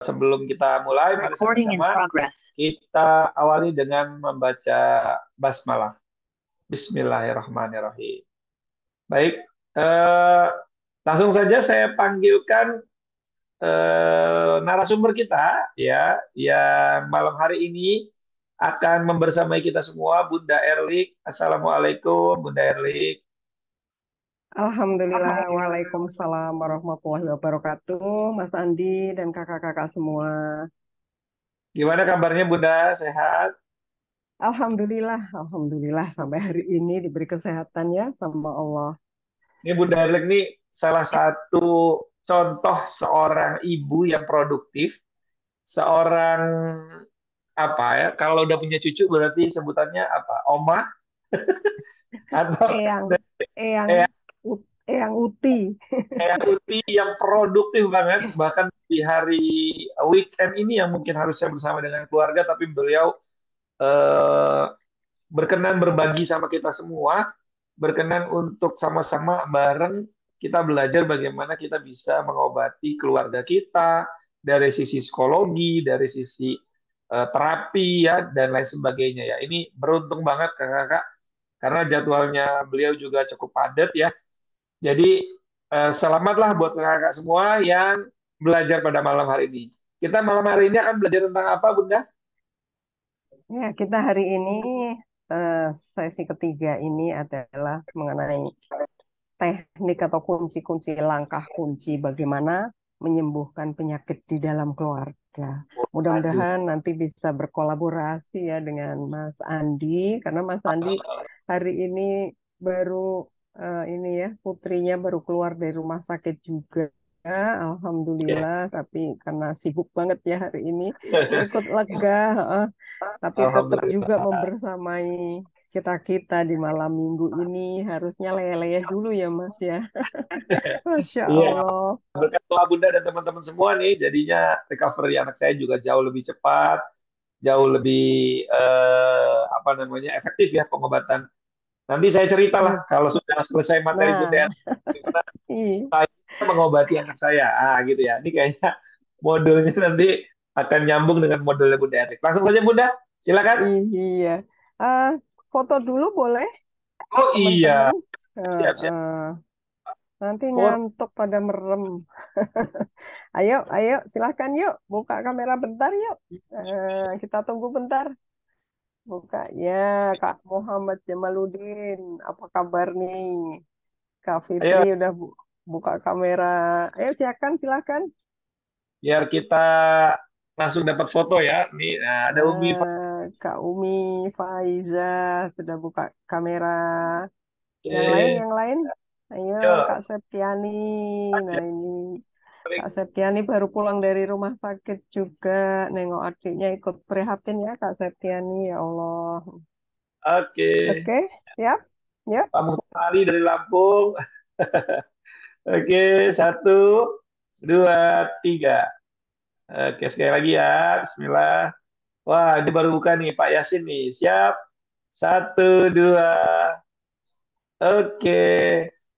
Sebelum kita mulai, mari Recording in sama-sama progress. kita awali dengan membaca basmalah. Bismillahirrahmanirrahim. Baik, langsung saja saya panggilkan narasumber kita ya, yang malam hari ini akan membersamai kita semua, Bunda Erlik. Assalamualaikum, Bunda Erlik. Alhamdulillah, Waalaikumsalam warahmatullahi wabarakatuh, Mas Andi dan kakak-kakak semua. Gimana kabarnya, Bunda? Sehat? Alhamdulillah, sampai hari ini diberi kesehatan ya sama Allah. Ini Bunda Erlik nih salah satu contoh seorang ibu yang produktif, seorang apa ya? Kalau udah punya cucu berarti sebutannya apa? Oma atau Eyang, Eyang, kayak Eyang Uti. kayak Uti yang produktif banget. Bahkan di hari weekend ini yang mungkin harusnya bersama dengan keluarga, tapi beliau eh, berkenan berbagi sama kita semua, berkenan untuk sama-sama bareng kita belajar bagaimana kita bisa mengobati keluarga kita dari sisi psikologi, dari sisi terapi ya dan lain sebagainya ya. Ini beruntung banget kakak-kakak karena jadwalnya beliau juga cukup padat ya. Jadi selamatlah buat kakak-kakak semua yang belajar pada malam hari ini. Kita malam hari ini akan belajar tentang apa, Bunda? Ya, kita hari ini eh, sesi ketiga ini adalah mengenai teknik atau kunci-kunci langkah kunci bagaimana menyembuhkan penyakit di dalam keluarga. Maju. Mudah-mudahan nanti bisa berkolaborasi ya dengan Mas Andi karena Mas Andi hari ini baru ini ya putrinya baru keluar dari rumah sakit juga. Alhamdulillah, tapi karena sibuk banget ya hari ini, ya ikut lega, tapi tetap juga Alhamdulillah. membersamai kita-kita di malam minggu ini harusnya leyeh-leyeh dulu ya Mas ya. Masya Iya, Allah. berkat doa Bunda dan teman-teman semua nih, jadinya recovery anak saya juga jauh lebih cepat, jauh lebih apa namanya efektif ya pengobatan. Nanti saya ceritalah Hmm. kalau sudah selesai materi Bunda Nah, gimana i- saya mengobati anak saya. Ah, gitu ya. Ini kayaknya modulnya nanti akan nyambung dengan modulnya Bunda Erik. Langsung saja Bunda, silakan. iya. Ah, foto dulu boleh Oh teman-teman. iya, Eh, siap-siap. eh, nanti Foto. ngantuk pada merem. Ayo, ayo, silahkan yuk, buka kamera bentar yuk. Kita tunggu bentar. Buka ya, Kak Muhammad Jamaluddin. Apa kabar nih? Kak Fitri Ayo, udah buka kamera. Ayo silakan, silakan. biar kita langsung dapat foto ya. Nih, nah, ada Umi. Kak Umi, Faiza sudah buka kamera. Yang lain, Oke, yang lain. Ayo Kak yuk. Septiani. Nah Aja. ini Kak Septiani baru pulang dari rumah sakit juga. Nengok adiknya ikut prihatin ya Kak Septiani. Ya Allah. Oke. Oke, siap? Yuk. Pak Muhammad Ali dari Lampung. Oke, satu, dua, tiga. Oke, sekali lagi ya. Bismillah. Wah, ini baru buka nih Pak Yasin nih. Siap. Satu, dua. Oke.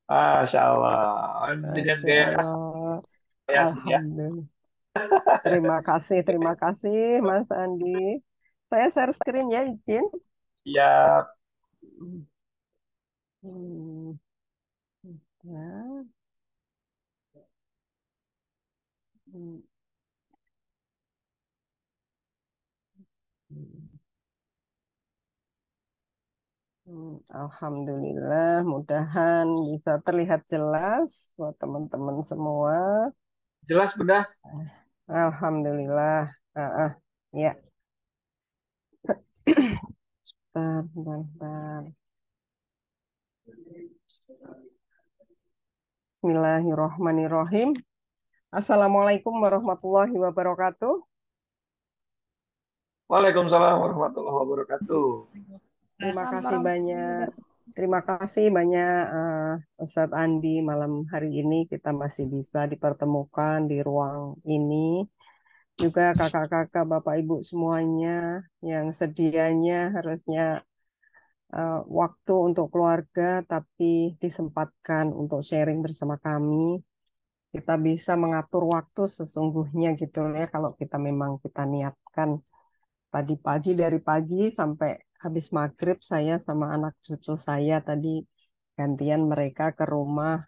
Masya Allah. Dengan Masya gaya khas Allah. Pak Yasin ya. Alhamdulillah. Terima kasih Mas Andi. Saya share screen ya, izin. Siap. Hmm, ya. Hmm, Alhamdulillah, mudahan bisa terlihat jelas buat teman-teman semua. Jelas, Bunda? Alhamdulillah. Ya, bentar, bentar, bentar. Bismillahirrahmanirrahim. Assalamualaikum warahmatullahi wabarakatuh. Waalaikumsalam warahmatullahi wabarakatuh. Terima kasih banyak. Terima kasih banyak Ustadz Andi. Malam hari ini kita masih bisa dipertemukan di ruang ini. Juga kakak-kakak, bapak ibu semuanya yang sedianya harusnya waktu untuk keluarga, tapi disempatkan untuk sharing bersama kami. kita bisa mengatur waktu sesungguhnya gitu ya kalau kita niatkan. Tadi pagi dari pagi sampai habis maghrib saya sama anak cucu saya tadi gantian mereka ke rumah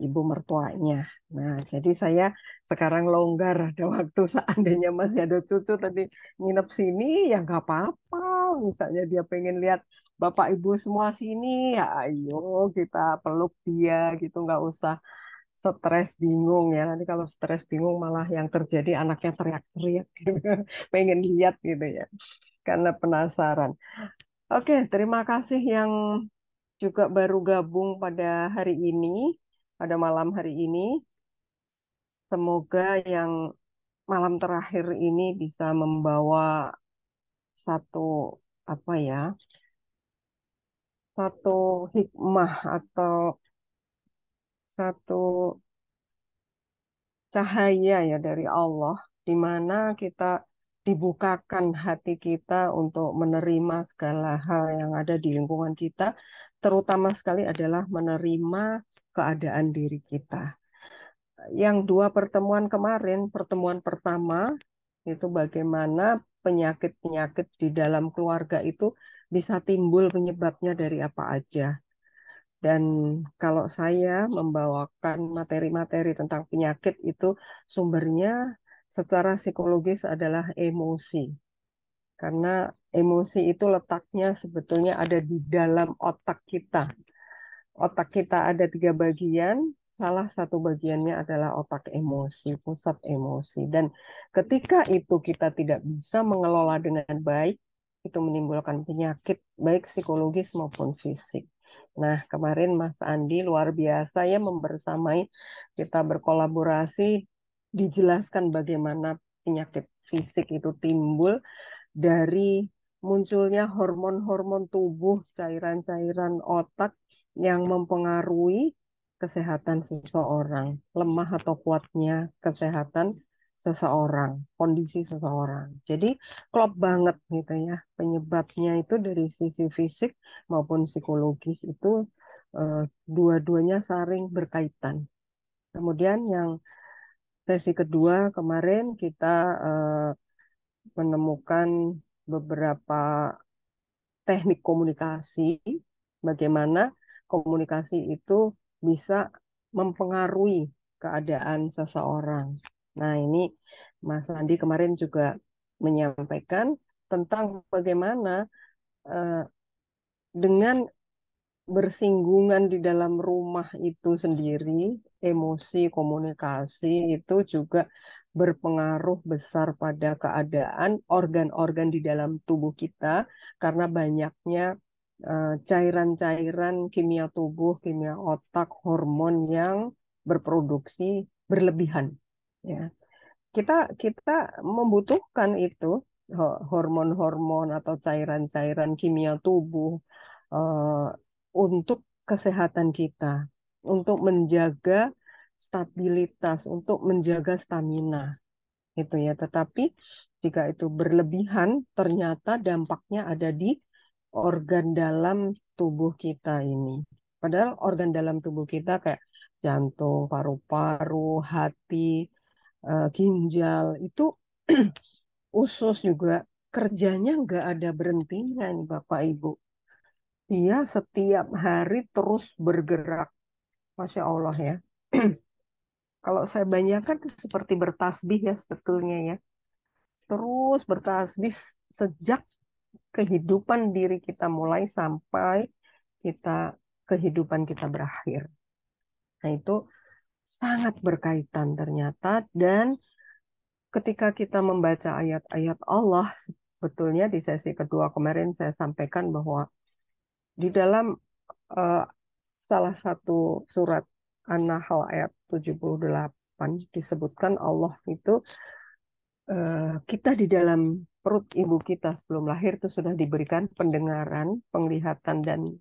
ibu mertuanya. Nah, jadi saya sekarang longgar ada waktu seandainya masih ada cucu tadi nginep sini ya nggak apa-apa. Misalnya dia pengen lihat bapak ibu semua sini, ya ayo kita peluk dia gitu nggak usah stres bingung ya. Nanti kalau stres bingung malah yang terjadi anaknya teriak-teriak gitu. Pengen lihat gitu ya karena penasaran. Oke, terima kasih yang juga baru gabung pada hari ini, pada malam hari ini. Semoga yang malam terakhir ini bisa membawa satu apa ya, satu hikmah atau satu cahaya ya dari Allah, di mana kita dibukakan hati kita untuk menerima segala hal yang ada di lingkungan kita, terutama sekali adalah menerima keadaan diri kita. Yang dua pertemuan kemarin, pertemuan pertama itu bagaimana penyakit-penyakit di dalam keluarga itu bisa timbul penyebabnya dari apa aja. Dan kalau saya membawakan materi-materi tentang penyakit itu sumbernya secara psikologis adalah emosi. Karena emosi itu letaknya sebetulnya ada di dalam otak kita. Otak kita ada tiga bagian, salah satu bagiannya adalah otak emosi, pusat emosi. Dan ketika itu kita tidak bisa mengelola dengan baik, itu menimbulkan penyakit baik psikologis maupun fisik. Nah, kemarin Mas Andi luar biasa ya membersamai kita berkolaborasi, dijelaskan bagaimana penyakit fisik itu timbul dari munculnya hormon-hormon tubuh, cairan-cairan otak yang mempengaruhi kesehatan seseorang, lemah atau kuatnya kesehatan seseorang, kondisi seseorang. Jadi klop banget gitu ya. Penyebabnya itu dari sisi fisik maupun psikologis itu dua-duanya saling berkaitan. Kemudian yang sesi kedua kemarin kita eh, menemukan beberapa teknik komunikasi, bagaimana komunikasi itu bisa mempengaruhi keadaan seseorang. Nah, ini Mas Andi kemarin juga menyampaikan tentang bagaimana eh, dengan bersinggungan di dalam rumah itu sendiri, emosi, komunikasi itu juga berpengaruh besar pada keadaan organ-organ di dalam tubuh kita karena banyaknya cairan-cairan kimia tubuh, kimia otak, hormon yang berproduksi berlebihan. Ya, kita kita membutuhkan itu hormon-hormon atau cairan-cairan kimia tubuh eh, untuk kesehatan kita, untuk menjaga stabilitas, untuk menjaga stamina, gitu ya. Tetapi jika itu berlebihan, ternyata dampaknya ada di organ dalam tubuh kita ini. Padahal organ dalam tubuh kita kayak jantung, paru-paru, hati, ginjal itu usus juga kerjanya nggak ada berhentinya nih Bapak Ibu. Dia setiap hari terus bergerak. Masya Allah ya. Kalau saya bayangkan itu seperti bertasbih ya sebetulnya ya. Terus bertasbih sejak kehidupan diri kita mulai sampai kita kehidupan kita berakhir. Nah itu sangat berkaitan ternyata dan ketika kita membaca ayat-ayat Allah sebetulnya di sesi kedua kemarin saya sampaikan bahwa di dalam eh, salah satu surat An-Nahl ayat 78 disebutkan Allah itu kita di dalam perut ibu kita sebelum lahir itu sudah diberikan pendengaran, penglihatan dan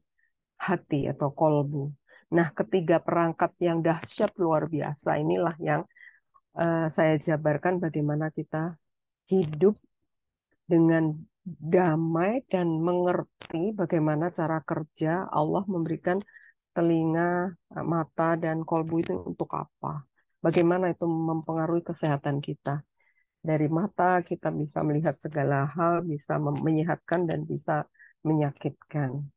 hati atau kolbu. Nah, ketiga perangkat yang dahsyat luar biasa inilah yang saya jabarkan bagaimana kita hidup dengan damai dan mengerti bagaimana cara kerja Allah memberikan telinga, mata, dan kolbu itu untuk apa. bagaimana itu mempengaruhi kesehatan kita. Dari mata kita bisa melihat segala hal, bisa menyehatkan dan bisa menyakitkan,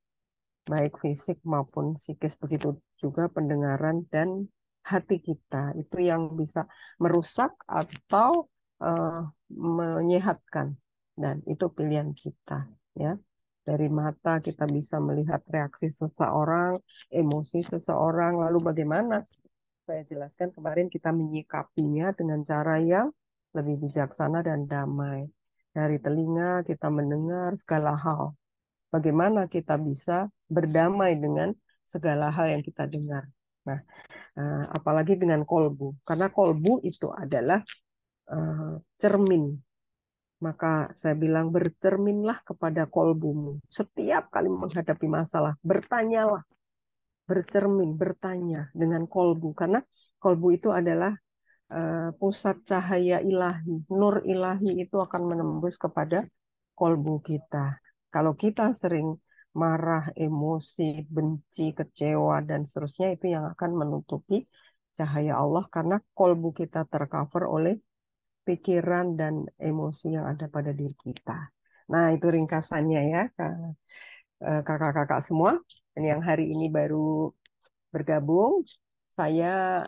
baik fisik maupun psikis. Begitu juga pendengaran dan hati kita. Itu yang bisa merusak atau eh, menyehatkan. Dan itu pilihan kita, ya. Dari mata kita bisa melihat reaksi seseorang, emosi seseorang, lalu bagaimana saya jelaskan kemarin kita menyikapinya dengan cara yang lebih bijaksana dan damai. Dari telinga kita mendengar segala hal. Bagaimana kita bisa berdamai dengan segala hal yang kita dengar. Nah, apalagi dengan kolbu. Karena kolbu itu adalah cermin. Maka saya bilang bercerminlah kepada kolbumu. Setiap kali menghadapi masalah, bertanyalah, bercermin, bertanya dengan kolbu. Karena kolbu itu adalah pusat cahaya ilahi, nur ilahi itu akan menembus kepada kolbu kita. Kalau kita sering marah, emosi, benci, kecewa, dan seterusnya, itu yang akan menutupi cahaya Allah karena kolbu kita tercover oleh pikiran dan emosi yang ada pada diri kita. Nah, itu ringkasannya ya, kakak-kakak semua. Dan yang hari ini baru bergabung, saya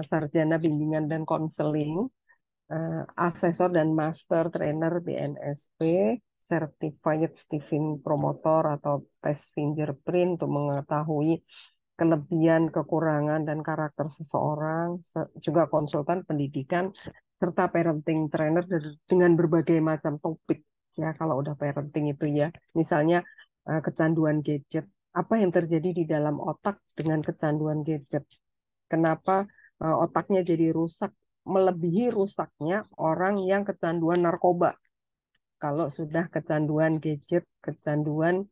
sarjana bimbingan dan konseling, asesor dan master trainer BNSP, certified Stephen promotor atau tes fingerprint untuk mengetahui kelebihan, kekurangan, dan karakter seseorang, juga konsultan pendidikan, serta parenting trainer dengan berbagai macam topik. Ya, kalau udah parenting itu ya, misalnya kecanduan gadget. Apa yang terjadi di dalam otak dengan kecanduan gadget? Kenapa otaknya jadi rusak, melebihi rusaknya orang yang kecanduan narkoba. Kalau sudah kecanduan gadget, kecanduan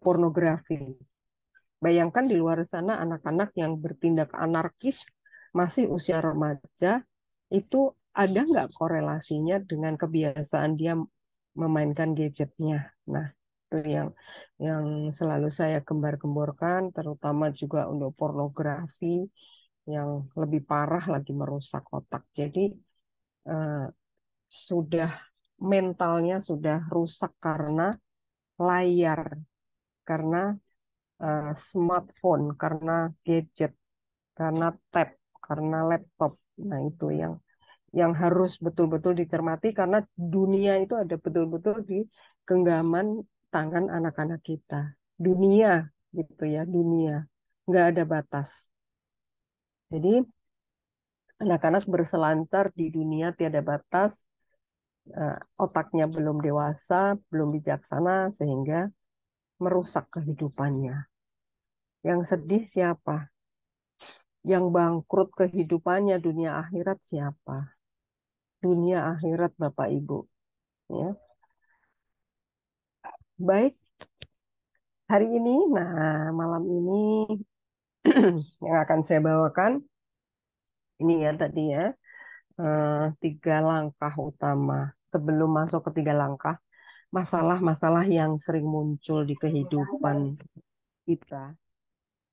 pornografi. Bayangkan di luar sana anak-anak yang bertindak anarkis, masih usia remaja, itu ada nggak korelasinya dengan kebiasaan dia memainkan gadgetnya? Nah, itu yang selalu saya gembar-gemborkan, terutama juga untuk pornografi yang lebih parah lagi merusak otak. Jadi eh, sudah mentalnya sudah rusak karena layar, karena smartphone, karena gadget, karena tab, karena laptop. Nah, itu yang harus betul-betul dicermati karena dunia itu ada betul-betul di genggaman tangan anak-anak kita. Dunia gitu ya, dunia. Nggak ada batas. Jadi anak-anak berselancar di dunia tiada batas, otaknya belum dewasa, belum bijaksana, sehingga merusak kehidupannya. Yang sedih siapa? Yang bangkrut kehidupannya dunia akhirat siapa? Dunia akhirat Bapak Ibu. Ya. Baik, hari ini, malam ini yang akan saya bawakan, ini ya tadi ya, tiga langkah utama. Sebelum masuk ke tiga langkah, masalah-masalah yang sering muncul di kehidupan kita.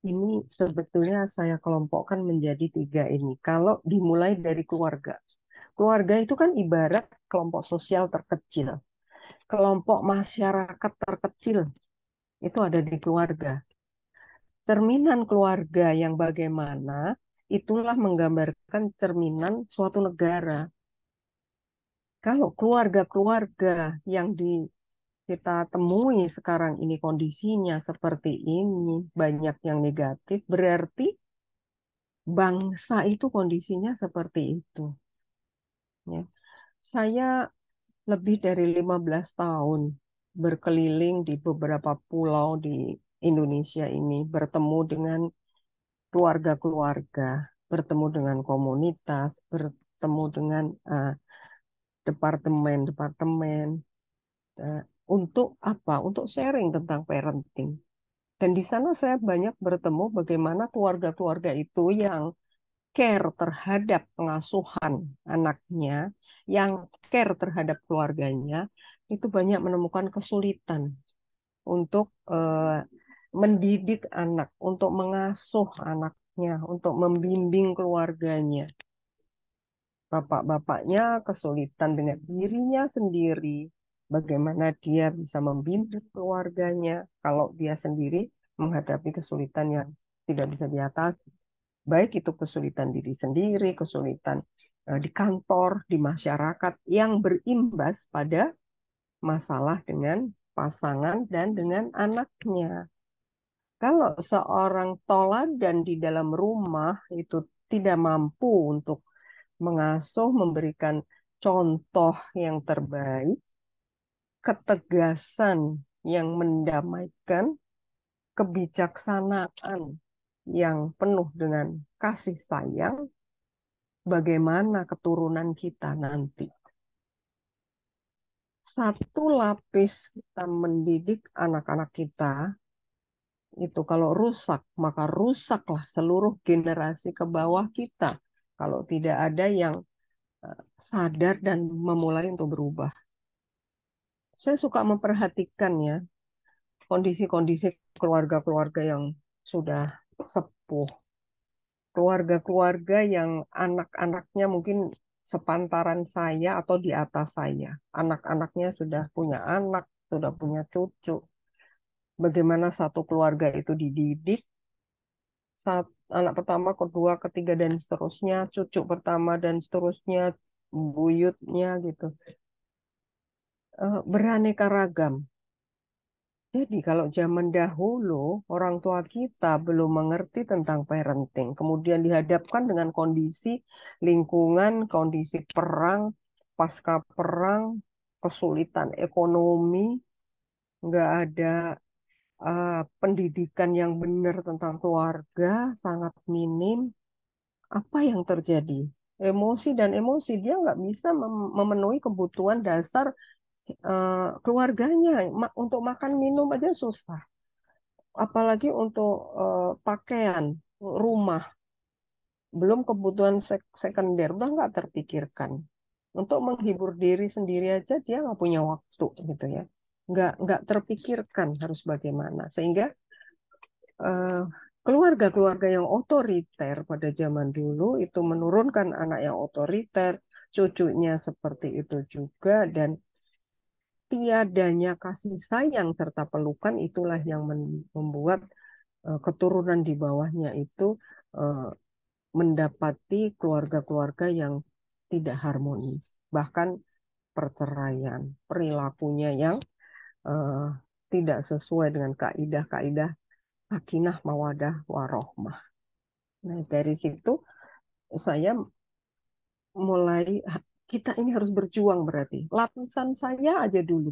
Ini sebetulnya saya kelompokkan menjadi tiga ini. Kalau dimulai dari keluarga. Keluarga itu kan ibarat kelompok sosial terkecil. Kelompok masyarakat terkecil itu ada di keluarga. Cerminan keluarga yang bagaimana, itulah menggambarkan cerminan suatu negara. Kalau keluarga-keluarga yang kita temui sekarang ini kondisinya seperti ini, banyak yang negatif, berarti bangsa itu kondisinya seperti itu. Ya. Saya lebih dari 15 tahun berkeliling di beberapa pulau di Indonesia ini, bertemu dengan keluarga-keluarga, bertemu dengan komunitas, bertemu dengan departemen-departemen, untuk apa? Untuk sharing tentang parenting. Dan di sana saya banyak bertemu bagaimana keluarga-keluarga itu yang care terhadap pengasuhan anaknya, yang care terhadap keluarganya, itu banyak menemukan kesulitan untuk mendidik anak, untuk mengasuh anaknya, untuk membimbing keluarganya. bapak-bapaknya kesulitan dengan dirinya sendiri, bagaimana dia bisa membimbing keluarganya kalau dia sendiri menghadapi kesulitan yang tidak bisa diatasi. Baik itu kesulitan diri sendiri, kesulitan di kantor, di masyarakat yang berimbas pada masalah dengan pasangan dan dengan anaknya. Kalau seorang toladan di dalam rumah itu tidak mampu untuk mengasuh, memberikan contoh yang terbaik, ketegasan yang mendamaikan, kebijaksanaan yang penuh dengan kasih sayang, bagaimana keturunan kita nanti. Satu lapis kita mendidik anak-anak kita, itu kalau rusak, maka rusaklah seluruh generasi ke bawah kita. Kalau tidak ada yang sadar dan memulai untuk berubah. Saya suka memperhatikan ya kondisi-kondisi keluarga-keluarga yang sudah sepuh, keluarga-keluarga yang anak-anaknya mungkin sepantaran saya atau di atas saya. Anak-anaknya sudah punya anak, sudah punya cucu. Bagaimana satu keluarga itu dididik, anak pertama, kedua, ketiga, dan seterusnya, cucu pertama, dan seterusnya, buyutnya gitu. Beraneka ragam. Jadi kalau zaman dahulu orang tua kita belum mengerti tentang parenting, kemudian dihadapkan dengan kondisi lingkungan, kondisi perang, pasca perang, kesulitan ekonomi, nggak ada pendidikan yang benar tentang keluarga, sangat minim. Apa yang terjadi? Emosi dan emosi, dia nggak bisa memenuhi kebutuhan dasar keluarganya. Untuk makan minum aja susah. Apalagi untuk pakaian, rumah, belum kebutuhan sekunder, udah nggak terpikirkan. Untuk menghibur diri sendiri aja dia nggak punya waktu gitu ya, nggak terpikirkan harus bagaimana, sehingga eh, keluarga-keluarga yang otoriter pada zaman dulu itu menurunkan anak yang otoriter, cucunya seperti itu juga, dan tiadanya kasih sayang serta pelukan itulah yang membuat keturunan di bawahnya itu eh, mendapati keluarga-keluarga yang tidak harmonis, bahkan perceraian, perilakunya yang eh, tidak sesuai dengan kaidah-kaidah sakinah mawadah warohmah. Nah, dari situ saya mulai, kita ini harus berjuang berarti. Lapisan saya aja dulu.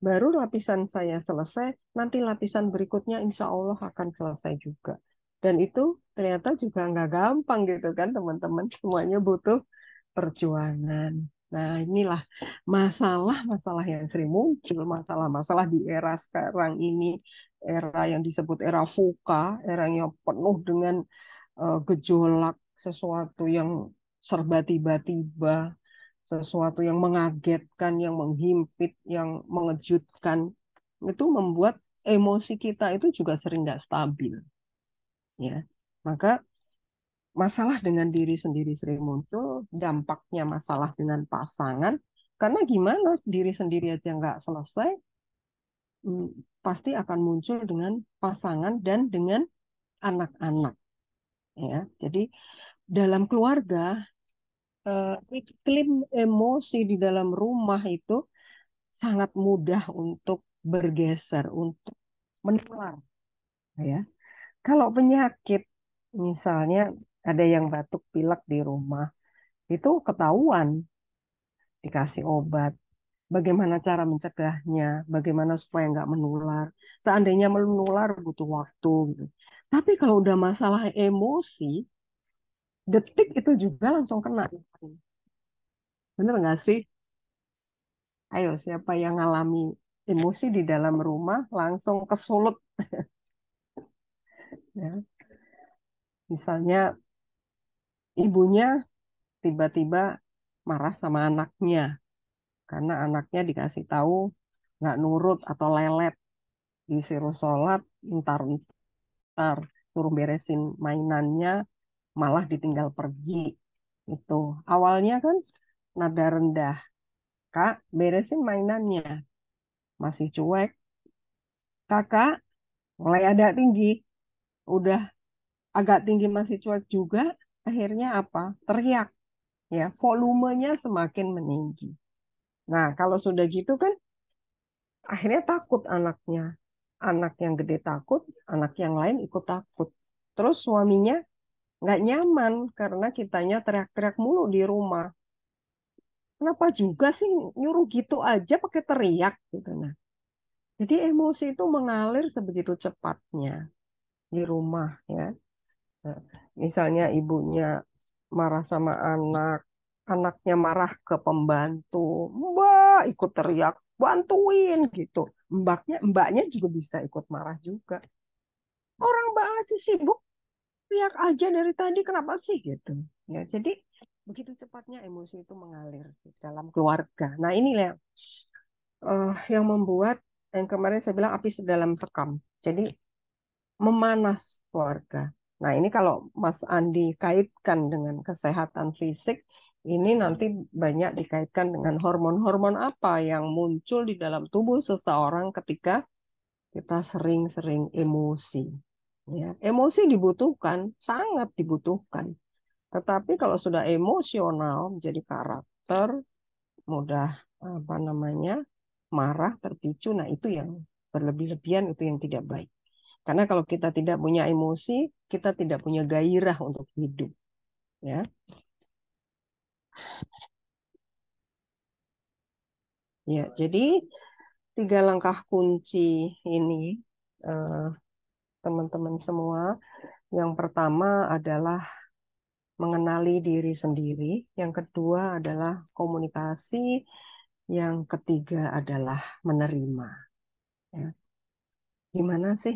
Baru lapisan saya selesai, nanti lapisan berikutnya insya Allah akan selesai juga. Dan itu ternyata juga nggak gampang gitu kan teman-teman. Semuanya butuh perjuangan. Nah inilah masalah-masalah yang sering muncul, masalah-masalah di era sekarang ini, era yang disebut era VUCA, era yang penuh dengan gejolak, sesuatu yang serba tiba-tiba, sesuatu yang mengagetkan, yang menghimpit, yang mengejutkan, itu membuat emosi kita itu juga sering nggak stabil, ya. Maka masalah dengan diri sendiri sering muncul, dampaknya masalah dengan pasangan, karena gimana diri sendiri aja nggak selesai, hmm, pasti akan muncul dengan pasangan dan dengan anak-anak, ya. Jadi dalam keluarga, iklim emosi di dalam rumah itu sangat mudah untuk bergeser, untuk menular, ya. Kalau penyakit, misalnya ada yang batuk pilek di rumah, itu ketahuan, dikasih obat. Bagaimana cara mencegahnya? Bagaimana supaya nggak menular? Seandainya menular butuh waktu, gitu. Tapi kalau udah masalah emosi, detik itu juga langsung kena. Bener nggak sih? Ayo, siapa yang ngalami emosi di dalam rumah langsung kesulut, ya. Misalnya ibunya tiba-tiba marah sama anaknya karena anaknya dikasih tahu nggak nurut atau lelet, disuruh sholat, ntar suruh beresin mainannya, malah ditinggal pergi. Itu awalnya kan nada rendah, Kak, beresin mainannya. Masih cuek, Kakak mulai ada tinggi. Udah agak tinggi masih cuek juga, akhirnya apa? Teriak, ya, volumenya semakin meninggi. Nah, kalau sudah gitu kan akhirnya takut anaknya. Anak yang gede takut, anak yang lain ikut takut. Terus suaminya nggak nyaman karena kitanya teriak-teriak mulu di rumah. Kenapa juga sih nyuruh gitu aja pakai teriak gitu. Nah, jadi emosi itu mengalir sebegitu cepatnya di rumah ya. Nah, misalnya ibunya marah sama anak, anaknya marah ke pembantu, Mbak ikut teriak, bantuin gitu. Mbaknya juga bisa ikut marah juga. Orang Mbak masih sibuk, teriak aja dari tadi, kenapa sih gitu. Ya, jadi begitu cepatnya emosi itu mengalir di dalam keluarga. Nah, inilah yang membuat yang kemarin saya bilang api sedalam sekam. Jadi memanas keluarga. Nah, ini kalau Mas Andi kaitkan dengan kesehatan fisik, ini nanti banyak dikaitkan dengan hormon-hormon apa yang muncul di dalam tubuh seseorang ketika kita sering-sering emosi. Ya, emosi dibutuhkan, sangat dibutuhkan. Tetapi kalau sudah emosional menjadi karakter, mudah apa namanya marah, terpicu, nah itu yang berlebih-lebihan, itu yang tidak baik. Karena kalau kita tidak punya emosi, kita tidak punya gairah untuk hidup, ya. Ya, jadi tiga langkah kunci ini, eh, teman-teman semua. Yang pertama adalah mengenali diri sendiri. Yang kedua adalah komunikasi. Yang ketiga adalah menerima. Ya. Gimana sih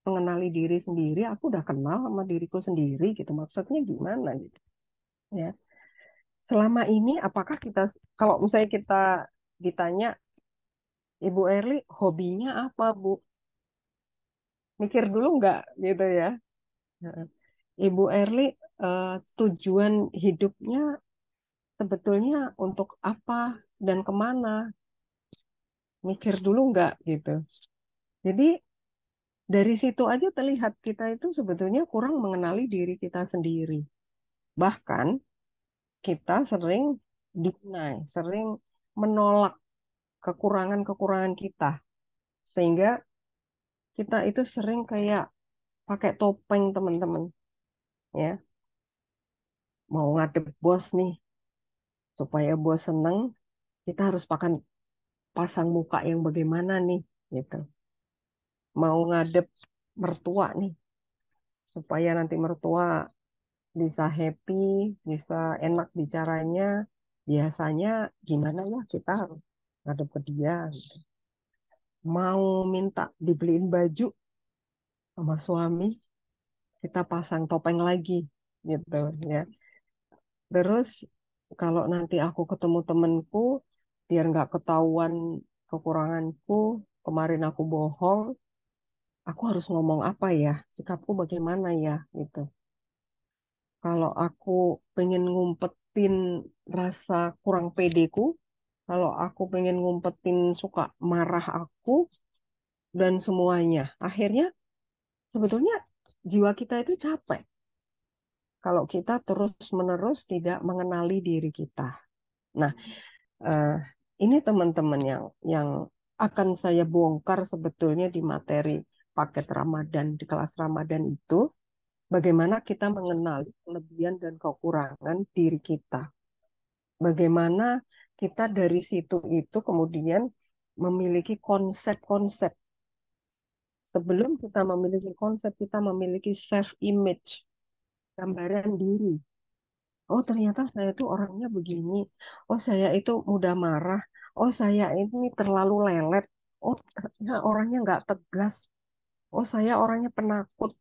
mengenali diri sendiri? Aku udah kenal sama diriku sendiri gitu. Maksudnya gimana gitu? Ya. Selama ini apakah kita, kalau misalnya kita ditanya, Ibu Erli hobinya apa, Bu? Mikir dulu nggak gitu ya? Heeh. Ibu Erli tujuan hidupnya sebetulnya untuk apa dan kemana? Mikir dulu nggak gitu. Jadi dari situ aja terlihat kita itu sebetulnya kurang mengenali diri kita sendiri. Bahkan kita sering deny, sering menolak kekurangan-kekurangan kita. Sehingga kita itu sering kayak pakai topeng teman-teman. Ya, mau ngadep bos nih, supaya bos seneng, kita harus pasang muka yang bagaimana nih, gitu. Mau ngadep mertua nih, supaya nanti mertua bisa happy, bisa enak bicaranya, biasanya gimana ya kita harus ngadep ke dia. Gitu. Mau minta dibeliin baju sama suami, kita pasang topeng lagi, gitu ya. Terus kalau nanti aku ketemu temenku, biar nggak ketahuan kekuranganku, kemarin aku bohong, aku harus ngomong apa ya, sikapku bagaimana ya, gitu. Kalau aku pengen ngumpetin rasa kurang pedeku, kalau aku pengen ngumpetin suka marah aku, dan semuanya, akhirnya sebetulnya jiwa kita itu capek kalau kita terus-menerus tidak mengenali diri kita. Nah, eh, ini teman-teman yang akan saya bongkar sebetulnya di materi paket Ramadan di kelas Ramadan itu bagaimana kita mengenali kelebihan dan kekurangan diri kita. Bagaimana kita dari situ itu kemudian memiliki konsep-konsep. Sebelum kita memiliki konsep, kita memiliki self image, gambaran diri. Oh, ternyata saya itu orangnya begini. Oh, saya itu mudah marah. Oh, saya ini terlalu lelet. Oh, saya orangnya nggak tegas. Oh, saya orangnya penakut.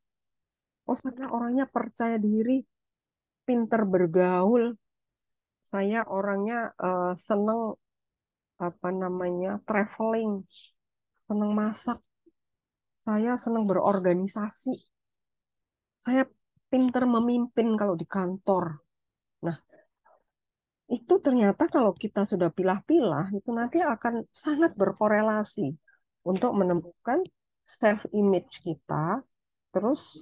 Oh, saya orangnya percaya diri, pinter bergaul. Saya orangnya seneng apa namanya traveling, seneng masak. Saya seneng berorganisasi. Saya pinter memimpin kalau di kantor. Nah, itu ternyata kalau kita sudah pilah-pilah, itu nanti akan sangat berkorelasi untuk menemukan self image kita, terus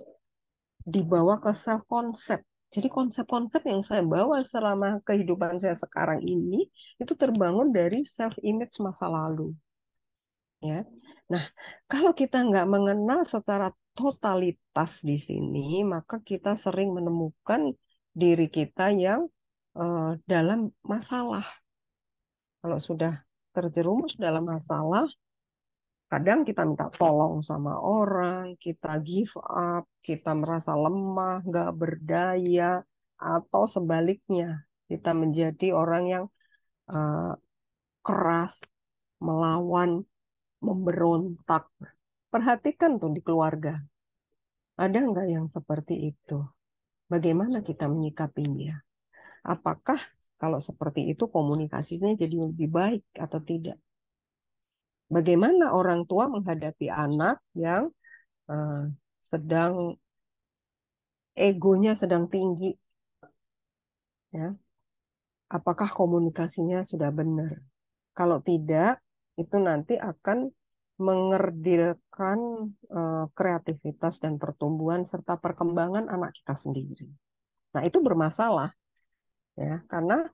dibawa ke self concept. Jadi konsep-konsep yang saya bawa selama kehidupan saya sekarang ini itu terbangun dari self image masa lalu, ya. Nah, kalau kita nggak mengenal secara totalitas di sini, maka kita sering menemukan diri kita yang dalam masalah. Kalau sudah terjerumus dalam masalah, kadang kita minta tolong sama orang, kita give up, kita merasa lemah, nggak berdaya, atau sebaliknya, kita menjadi orang yang eh, keras, melawan, memberontak. Perhatikan tuh di keluarga, ada nggak yang seperti itu? Bagaimana kita menyikapinya? Apakah kalau seperti itu komunikasinya jadi lebih baik atau tidak? Bagaimana orang tua menghadapi anak yang eh, sedang egonya sedang tinggi, ya? Apakah komunikasinya sudah benar? Kalau tidak, itu nanti akan mengerdilkan kreativitas dan pertumbuhan serta perkembangan anak kita sendiri. Nah, itu bermasalah, ya, karena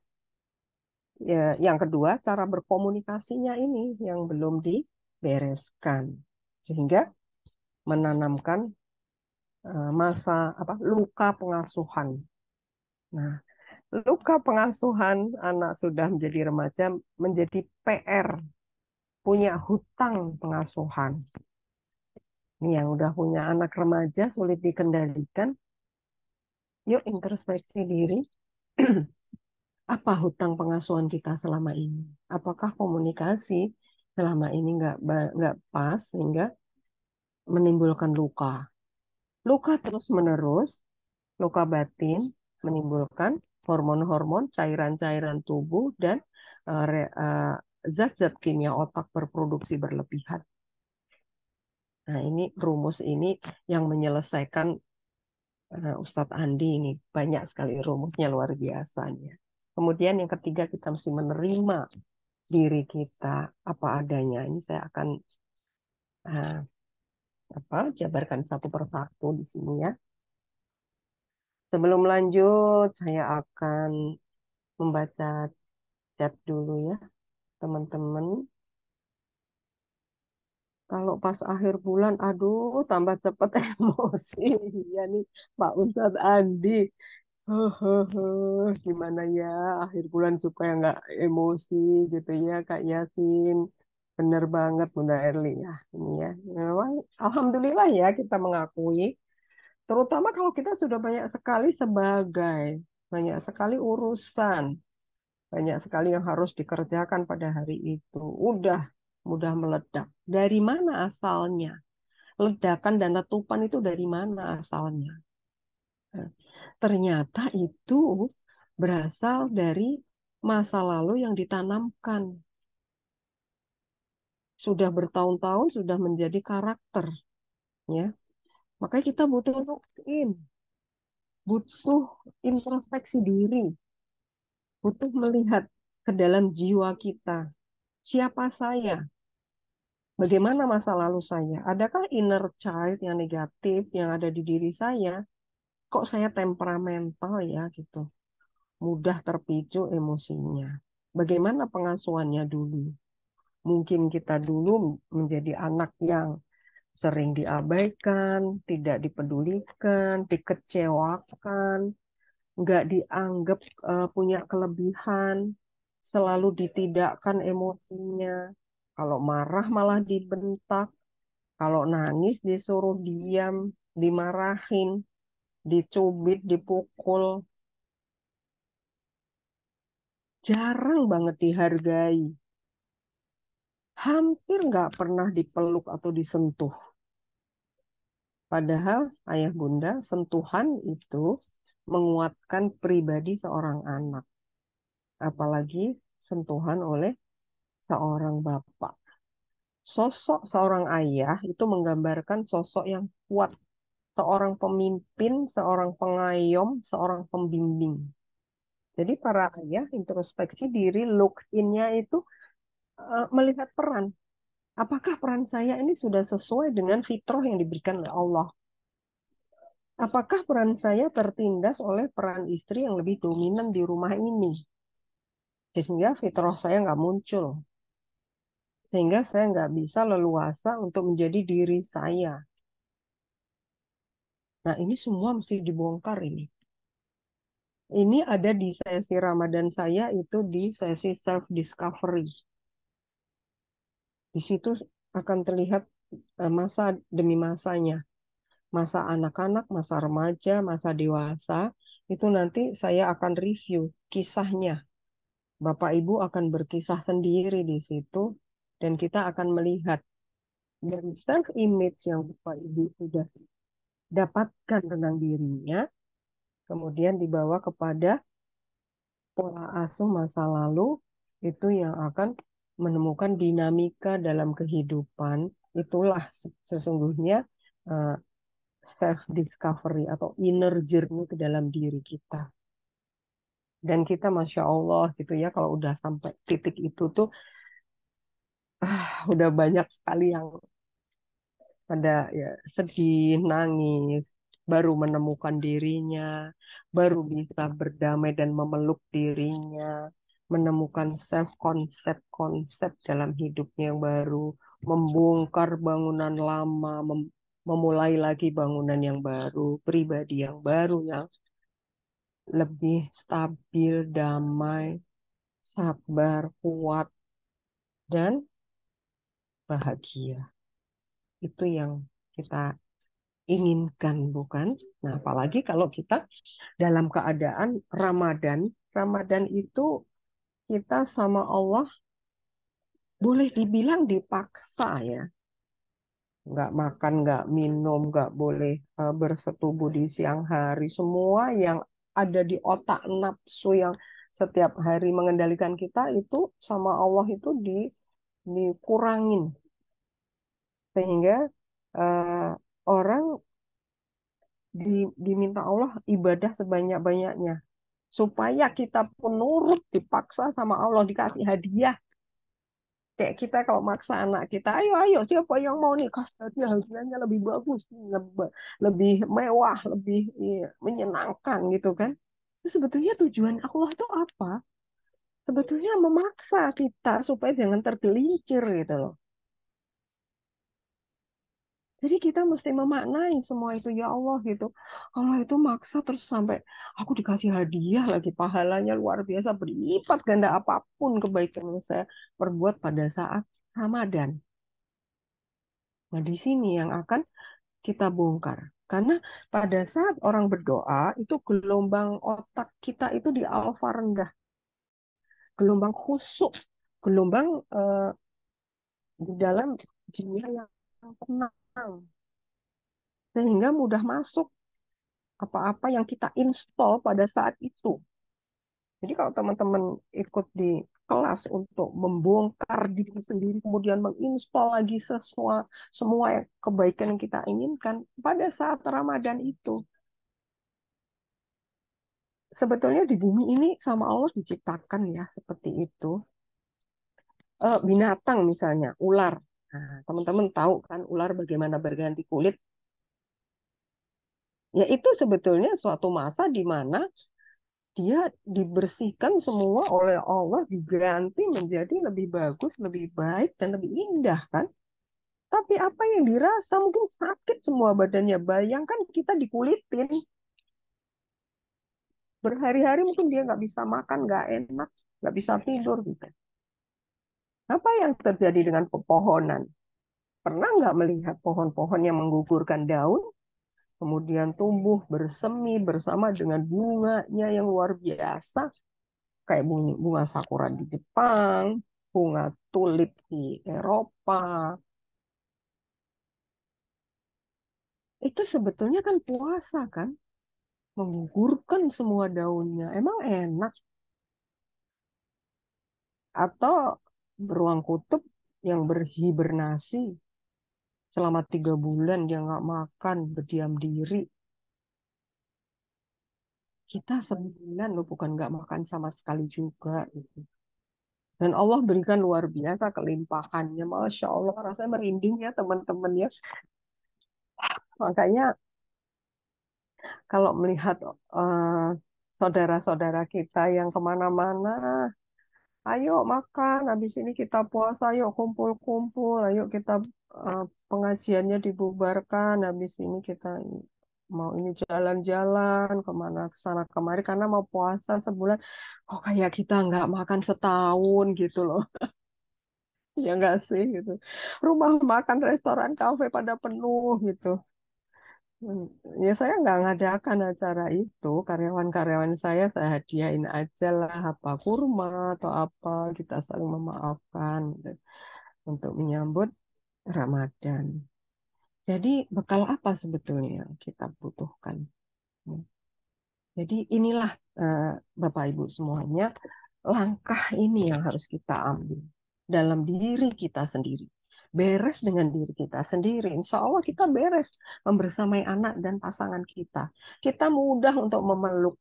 ya, yang kedua cara berkomunikasinya ini yang belum dibereskan, sehingga menanamkan masa apa luka pengasuhan. Nah, luka pengasuhan anak sudah menjadi remaja menjadi PR, punya hutang pengasuhan. Ini yang udah punya anak remaja sulit dikendalikan, yuk introspeksi diri. Apa hutang pengasuhan kita selama ini? Apakah komunikasi selama ini nggak pas sehingga menimbulkan luka? Luka terus-menerus, luka batin menimbulkan hormon-hormon, cairan-cairan tubuh, dan zat-zat kimia otak berproduksi berlebihan. Nah, ini rumus ini yang menyelesaikan Ustadz Andi ini. Banyak sekali rumusnya, luar biasanya. Kemudian yang ketiga, kita mesti menerima diri kita apa adanya. Ini saya akan uh, jabarkan satu persatu di sini ya. Sebelum lanjut, saya akan membaca chat dulu ya, teman-teman. Kalau pas akhir bulan, aduh, tambah cepet emosi. Iya nih, Pak Ustadz Andi. Gimana ya, akhir bulan supaya nggak emosi gitu ya, Kak Yasin. Bener banget, Bunda Erli ya. Ini ya, memang Alhamdulillah ya kita mengakui. Terutama kalau kita sudah banyak sekali urusan, banyak sekali yang harus dikerjakan pada hari itu. Udah mudah meledak. Dari mana asalnya? Ledakan dan letupan itu dari mana asalnya? Nah, ternyata itu berasal dari masa lalu yang ditanamkan. Sudah bertahun-tahun sudah menjadi karakter, ya. Makanya kita butuh look in, butuh introspeksi diri, butuh melihat ke dalam jiwa kita. Siapa saya? Bagaimana masa lalu saya? Adakah inner child yang negatif yang ada di diri saya? Kok saya temperamental ya gitu, mudah terpicu emosinya. Bagaimana pengasuhannya dulu? Mungkin kita dulu menjadi anak yang sering diabaikan, tidak dipedulikan, dikecewakan, nggak dianggap punya kelebihan, selalu ditidakkan emosinya. Kalau marah malah dibentak, kalau nangis disuruh diam, dimarahin, dicubit, dipukul, jarang banget dihargai. Hampir nggak pernah dipeluk atau disentuh. Padahal ayah bunda, sentuhan itu menguatkan pribadi seorang anak. Apalagi sentuhan oleh seorang bapak. Sosok seorang ayah itu menggambarkan sosok yang kuat, seorang pemimpin, seorang pengayom, seorang pembimbing. Jadi para ayah introspeksi diri, look in-nya itu melihat peran. Apakah peran saya ini sudah sesuai dengan fitrah yang diberikan oleh Allah? Apakah peran saya tertindas oleh peran istri yang lebih dominan di rumah ini? Sehingga fitrah saya nggak muncul. Sehingga saya nggak bisa leluasa untuk menjadi diri saya. Nah, ini semua mesti dibongkar ini. Ini ada di sesi Ramadan saya itu di sesi self discovery. Di situ akan terlihat masa demi masanya. Masa anak-anak, masa remaja, masa dewasa, itu nanti saya akan review kisahnya. Bapak Ibu akan berkisah sendiri di situ dan kita akan melihat dari self image yang Bapak Ibu sudah dapatkan tentang dirinya, kemudian dibawa kepada pola asuh masa lalu itu yang akan menemukan dinamika dalam kehidupan. Itulah sesungguhnya self discovery atau inner journey ke dalam diri kita. Dan kita Masya Allah gitu ya, kalau udah sampai titik itu tuh, udah banyak sekali yang pada ya sedih, nangis, baru menemukan dirinya, baru bisa berdamai dan memeluk dirinya, menemukan self konsep-konsep dalam hidupnya yang baru, membongkar bangunan lama, memulai lagi bangunan yang baru, pribadi yang baru yang lebih stabil, damai, sabar, kuat, dan bahagia. Itu yang kita inginkan, bukan? Nah, apalagi kalau kita dalam keadaan Ramadan, Ramadan itu kita sama Allah boleh dibilang dipaksa ya. Nggak makan, nggak minum, nggak boleh bersetubuh di siang hari. Semua yang ada di otak nafsu yang setiap hari mengendalikan kita itu sama Allah itu dikurangin. Sehingga orang diminta Allah ibadah sebanyak-banyaknya supaya kita pun nurut dipaksa sama Allah dikasih hadiah kayak kita kalau maksa anak kita ayo ayo siapa yang mau nih kasih hadiah hadiahnya lebih bagus lebih mewah lebih menyenangkan gitu kan. Itu sebetulnya tujuan Allah itu apa? Sebetulnya memaksa kita supaya jangan tergelincir gitu loh. Jadi kita mesti memaknai semua itu ya Allah gitu. Allah itu maksa terus sampai aku dikasih hadiah lagi pahalanya luar biasa berlipat ganda apapun kebaikan yang saya perbuat pada saat Ramadan. Nah, di sini yang akan kita bongkar. Karena pada saat orang berdoa itu gelombang otak kita itu di alfa rendah, gelombang khusuk, gelombang di dalam jiwa yang tenang sehingga mudah masuk apa-apa yang kita install pada saat itu. Jadi kalau teman-teman ikut di kelas untuk membongkar diri sendiri, kemudian menginstal lagi semua kebaikan yang kita inginkan pada saat Ramadan itu. Sebetulnya di bumi ini sama Allah diciptakan ya seperti itu. Binatang misalnya, ular. Nah, teman-teman tahu kan ular bagaimana berganti kulit? Ya itu sebetulnya suatu masa di mana dia dibersihkan semua oleh Allah, diganti menjadi lebih bagus, lebih baik, dan lebih indah kan. Tapi apa yang dirasa mungkin sakit semua badannya. Bayangkan kita dikulitin. Berhari-hari mungkin dia nggak bisa makan, nggak enak, nggak bisa tidur gitu. Apa yang terjadi dengan pepohonan? Pernah nggak melihat pohon-pohon yang menggugurkan daun, kemudian tumbuh bersemi bersama dengan bunganya yang luar biasa? Kayak bunga sakura di Jepang, bunga tulip di Eropa. Itu sebetulnya kan puasa kan, menggugurkan semua daunnya. Emang enak? Atau beruang kutub yang berhibernasi, selama 3 bulan dia nggak makan, berdiam diri. Kita sebulan loh, bukan nggak makan sama sekali juga gitu. Dan Allah berikan luar biasa kelimpahannya. Masya Allah, rasanya merinding ya teman-teman ya. Makanya kalau melihat eh, saudara-saudara kita yang kemana-mana, ayo makan, habis ini kita puasa, ayo kumpul-kumpul, ayo kita pengajiannya dibubarkan, habis ini kita mau ini jalan-jalan kemana ke sana kemari karena mau puasa sebulan. Kok kayak kita nggak makan setahun gitu loh. Ya nggak sih gitu. Rumah makan, restoran, kafe pada penuh gitu. Hmm, Ya saya nggak ngadakan acara itu. Karyawan-karyawan saya hadiahin aja lah apa kurma atau apa. Kita saling memaafkan gitu, untuk menyambut Ramadan. Jadi bekal apa sebetulnya yang kita butuhkan? Hmm. Jadi inilah eh, Bapak Ibu semuanya, langkah ini yang harus kita ambil dalam diri kita sendiri. Beres dengan diri kita sendiri. Insya Allah kita beres membersamai anak dan pasangan kita. Kita mudah untuk memeluk.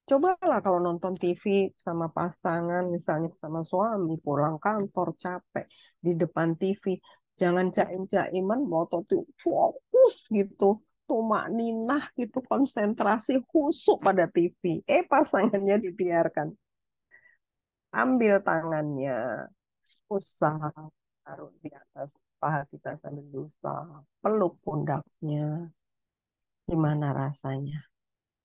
Cobalah kalau nonton TV sama pasangan, misalnya sama suami, pulang kantor capek di depan TV. Jangan jaim-jaiman, mau tuh fokus gitu. Tumak ninah gitu, konsentrasi khusyuk pada TV. Pasangannya dibiarkan. Ambil tangannya, usaha, taruh di atas paha kita sambil berusaha. Peluk pundaknya, gimana rasanya?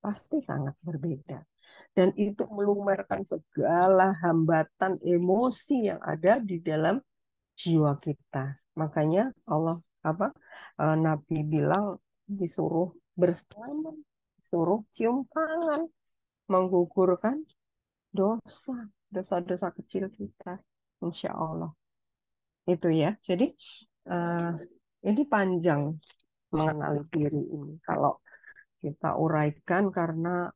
Pasti sangat berbeda. Dan itu melumerkan segala hambatan emosi yang ada di dalam jiwa kita. Makanya Allah apa Nabi bilang disuruh bersama, disuruh cium tangan, menggugurkan dosa, dosa-dosa kecil kita. Insya Allah. Itu ya. Jadi eh, ini panjang mengenali diri ini. Kalau kita uraikan karena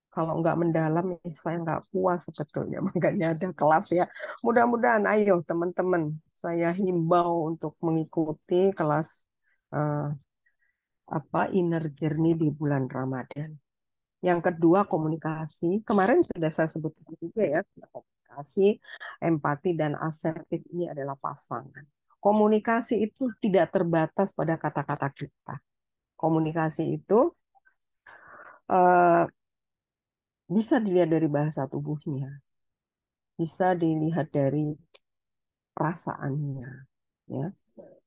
kalau nggak mendalam, saya nggak puas sebetulnya. Makanya ada kelas ya. Mudah-mudahan, ayo teman-teman, saya himbau untuk mengikuti kelas eh, inner journey di bulan Ramadan. Yang kedua, komunikasi. Kemarin sudah saya sebutkan juga ya, komunikasi, empati, dan asertif ini adalah pasangan. Komunikasi itu tidak terbatas pada kata-kata kita. Komunikasi itu eh, bisa dilihat dari bahasa tubuhnya, bisa dilihat dari perasaannya, ya.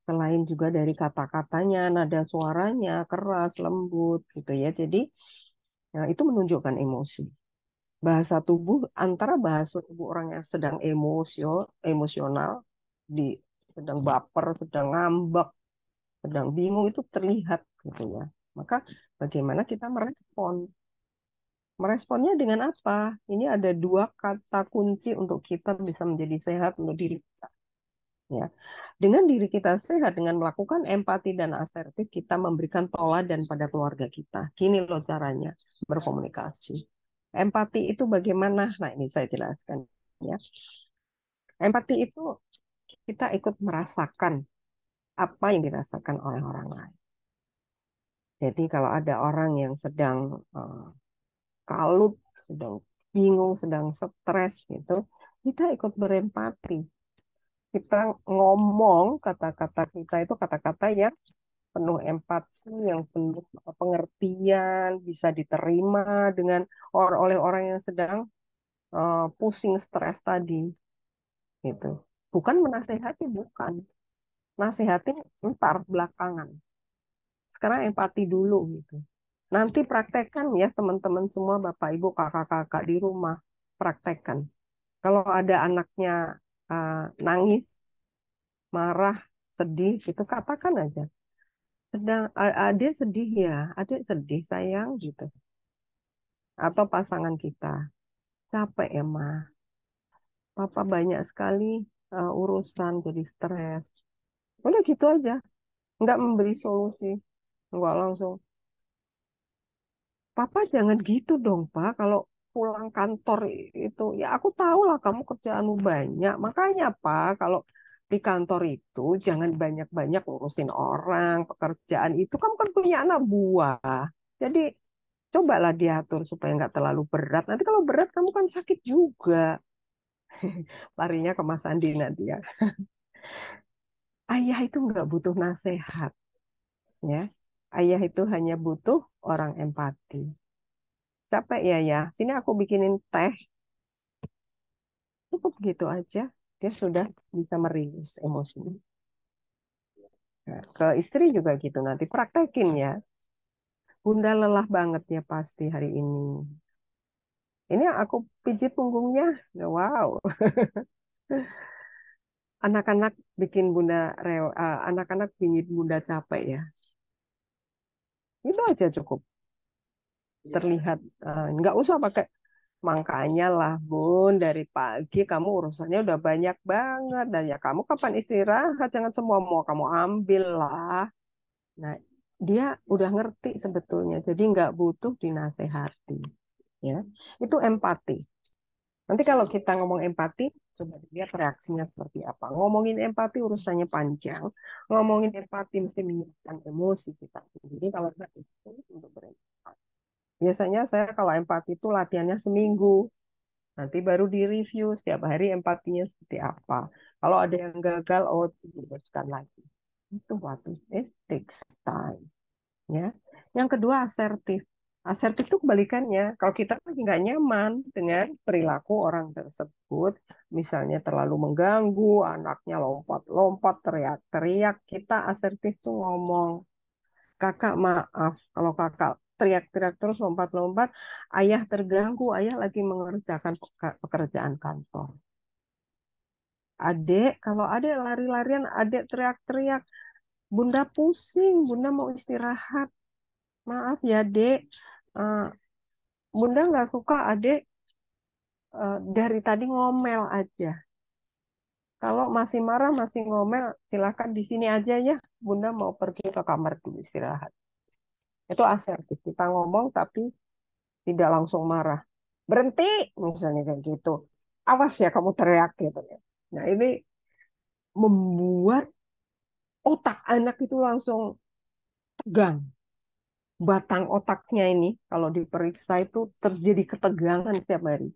Selain juga dari kata-katanya, nada suaranya keras, lembut, gitu ya. Jadi itu menunjukkan emosi. Bahasa tubuh antara bahasa tubuh orang yang sedang emosional, di sedang baper, sedang ngambek, sedang bingung itu terlihat gitu ya. Maka bagaimana kita merespon? Meresponnya dengan apa? Ini ada dua kata kunci untuk kita bisa menjadi sehat untuk diri kita. Ya. Dengan diri kita sehat, dengan melakukan empati dan asertif, kita memberikan teladan pada keluarga kita. Gini loh caranya berkomunikasi. Empati itu bagaimana? Nah, ini saya jelaskan ya. Empati itu kita ikut merasakan apa yang dirasakan oleh orang lain. Jadi kalau ada orang yang sedang kalut, sedang bingung, sedang stres gitu, kita ikut berempati. Kita ngomong kata-kata kita itu kata-kata yang penuh empati, yang penuh pengertian, bisa diterima dengan oleh orang yang sedang pusing stres tadi, gitu. Bukan menasehati, bukan. Nasihatin ntar belakangan. Sekarang empati dulu gitu. Nanti praktekkan ya teman-teman semua, Bapak, Ibu, kakak-kakak di rumah, praktekkan. Kalau ada anaknya nangis, marah, sedih, gitu katakan aja. Sedang adik sedih ya, adik sedih sayang gitu. Atau pasangan kita, capek ya Ma, papa banyak sekali urusan jadi stres. Udah gitu aja, nggak memberi solusi, nggak langsung. Papa jangan gitu dong Pak, kalau pulang kantor itu, ya aku tahu lah kamu kerjaanmu banyak, makanya Pak, kalau di kantor itu jangan banyak-banyak ngurusin orang, pekerjaan itu kamu kan punya anak buah. Jadi cobalah diatur supaya nggak terlalu berat. Nanti kalau berat kamu kan sakit juga. Larinya ke Mas Andi nanti ya. Ayah itu nggak butuh nasihat, ya. Ayah itu hanya butuh orang empati. Capek ya ya. Sini aku bikinin teh. Cukup gitu aja. Dia sudah bisa merilis emosinya. Nah, ke istri juga gitu nanti praktekin ya. Bunda lelah banget ya pasti hari ini. Ini aku pijit punggungnya. Wow. Anak-anak bikin anak-anak bikin bunda capek ya. Itu aja cukup terlihat. Nggak usah pakai makanya lah Bun dari pagi kamu urusannya udah banyak banget dan ya kamu kapan istirahat jangan semua mau kamu ambil lah. Nah dia udah ngerti sebetulnya jadi nggak butuh dinasehati ya itu empati. Nanti kalau kita ngomong empati, coba lihat reaksinya seperti apa. Ngomongin empati urusannya panjang. Ngomongin empati mesti menyiapkan emosi kita sendiri. Kalau nggak itu untuk berempati. Biasanya saya kalau empati itu latihannya seminggu. Nanti baru di-review setiap hari empatinya seperti apa. Kalau ada yang gagal, oh diteruskan lagi. Itu waktu. It takes time. Ya. Yang kedua asertif. Asertif itu kebalikannya. Kalau kita lagi nggak nyaman dengan perilaku orang tersebut, misalnya terlalu mengganggu, anaknya lompat-lompat, teriak-teriak, kita asertif tuh ngomong, kakak maaf, kalau kakak teriak-teriak terus lompat-lompat, ayah terganggu, ayah lagi mengerjakan pekerjaan kantor. Adek, kalau adek lari-larian, adek teriak-teriak, bunda pusing, bunda mau istirahat. Maaf ya, Dek. Eh, Bunda nggak suka adik dari tadi ngomel aja. Kalau masih marah, masih ngomel, silakan di sini aja ya. Bunda mau pergi ke kamar dulu istirahat. Itu asertif. Kita ngomong tapi tidak langsung marah. Berhenti, misalnya kayak gitu. Awas ya kamu teriak gitu ya. Nah ini membuat otak anak itu langsung tegang. Batang otaknya ini kalau diperiksa itu terjadi ketegangan setiap hari.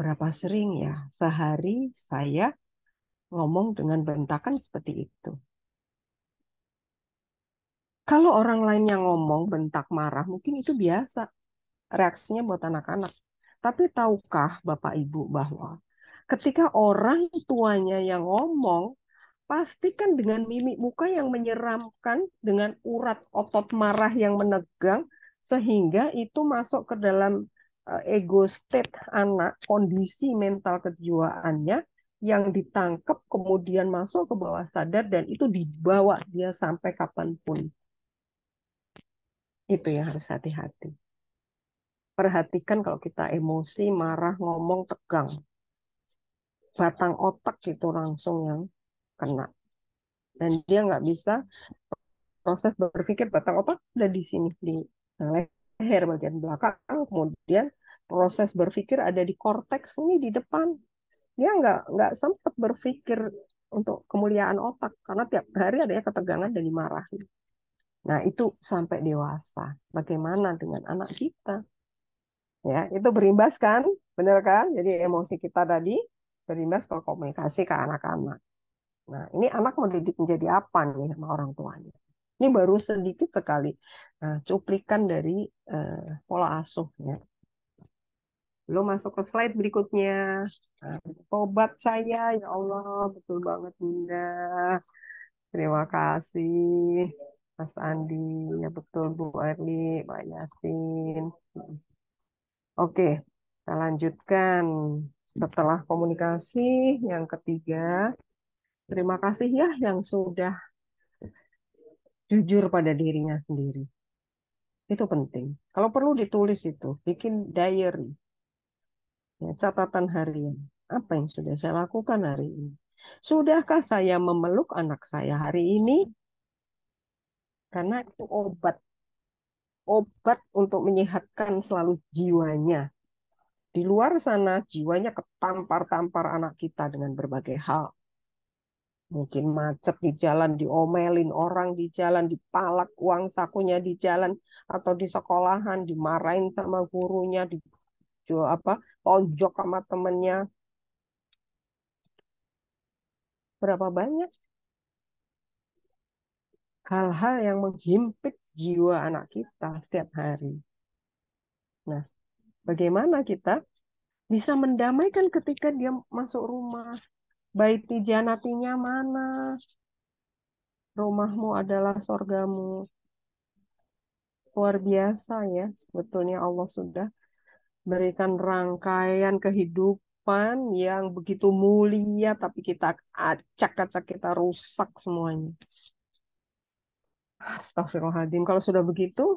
Berapa sering ya sehari saya ngomong dengan bentakan seperti itu. Kalau orang lain yang ngomong bentak marah, mungkin itu biasa reaksinya buat anak-anak. Tapi tahukah Bapak Ibu bahwa ketika orang tuanya yang ngomong, pastikan dengan mimik muka yang menyeramkan, dengan urat otot marah yang menegang, sehingga itu masuk ke dalam ego state anak, kondisi mental kejiwaannya yang ditangkap, kemudian masuk ke bawah sadar, dan itu dibawa dia sampai kapanpun. Itu yang harus hati-hati. Perhatikan kalau kita emosi, marah, ngomong, tegang. Batang otak itu langsung yang kena. Dan dia nggak bisa proses berpikir batang otak ada di sini di leher bagian belakang, kemudian proses berpikir ada di korteks ini di depan. Dia nggak sempat berpikir untuk kemuliaan otak karena tiap hari ada ya ketegangan dan dimarahin. Nah itu sampai dewasa. Bagaimana dengan anak kita? Ya itu berimbas kan, benar kan? Jadi emosi kita tadi berimbas ke komunikasi ke anak-anak. Nah, ini anak mau didik menjadi apa nih sama orang tuanya? Ini baru sedikit sekali cuplikan dari pola asuhnya. Belum masuk ke slide berikutnya. Nah, tobat saya, ya Allah, betul banget Bunda. Terima kasih, Mas Andi. Ya betul Bu Erli, Pak Yasin. Oke, kita lanjutkan. Setelah komunikasi yang ketiga, terima kasih ya yang sudah jujur pada dirinya sendiri. Itu penting. Kalau perlu ditulis itu, bikin diary, ya, catatan harian. Apa yang sudah saya lakukan hari ini? Sudahkah saya memeluk anak saya hari ini? Karena itu obat, obat untuk menyehatkan selalu jiwanya. Di luar sana jiwanya ketampar-tampar anak kita dengan berbagai hal. Mungkin macet di jalan, diomelin orang di jalan, dipalak uang sakunya di jalan, atau di sekolahan, dimarahin sama gurunya, di apa, tonjok sama temennya. Berapa banyak hal-hal yang menghimpit jiwa anak kita setiap hari. Nah, bagaimana kita bisa mendamaikan ketika dia masuk rumah? Baiti janatinya mana? Rumahmu adalah sorgamu. Luar biasa ya, sebetulnya Allah sudah berikan rangkaian kehidupan yang begitu mulia, tapi kita acak-acak, kita rusak semuanya. Astagfirullahaladzim. Kalau sudah begitu,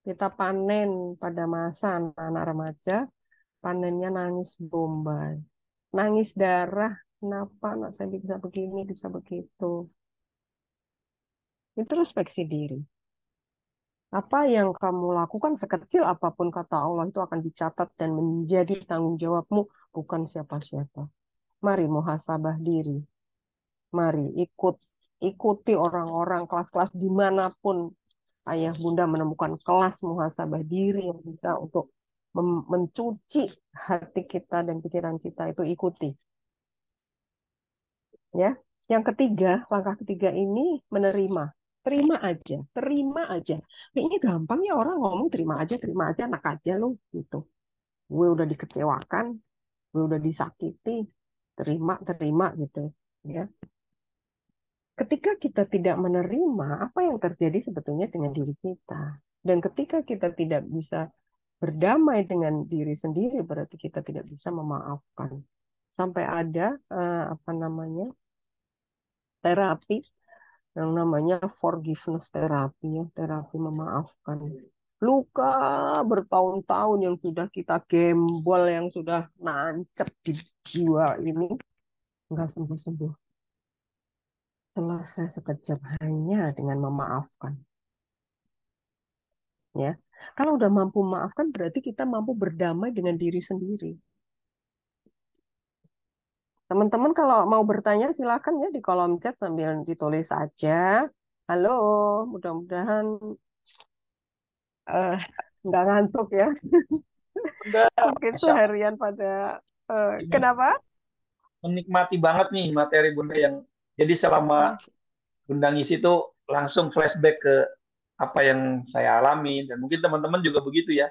kita panen pada masa anak-anak remaja, panennya nangis bombay. Nangis darah, kenapa anak saya bisa begini, bisa begitu. Introspeksi diri. Apa yang kamu lakukan sekecil apapun kata Allah itu akan dicatat dan menjadi tanggung jawabmu, bukan siapa-siapa. Mari muhasabah diri. Mari ikuti orang-orang kelas-kelas dimanapun ayah bunda menemukan kelas muhasabah diri yang bisa untuk mencuci hati kita dan pikiran kita, itu ikuti. Ya, yang ketiga, langkah ketiga ini menerima. Terima aja, terima aja. Kayaknya gampang ya orang ngomong terima aja, enak aja loh gitu. Gue udah dikecewakan, gue udah disakiti, terima gitu. Ya, ketika kita tidak menerima, apa yang terjadi sebetulnya dengan diri kita? Dan ketika kita tidak bisa berdamai dengan diri sendiri, berarti kita tidak bisa memaafkan. Sampai ada apa namanya, terapi yang namanya forgiveness terapi, ya, terapi memaafkan. Luka bertahun-tahun yang sudah kita gembol, yang sudah nancep di jiwa ini, nggak sembuh-sembuh. Selesai sekejap hanya dengan memaafkan. Ya, kalau udah mampu memaafkan, berarti kita mampu berdamai dengan diri sendiri. Teman-teman kalau mau bertanya silakan ya di kolom chat sambil ditulis aja. Halo, mudah-mudahan eh, nggak ngantuk ya. Bunda, Mungkin Masya Allah, seharian pada ini kenapa? menikmati banget nih materi Bunda yang jadi selama Hmm, Bunda ngisi itu langsung flashback ke apa yang saya alami dan mungkin teman-teman juga begitu ya.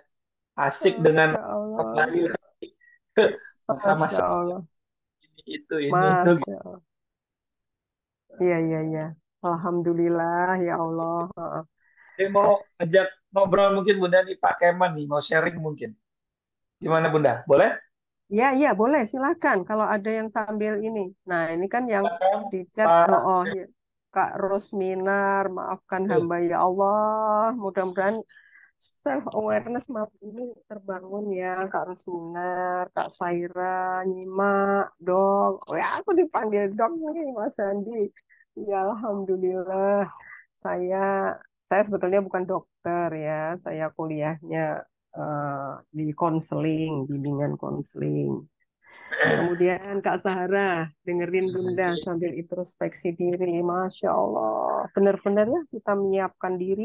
Asik dengan Masya Allah, kembali ke Masya masa-masa Allah, ini itu gitu. Masya Allah. Iya, iya, iya. Alhamdulillah ya Allah. Heeh. Saya mau ajak ngobrol mungkin Bunda nih Pak Keman nih mau sharing mungkin. Gimana Bunda? Boleh? Ya, iya, boleh, silakan. Kalau ada yang sambil ini. Nah, ini kan yang Silakan di chat, oh, Pak. oh, ya. Kak Rosminar, maafkan Tuh, hamba ya Allah. Mudah-mudahan self awareness malam ini terbangun ya, Kak Rosminar, Kak Saira, nyimak dong. Oh ya, aku dipanggil dong nih Mas Andi. Ya Alhamdulillah, saya saya sebetulnya bukan dokter ya, saya kuliahnya eh, di konseling, bimbingan konseling. Kemudian Kak Sahara, dengerin Bunda sambil introspeksi diri. Masya Allah, benar-benar ya kita menyiapkan diri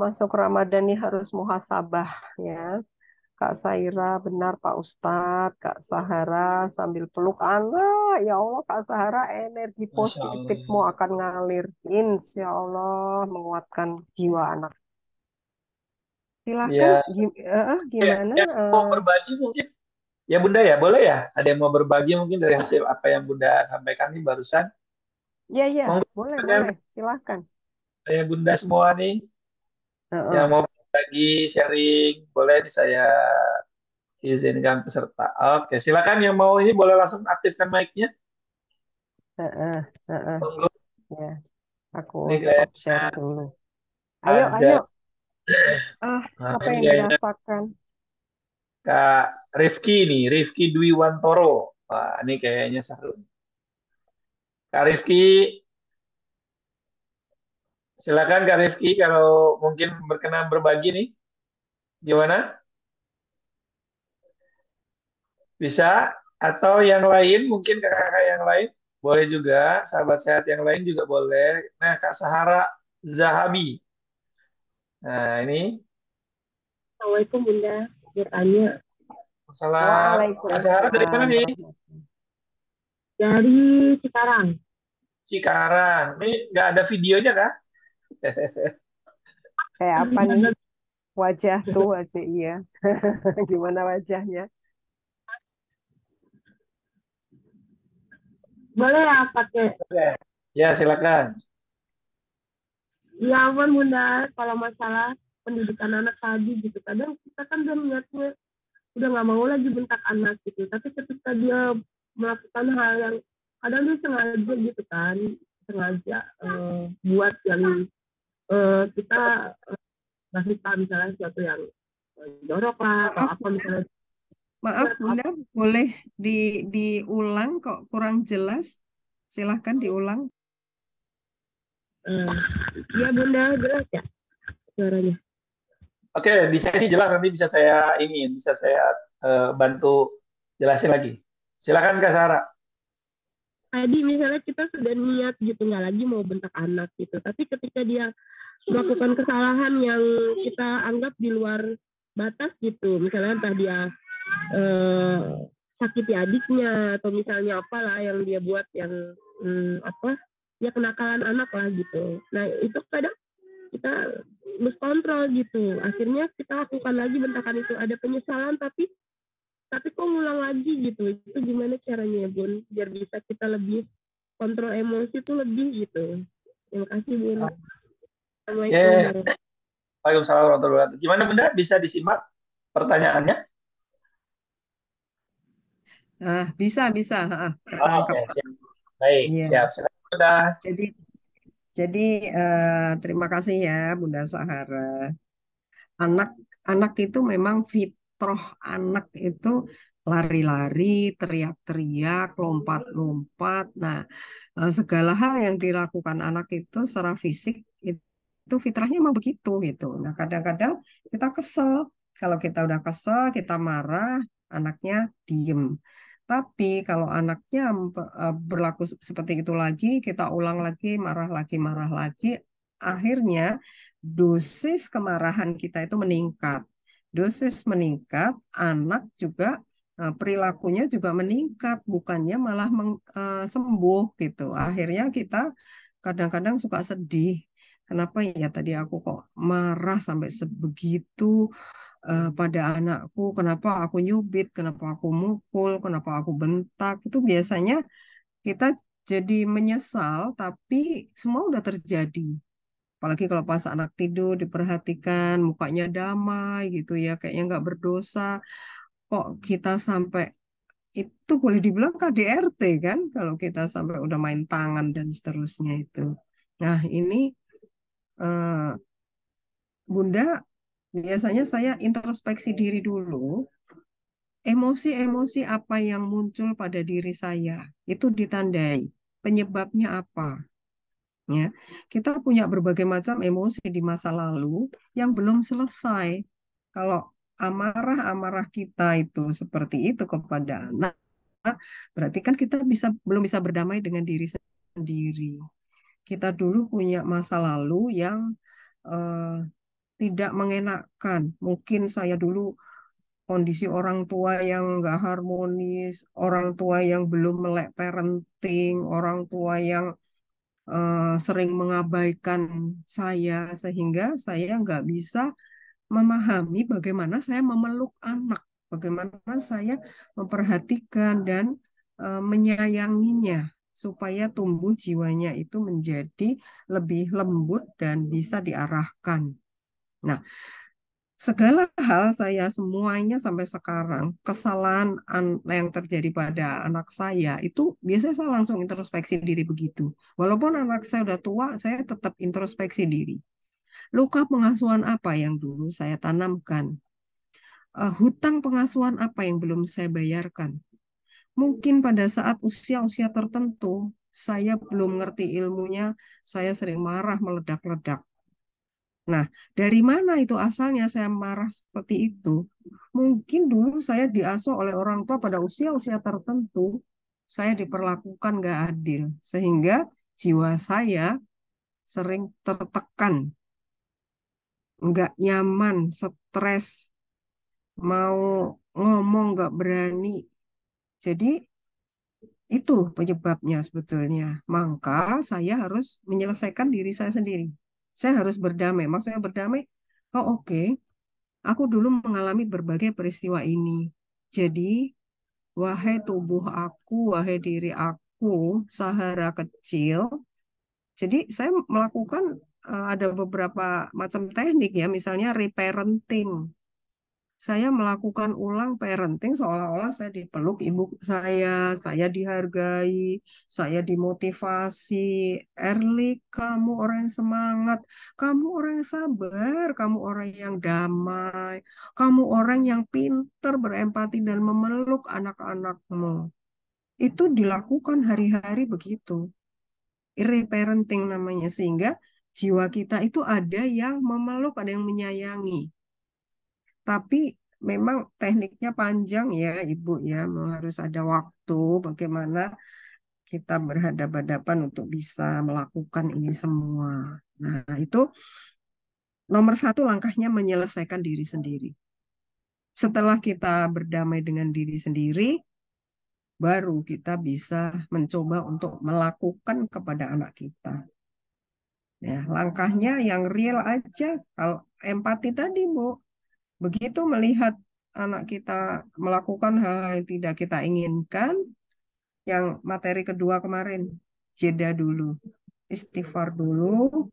masuk Ramadan ini harus muhasabah ya. Kak Saira, benar Pak Ustadz, Kak Sahara sambil peluk anak. Ya Allah, Kak Sahara, energi Masya positifmu Allah. akan ngalir. Insya Allah, menguatkan jiwa anak. Silahkan, Siap. Ya, gimana? yang mau berbagi mungkin ya Bunda ya, boleh ya? Ada yang mau berbagi mungkin dari hasil apa yang Bunda sampaikan nih barusan. Ya, ya, Monggo boleh, dengan boleh. Silahkan. saya Bunda semua nih yang Heeh, mau berbagi sharing, boleh saya izinkan peserta. Oke, silakan yang mau ini boleh langsung aktifkan mic-nya. heeh, heeh. Monggo. Ya, aku Ini stop kayaknya share dulu. Ayo, ayo. ada, Ah, nah, apa ini yang kayaknya dirasakan? Kak Rifki nih, Rifki Dwi Wantoro. Wah, ini kayaknya seru. Kak Rifki, silakan Kak Rifki kalau mungkin berkenan berbagi nih. Gimana? Bisa, atau yang lain, mungkin kakak-kakak yang lain, boleh juga, sahabat sehat yang lain juga boleh. Nah, Kak Sahara Zahabi. Nah, ini Assalamualaikum Bunda. Bertanya salam. Kak Sahara dari mana Waalaikumsalam nih? warahmatullahi. dari Cikarang. Cikarang. Ini nggak ada videonya, Kak? Kayak apa nih wajah tuh wajah iya. Gimana wajahnya? Boleh ya pakai. Oke. Ya, silakan. Ya ampun Bunda, kalau masalah pendidikan anak tadi gitu. Kadang kita kan udah niatnya udah nggak mau lagi bentak anak gitu. Tapi ketika dia melakukan hal yang kadang dia sengaja gitu kan, sengaja buat yang kita nggak suka misalnya sesuatu yang jorok lah atau Maaf, apa misalnya. maaf Bunda, boleh di diulang kok kurang jelas. Silahkan diulang. Eh, ya Bunda, jelas ya suaranya. Oke, di sini sih jelas, nanti bisa saya bantu jelasin lagi. Silakan Kak Sahara. Tadi misalnya kita sudah niat gitu nggak lagi mau bentak anak gitu, tapi ketika dia melakukan kesalahan yang kita anggap di luar batas gitu, misalnya entah dia eh, sakiti adiknya atau misalnya apalah yang dia buat yang apa ya kenakalan anak lah gitu. Nah itu kadang kita lose kontrol gitu, akhirnya kita lakukan lagi bentakan itu, ada penyesalan tapi kok ngulang lagi gitu. Itu gimana caranya ya Bun biar bisa kita lebih kontrol emosi itu lebih gitu. Terima kasih Bun. Assalamualaikum Oke, warahmatullahi. Waalaikumsalam warahmatullahi wabarakatuh. Gimana Bunda? Bisa disimak pertanyaannya? Bisa, bisa. Oh, Ketangkep, oke, Pak. siap. Baik, Iya. siap. Silakan Bunda. Jadi, jadi terima kasih ya Bunda Sahara. Anak-anak itu memang fitrah anak itu lari-lari, teriak-teriak, lompat-lompat. Nah, segala hal yang dilakukan anak itu secara fisik itu fitrahnya memang begitu gitu. Nah, kadang-kadang kita kesel. Kalau kita udah kesel, kita marah, anaknya diem. Tapi kalau anaknya berlaku seperti itu lagi, kita ulang lagi, marah lagi, akhirnya dosis kemarahan kita itu meningkat. Dosis meningkat, anak juga perilakunya juga meningkat, bukannya malah sembuh gitu. Akhirnya kita kadang-kadang suka sedih. Kenapa ya tadi aku kok marah sampai sebegitu pada anakku? Kenapa aku nyubit? Kenapa aku mukul? Kenapa aku bentak? Itu biasanya kita jadi menyesal, tapi semua udah terjadi. Apalagi kalau pas anak tidur diperhatikan, mukanya damai gitu ya, kayaknya nggak berdosa. Kok kita sampai itu boleh dibilang KDRT kan, kalau kita sampai udah main tangan dan seterusnya itu. Nah ini eh, Bunda, biasanya saya introspeksi diri dulu, emosi-emosi apa yang muncul pada diri saya, itu ditandai. Penyebabnya apa? Ya, kita punya berbagai macam emosi di masa lalu yang belum selesai. Kalau amarah-amarah kita itu seperti itu kepada anak, berarti kan kita belum bisa berdamai dengan diri sendiri. Kita dulu punya masa lalu yang eh, tidak mengenakan. Mungkin saya dulu kondisi orang tua yang nggak harmonis, orang tua yang belum melek parenting, orang tua yang sering mengabaikan saya sehingga saya nggak bisa memahami bagaimana saya memeluk anak, bagaimana saya memperhatikan dan menyayanginya supaya tumbuh jiwanya itu menjadi lebih lembut dan bisa diarahkan. Nah, segala hal saya semuanya sampai sekarang kesalahan yang terjadi pada anak saya itu biasanya saya langsung introspeksi diri begitu. Walaupun anak saya udah tua, saya tetap introspeksi diri. Luka pengasuhan apa yang dulu saya tanamkan? Hutang pengasuhan apa yang belum saya bayarkan? Mungkin pada saat usia-usia tertentu saya belum ngerti ilmunya, saya sering marah meledak-ledak. Nah, dari mana itu asalnya saya marah seperti itu? Mungkin dulu saya diasuh oleh orang tua pada usia-usia tertentu, saya diperlakukan nggak adil, sehingga jiwa saya sering tertekan, nggak nyaman, stres, mau ngomong nggak berani. Jadi itu penyebabnya sebetulnya. Maka saya harus menyelesaikan diri saya sendiri. Saya harus berdamai. Maksudnya berdamai, oh oke, aku dulu mengalami berbagai peristiwa ini. Jadi, wahai tubuh aku, wahai diri aku, Sahara kecil. Jadi, saya melakukan ada beberapa macam teknik ya, misalnya reparenting. Saya melakukan ulang parenting seolah-olah saya dipeluk ibu saya dihargai, saya dimotivasi. Erli, kamu orang yang semangat, kamu orang yang sabar, kamu orang yang damai, kamu orang yang pintar berempati dan memeluk anak-anakmu. Itu dilakukan hari-hari begitu. Reparenting namanya, sehingga jiwa kita itu ada yang memeluk, ada yang menyayangi. Tapi memang tekniknya panjang ya, Ibu ya. Harus ada waktu bagaimana kita berhadapan-hadapan untuk bisa melakukan ini semua. Nah, itu nomor satu langkahnya menyelesaikan diri sendiri. Setelah kita berdamai dengan diri sendiri, baru kita bisa mencoba untuk melakukan kepada anak kita. Ya, langkahnya yang real aja. Kalau empati tadi, Bu, begitu melihat anak kita melakukan hal yang tidak kita inginkan, yang materi kedua kemarin, jeda dulu, istighfar dulu,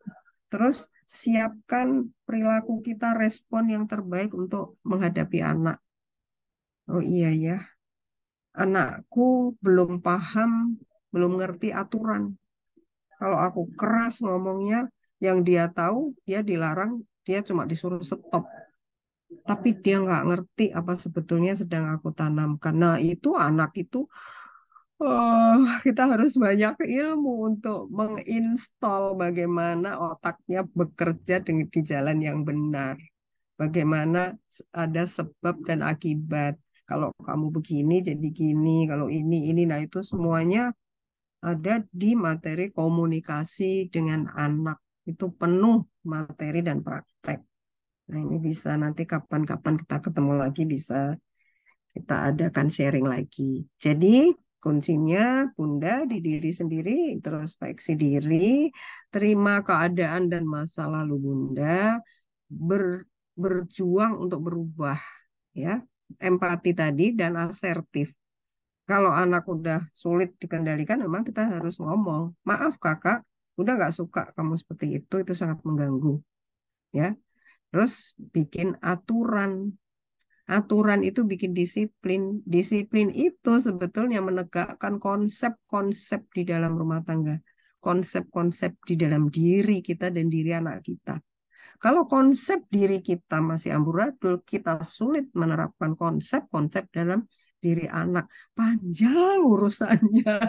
terus siapkan perilaku kita, respon yang terbaik untuk menghadapi anak. Oh iya ya, anakku belum paham, belum ngerti aturan. Kalau aku keras ngomongnya, yang dia tahu, dia dilarang, dia cuma disuruh stop. Tapi dia nggak ngerti apa sebetulnya sedang aku tanamkan. Nah, itu anak itu kita harus banyak ilmu untuk menginstal bagaimana otaknya bekerja di jalan yang benar. Bagaimana ada sebab dan akibat. Kalau kamu begini jadi gini, kalau ini. Nah, itu semuanya ada di materi komunikasi dengan anak. Itu penuh materi dan praktek. Nah, ini bisa nanti kapan-kapan kita ketemu lagi, bisa kita adakan sharing lagi. Jadi, kuncinya Bunda di diri sendiri, introspeksi diri, terima keadaan dan masa lalu Bunda, berjuang untuk berubah, ya. Empati tadi dan asertif. Kalau anak udah sulit dikendalikan, memang kita harus ngomong, maaf kakak, udah nggak suka kamu seperti itu sangat mengganggu, ya. Terus bikin aturan. Aturan itu bikin disiplin. Disiplin itu sebetulnya menegakkan konsep-konsep di dalam rumah tangga. Konsep-konsep di dalam diri kita dan diri anak kita. Kalau konsep diri kita masih amburadul, kita sulit menerapkan konsep-konsep dalam diri anak. Panjang urusannya.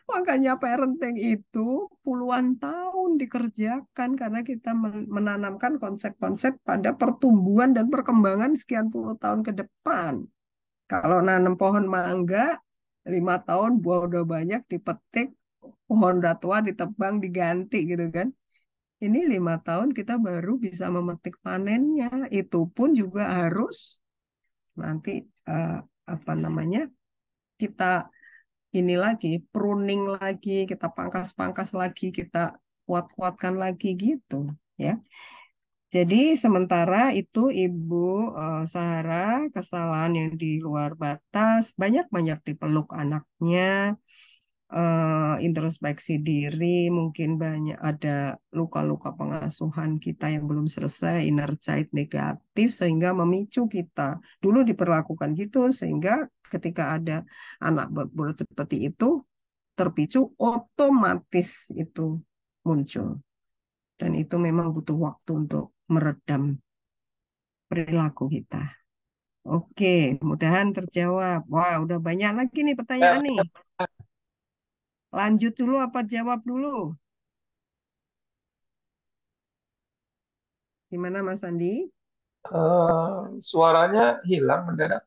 Makanya parenting itu puluhan tahun dikerjakan karena kita menanamkan konsep-konsep pada pertumbuhan dan perkembangan sekian puluh tahun ke depan. Kalau nanam pohon mangga, 5 tahun buah udah banyak dipetik, pohon udah tua ditebang diganti gitu kan. Ini 5 tahun kita baru bisa memetik panennya. Itu pun juga harus nanti eh, apa namanya kita ini lagi, pruning lagi, kita pangkas-pangkas lagi, kita kuat-kuatkan lagi gitu, ya. Jadi sementara itu Ibu Sahara kesalahan yang di luar batas, banyak-banyak dipeluk anaknya, introspeksi diri, mungkin banyak ada luka-luka pengasuhan kita yang belum selesai, inner child negatif, sehingga memicu kita. Dulu diperlakukan gitu, sehingga ketika ada anak berbuat seperti itu, terpicu, otomatis itu muncul. Dan itu memang butuh waktu untuk meredam perilaku kita. Oke, mudahan terjawab. Wah, udah banyak lagi nih pertanyaan Ya, nih. Lanjut dulu apa jawab dulu? Gimana Mas Andi? Suaranya hilang mendadak.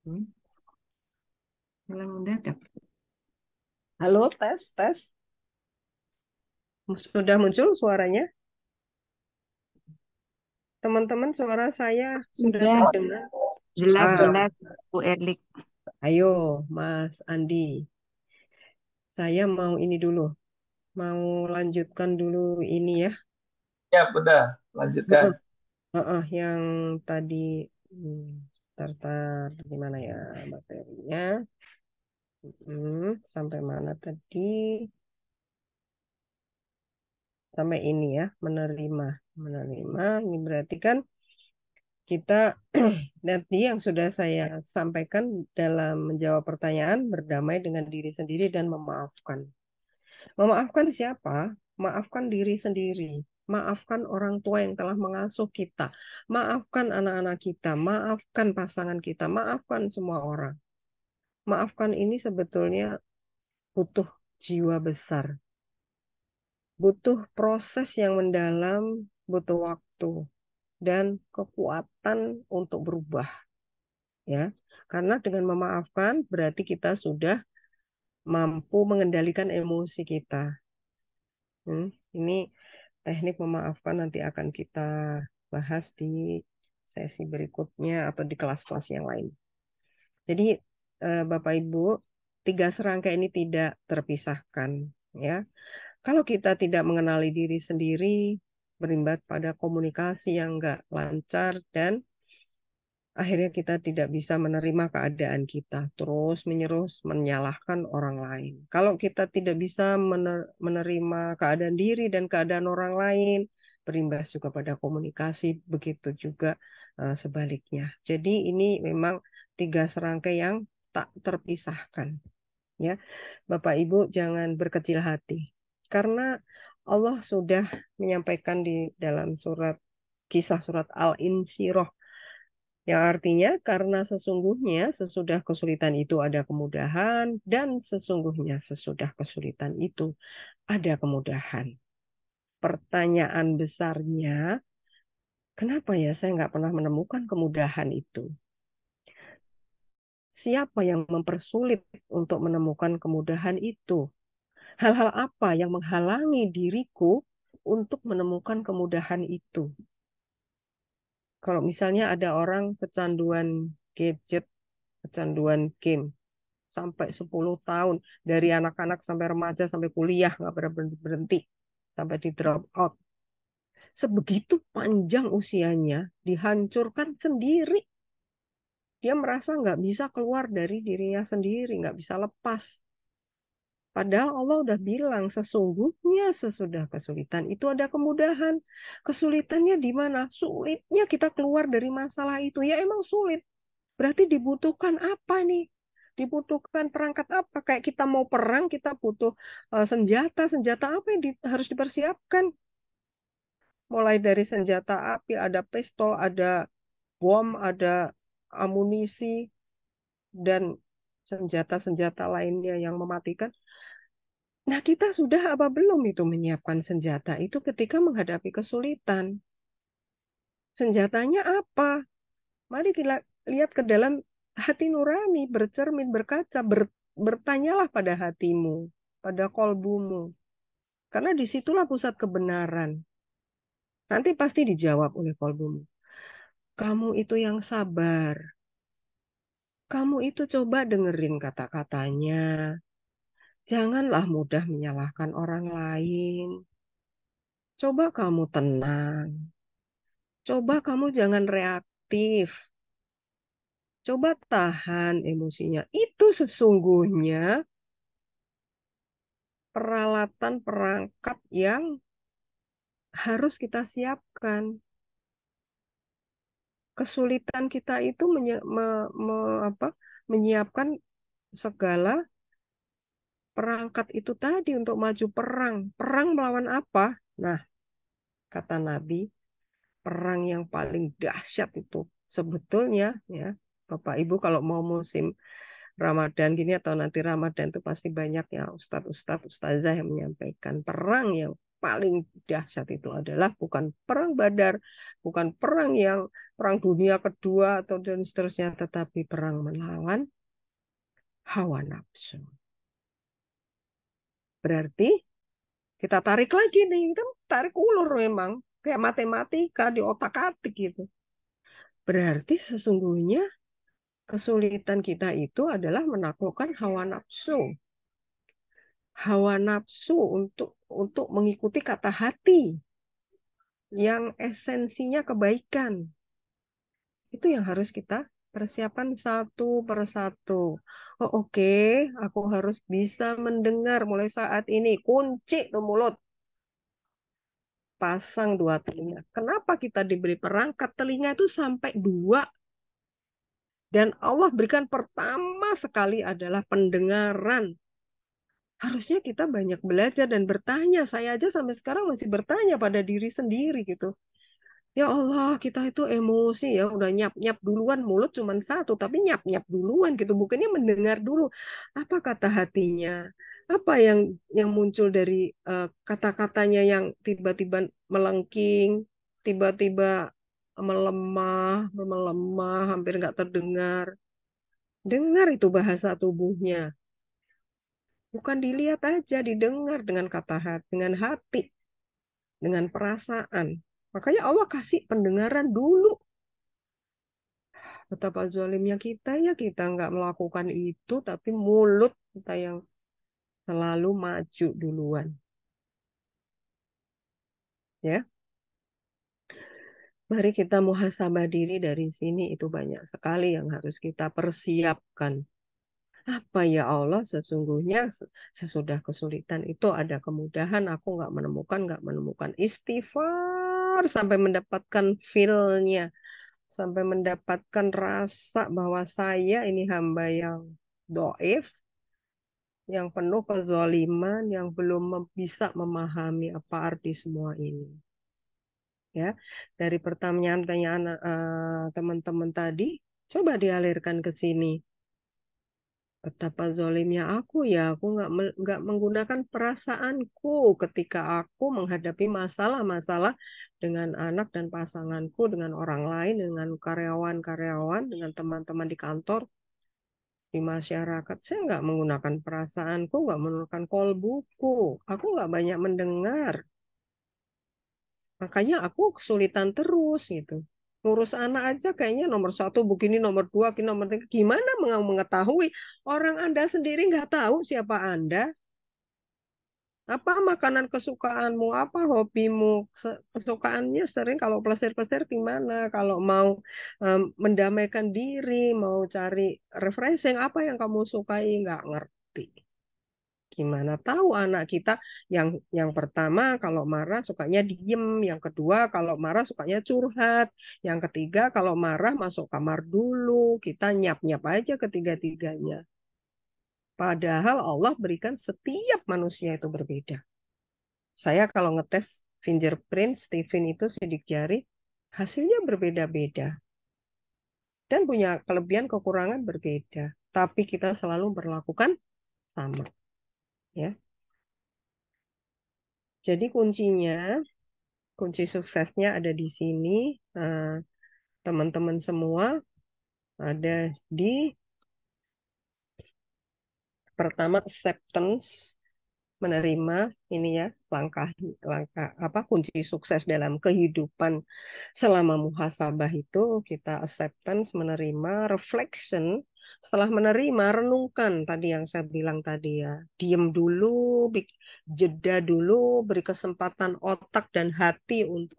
Hmm, hilang mendadak. Halo, tes, tes. Sudah muncul suaranya? Teman-teman, suara saya sudah Sudah terdengar. Ah, jelas-jelas Bu Erlik. ayo, Mas Andi. Saya mau ini dulu, mau lanjutkan dulu ini ya. Ya, udah, lanjutkan. Heeh, heeh, yang tadi hmm, tar gimana ya materinya? Sampai mana tadi? Sampai ini ya, menerima. Menerima, ini berarti kan kita nanti yang sudah saya sampaikan dalam menjawab pertanyaan, berdamai dengan diri sendiri dan memaafkan. Memaafkan siapa? Maafkan diri sendiri. Maafkan orang tua yang telah mengasuh kita. Maafkan anak-anak kita. Maafkan pasangan kita. Maafkan semua orang. Maafkan ini sebetulnya butuh jiwa besar. Butuh proses yang mendalam, butuh waktu dan kekuatan untuk berubah. Ya, karena dengan memaafkan berarti kita sudah mampu mengendalikan emosi kita. Ini teknik memaafkan nanti akan kita bahas di sesi berikutnya atau di kelas-kelas yang lain. Jadi Bapak Ibu, tiga serangkai ini tidak terpisahkan, ya. Kalau kita tidak mengenali diri sendiri, berimbas pada komunikasi yang enggak lancar dan akhirnya kita tidak bisa menerima keadaan kita, terus menyerus menyalahkan orang lain. Kalau kita tidak bisa menerima keadaan diri dan keadaan orang lain, berimbas juga pada komunikasi, begitu juga sebaliknya. Jadi ini memang tiga serangkai yang tak terpisahkan. Ya, Bapak Ibu jangan berkecil hati, karena Allah sudah menyampaikan di dalam kisah surat Al-Insyirah yang artinya karena sesungguhnya sesudah kesulitan itu ada kemudahan dan sesungguhnya sesudah kesulitan itu ada kemudahan. Pertanyaan besarnya, kenapa ya saya nggak pernah menemukan kemudahan itu? Siapa yang mempersulit untuk menemukan kemudahan itu? Hal-hal apa yang menghalangi diriku untuk menemukan kemudahan itu? Kalau misalnya ada orang kecanduan gadget, kecanduan game, sampai 10 tahun. Dari anak-anak sampai remaja, sampai kuliah, nggak pernah berhenti. Sampai di drop out. Sebegitu panjang usianya, dihancurkan sendiri. Dia merasa nggak bisa keluar dari dirinya sendiri, nggak bisa lepas. Padahal Allah udah bilang, sesungguhnya sesudah kesulitan itu ada kemudahan. Kesulitannya di mana? Sulitnya kita keluar dari masalah itu. Ya emang sulit. Berarti dibutuhkan apa nih? Dibutuhkan perangkat apa? Kayak kita mau perang, kita butuh senjata. Senjata apa yang harus dipersiapkan? Mulai dari senjata api, ada pistol, ada bom, ada amunisi, dan senjata-senjata lainnya yang mematikan. Nah, kita sudah apa belum itu menyiapkan senjata itu ketika menghadapi kesulitan? Senjatanya apa? Mari kita lihat ke dalam hati nurani, bercermin, berkaca, bertanyalah pada hatimu, pada kolbumu. Karena disitulah pusat kebenaran. Nanti pasti dijawab oleh kolbumu. Kamu itu yang sabar. Kamu itu coba dengerin kata-katanya. Janganlah mudah menyalahkan orang lain. Coba kamu tenang. Coba kamu jangan reaktif. Coba tahan emosinya. Itu sesungguhnya peralatan perangkat yang harus kita siapkan. Kesulitan kita itu menyiapkan segala perangkat itu tadi untuk maju perang. Perang melawan apa? Nah, kata Nabi, perang yang paling dahsyat itu sebetulnya ya, Bapak Ibu kalau mau musim Ramadan gini atau nanti Ramadan itu pasti banyak ya ustadz-ustadz, ustazah yang menyampaikan perang yang paling dahsyat itu adalah bukan perang Badar, bukan perang dunia kedua atau dan seterusnya, tetapi perang melawan hawa nafsu. Berarti kita tarik lagi nih, kan tarik ulur memang kayak matematika di otak-atik gitu. Berarti sesungguhnya kesulitan kita itu adalah menaklukkan hawa nafsu. Hawa nafsu untuk mengikuti kata hati yang esensinya kebaikan. Itu yang harus kita persiapkan satu persatu. Oh, oke, aku harus bisa mendengar mulai saat ini. Kunci tuh mulut. Pasang dua telinga. Kenapa kita diberi perangkat telinga itu sampai dua? Dan Allah berikan pertama sekali adalah pendengaran. Harusnya kita banyak belajar dan bertanya. Saya aja sampai sekarang masih bertanya pada diri sendiri gitu. Ya Allah, kita itu emosi ya, udah nyap-nyap duluan, mulut cuma satu, tapi nyap-nyap duluan gitu. Bukannya mendengar dulu. Apa kata hatinya? Apa yang muncul dari kata-katanya yang tiba-tiba melengking, tiba-tiba melemah, hampir nggak terdengar. Dengar itu bahasa tubuhnya. Bukan dilihat aja, didengar dengan kata hati, dengan hati, dengan perasaan. Makanya Allah kasih pendengaran dulu. Betapa zalimnya kita ya, kita nggak melakukan itu, tapi mulut kita yang selalu maju duluan. Ya, mari kita muhasabah diri dari sini, itu banyak sekali yang harus kita persiapkan. Apa ya Allah, sesungguhnya sesudah kesulitan itu ada kemudahan, aku nggak menemukan istighfar sampai mendapatkan feel-nya, sampai mendapatkan rasa bahwa saya ini hamba yang doif, yang penuh kezaliman, yang belum bisa memahami apa arti semua ini. Ya, dari pertanyaan-pertanyaan teman-teman tadi, coba dialirkan ke sini. Betapa zolimnya aku ya, aku nggak menggunakan perasaanku ketika aku menghadapi masalah-masalah dengan anak dan pasanganku, dengan orang lain, dengan karyawan-karyawan, dengan teman-teman di kantor, di masyarakat. Saya nggak menggunakan perasaanku, nggak menggunakan kolbuku. Aku nggak banyak mendengar. Makanya aku kesulitan terus gitu. Ngurus anak aja kayaknya nomor satu begini, nomor dua, begini, nomor tiga. Gimana mengetahui orang Anda sendiri nggak tahu siapa Anda? Apa makanan kesukaanmu? Apa hobimu? Kesukaannya sering kalau plesir-plesir di mana? Kalau mau mendamaikan diri, mau cari refreshing, apa yang kamu sukai? Nggak ngerti. Gimana tahu anak kita yang pertama kalau marah sukanya diem, yang kedua kalau marah sukanya curhat, yang ketiga kalau marah masuk kamar dulu, kita nyap-nyap aja ketiga-tiganya. Padahal Allah berikan setiap manusia itu berbeda. Saya kalau ngetes fingerprint Steven itu sidik jari, hasilnya berbeda-beda dan punya kelebihan kekurangan berbeda. Tapi kita selalu berlakukan sama, ya. Jadi kunci suksesnya ada di sini. Teman-teman semua ada di pertama acceptance, menerima ini ya langkah apa kunci sukses dalam kehidupan selama muhasabah itu kita acceptance, menerima, reflection. Setelah menerima, renungkan tadi yang saya bilang tadi ya. Diam dulu, jeda dulu, beri kesempatan otak dan hati untuk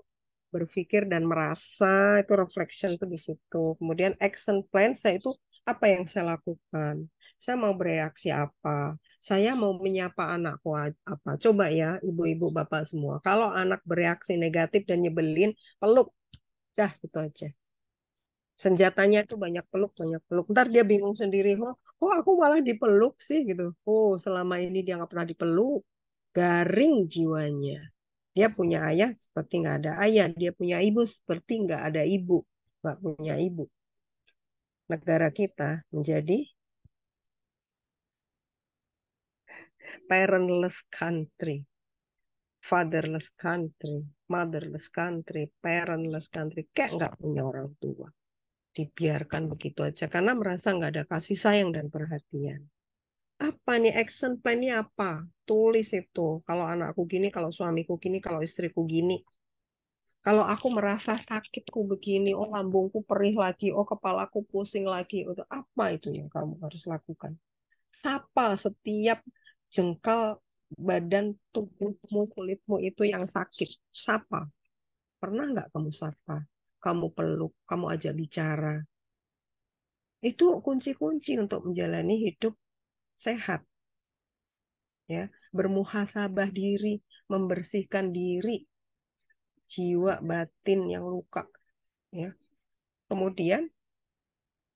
berpikir dan merasa, itu reflection itu di situ. Kemudian action plan saya itu apa yang saya lakukan. Saya mau bereaksi apa? Saya mau menyapa anakku apa? Coba ya ibu-ibu bapak semua. Kalau anak bereaksi negatif dan nyebelin, peluk. Dah itu aja. Senjatanya itu banyak peluk, banyak peluk. Ntar dia bingung sendiri, oh aku malah dipeluk sih gitu. Oh selama ini dia nggak pernah dipeluk. Garing jiwanya. Dia punya ayah seperti nggak ada ayah. Dia punya ibu seperti nggak ada ibu. Nggak punya ibu. Negara kita menjadi parentless country. fatherless country, motherless country, parentless country, kayak nggak punya orang tua. Dibiarkan begitu aja karena merasa nggak ada kasih sayang dan perhatian. Apa nih action plan-nya apa? Tulis itu. Kalau anakku gini, kalau suamiku gini, kalau istriku gini. Kalau aku merasa sakitku begini, oh lambungku perih lagi, oh kepalaku pusing lagi, itu apa itu yang kamu harus lakukan? Sapa setiap jengkal badan tubuhmu, kulitmu itu yang sakit. Sapa. Pernah nggak kamu sapa? Kamu peluk, kamu ajak bicara. Itu kunci-kunci untuk menjalani hidup sehat. Ya, bermuhasabah diri, membersihkan diri, jiwa batin yang luka. Ya. Kemudian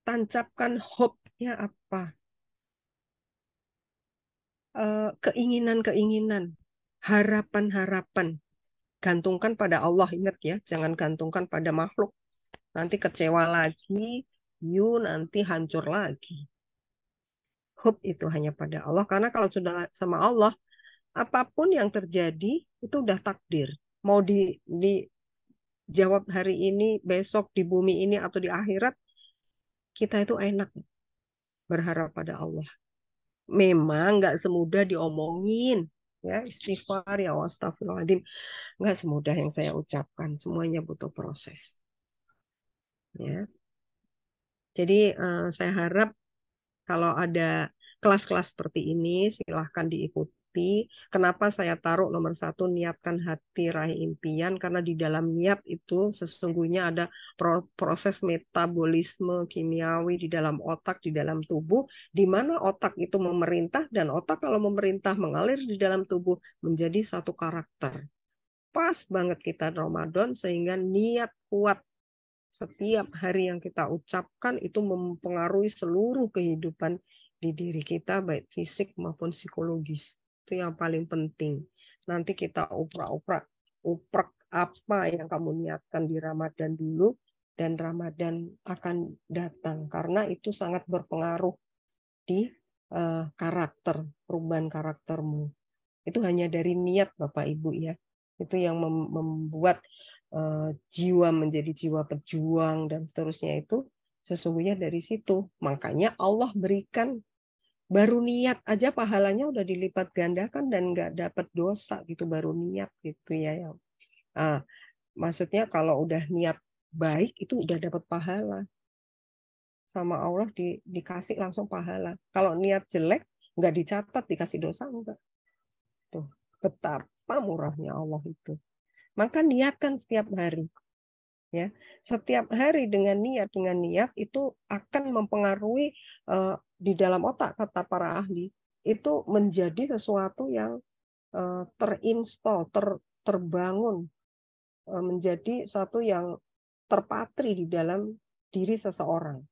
tancapkan hope-nya apa? Keinginan-keinginan, harapan-harapan. Gantungkan pada Allah, ingat ya, jangan gantungkan pada makhluk. Nanti kecewa lagi, you nanti hancur lagi. Hope itu hanya pada Allah, karena kalau sudah sama Allah, apapun yang terjadi itu udah takdir. Mau dijawab hari ini, besok di bumi ini atau di akhirat, kita itu enak berharap pada Allah. Memang nggak semudah diomongin, ya istighfar ya astagfirullahaladzim, nggak semudah yang saya ucapkan, semuanya butuh proses. Ya, jadi saya harap kalau ada kelas-kelas seperti ini, silahkan diikuti. Kenapa saya taruh nomor 1, niatkan hati, raih impian? Karena di dalam niat itu sesungguhnya ada proses metabolisme kimiawi di dalam otak, di dalam tubuh, di mana otak itu memerintah, dan otak kalau memerintah mengalir di dalam tubuh menjadi satu karakter. Pas banget kita Ramadan, sehingga niat kuat setiap hari yang kita ucapkan itu mempengaruhi seluruh kehidupan di diri kita, baik fisik maupun psikologis. Itu yang paling penting. Nanti kita uprek apa yang kamu niatkan di Ramadan dulu, dan Ramadan akan datang. Karena itu sangat berpengaruh di karakter, perubahan karaktermu. Itu hanya dari niat Bapak Ibu ya. Itu yang membuat jiwa menjadi jiwa pejuang dan seterusnya, itu sesungguhnya dari situ. Makanya Allah berikan, baru niat aja pahalanya udah dilipat gandakan dan nggak dapat dosa gitu, baru niat gitu ya. Maksudnya kalau udah niat baik itu udah dapat pahala. Sama Allah dikasih langsung pahala. Kalau niat jelek nggak dicatat, dikasih dosa enggak. Tuh, betapa murahnya Allah itu. Maka niatkan setiap hari. Ya, setiap hari dengan niat itu akan mempengaruhi di dalam otak, kata para ahli, itu menjadi sesuatu yang terinstall, terbangun, menjadi satu yang terpatri di dalam diri seseorang.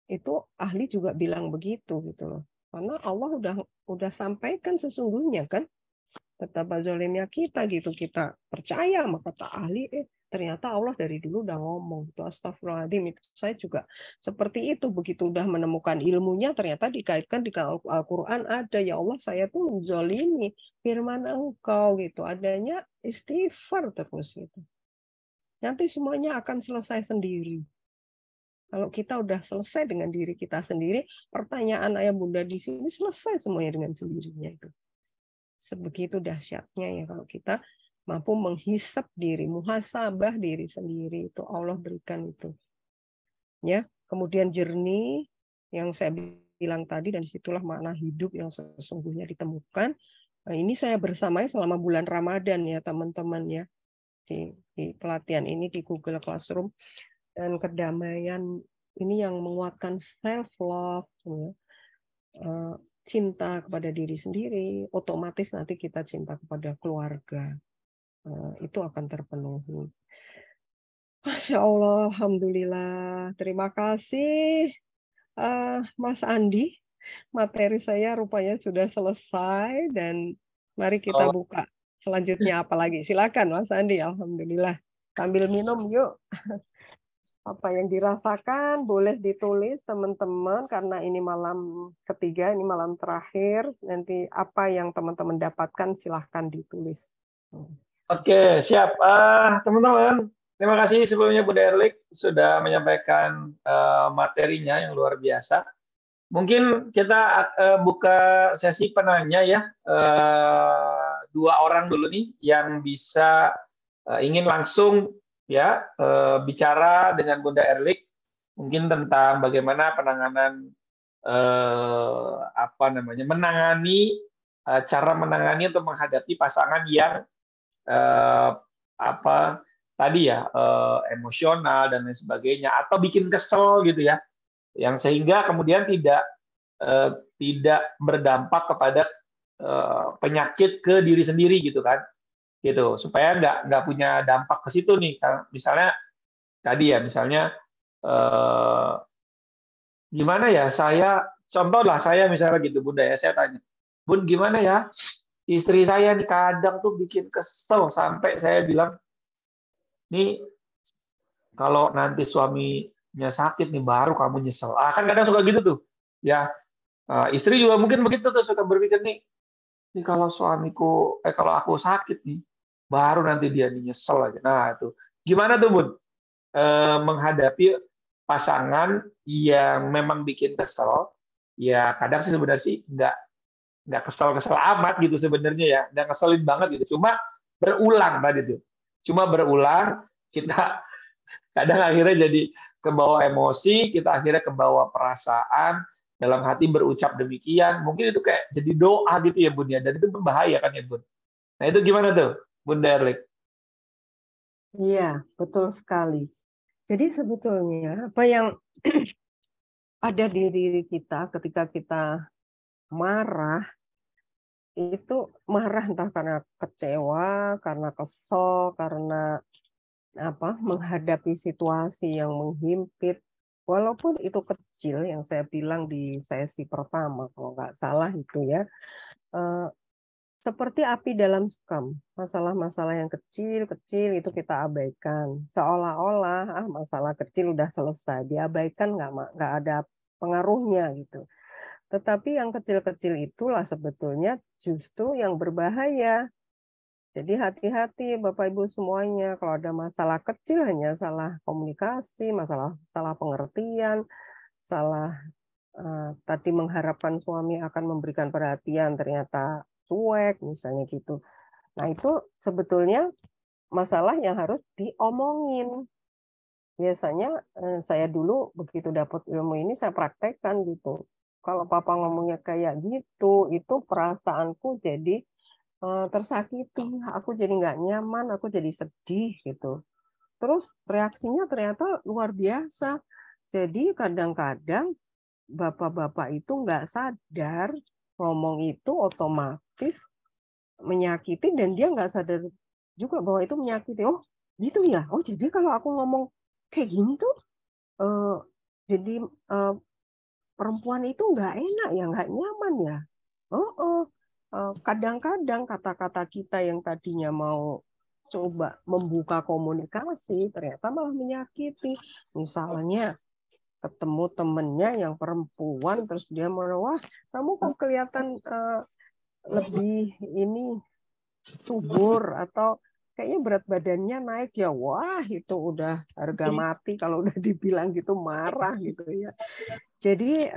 Itu ahli juga bilang begitu gitu loh. Karena Allah udah sampaikan sesungguhnya kan, betapa zolimnya kita gitu, kita percaya sama kata ahli, ternyata Allah dari dulu udah ngomong. Itu astagfirullahaladzim, itu saya juga seperti itu, begitu udah menemukan ilmunya ternyata dikaitkan di Al-Quran ada, ya Allah saya tuh menzolimi firman engkau gitu, adanya istighfar terus gitu. Nanti semuanya akan selesai sendiri. Kalau kita udah selesai dengan diri kita sendiri, pertanyaan ayah bunda di sini selesai semuanya dengan sendirinya itu. Sebegitu dahsyatnya ya kalau kita mampu menghisap diri, muhasabah diri sendiri, itu Allah berikan itu. Ya, kemudian jernih yang saya bilang tadi, dan disitulah makna hidup yang sesungguhnya ditemukan. Nah, ini saya bersamai selama bulan Ramadan ya teman-teman ya, di pelatihan ini di Google Classroom. Dan kedamaian ini yang menguatkan self love, ya. Cinta kepada diri sendiri, otomatis nanti kita cinta kepada keluarga, itu akan terpenuhi. Masya Allah, alhamdulillah, terima kasih Mas Andi. Materi saya rupanya sudah selesai, dan mari kita buka selanjutnya apa lagi. Silakan Mas Andi, alhamdulillah. Sambil minum yuk. apa yang dirasakan boleh ditulis teman-teman, karena ini malam ketiga, ini malam terakhir. Nanti apa yang teman-teman dapatkan silahkan ditulis. Oke, siap. Teman-teman, terima kasih sebelumnya Bunda Erlik sudah menyampaikan materinya yang luar biasa. Mungkin kita buka sesi penanya ya. Dua orang dulu nih yang bisa ingin langsung ya bicara dengan Bunda Erlik mungkin tentang bagaimana penanganan menangani cara menangani atau menghadapi pasangan yang eh, apa tadi ya emosional dan lain sebagainya atau bikin kesel gitu ya, yang sehingga kemudian tidak berdampak kepada penyakit ke diri sendiri gitu kan, gitu supaya nggak punya dampak ke situ nih. Misalnya tadi ya, misalnya eh, gimana ya, contoh lah saya misalnya gitu Bunda ya, saya tanya Bun gimana ya, istri saya nih kadang tuh bikin kesel sampai saya bilang nih kalau nanti suaminya sakit nih baru kamu nyesel. Kan kadang suka gitu tuh ya. Istri juga mungkin begitu tuh, suka berpikir nih kalau kalau aku sakit nih baru nanti dia nyesel aja. Nah itu gimana tuh Bun menghadapi pasangan yang memang bikin kesel? Ya kadang sih sebenarnya sih nggak kesel-kesel amat gitu sebenarnya ya, nggak ngeselin banget gitu, cuma berulang tadi tuh, cuma berulang kita kadang akhirnya jadi kebawa emosi, kita akhirnya kebawa perasaan, dalam hati berucap demikian, mungkin itu kayak jadi doa gitu ya Bun ya, dan itu berbahaya kan ya Bun. Nah itu gimana tuh Bun Derlik? Iya, betul sekali. Jadi sebetulnya apa yang ada di diri kita ketika kita marah, itu marah entah karena kecewa, karena kesel, karena menghadapi situasi yang menghimpit, walaupun itu kecil, yang saya bilang di sesi pertama kalau nggak salah itu ya, seperti api dalam sekam. Masalah-masalah yang kecil-kecil itu kita abaikan, seolah-olah masalah kecil udah selesai, diabaikan, nggak ada pengaruhnya gitu. Tetapi yang kecil-kecil itulah sebetulnya justru yang berbahaya. Jadi hati-hati Bapak Ibu semuanya, kalau ada masalah kecil hanya salah komunikasi, salah pengertian, salah tadi mengharapkan suami akan memberikan perhatian, ternyata cuek misalnya gitu. Nah itu sebetulnya masalah yang harus diomongin. Biasanya saya dulu begitu dapat ilmu ini saya praktekkan gitu. Kalau papa ngomongnya kayak gitu, itu perasaanku jadi tersakiti, aku jadi nggak nyaman, aku jadi sedih gitu. Terus reaksinya ternyata luar biasa. Jadi kadang-kadang bapak-bapak itu nggak sadar ngomong itu otomatis menyakiti, dan dia nggak sadar juga bahwa itu menyakiti. Oh gitu ya. Oh jadi kalau aku ngomong kayak gini tuh eh, jadi eh, perempuan itu nggak enak ya, nggak nyaman ya. Oh, kadang-kadang kata-kata kita yang tadinya mau coba membuka komunikasi ternyata malah menyakiti. Misalnya ketemu temennya yang perempuan terus dia mau, wah kamu kok kelihatan lebih ini subur, atau kayaknya berat badannya naik ya, wah itu udah harga mati kalau udah dibilang gitu, marah gitu ya. Jadi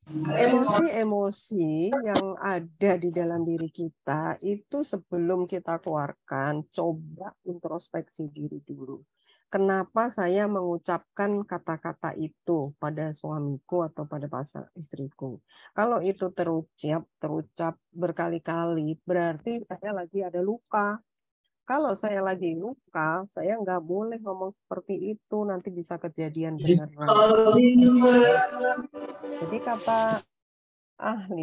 emosi-emosi yang ada di dalam diri kita itu sebelum kita keluarkan, coba introspeksi diri dulu. Kenapa saya mengucapkan kata-kata itu pada suamiku atau pada pasangan istriku? Kalau itu terucap berkali-kali, berarti saya lagi ada luka. Kalau saya lagi luka, saya nggak boleh ngomong seperti itu, nanti bisa kejadian beneran. Jadi kata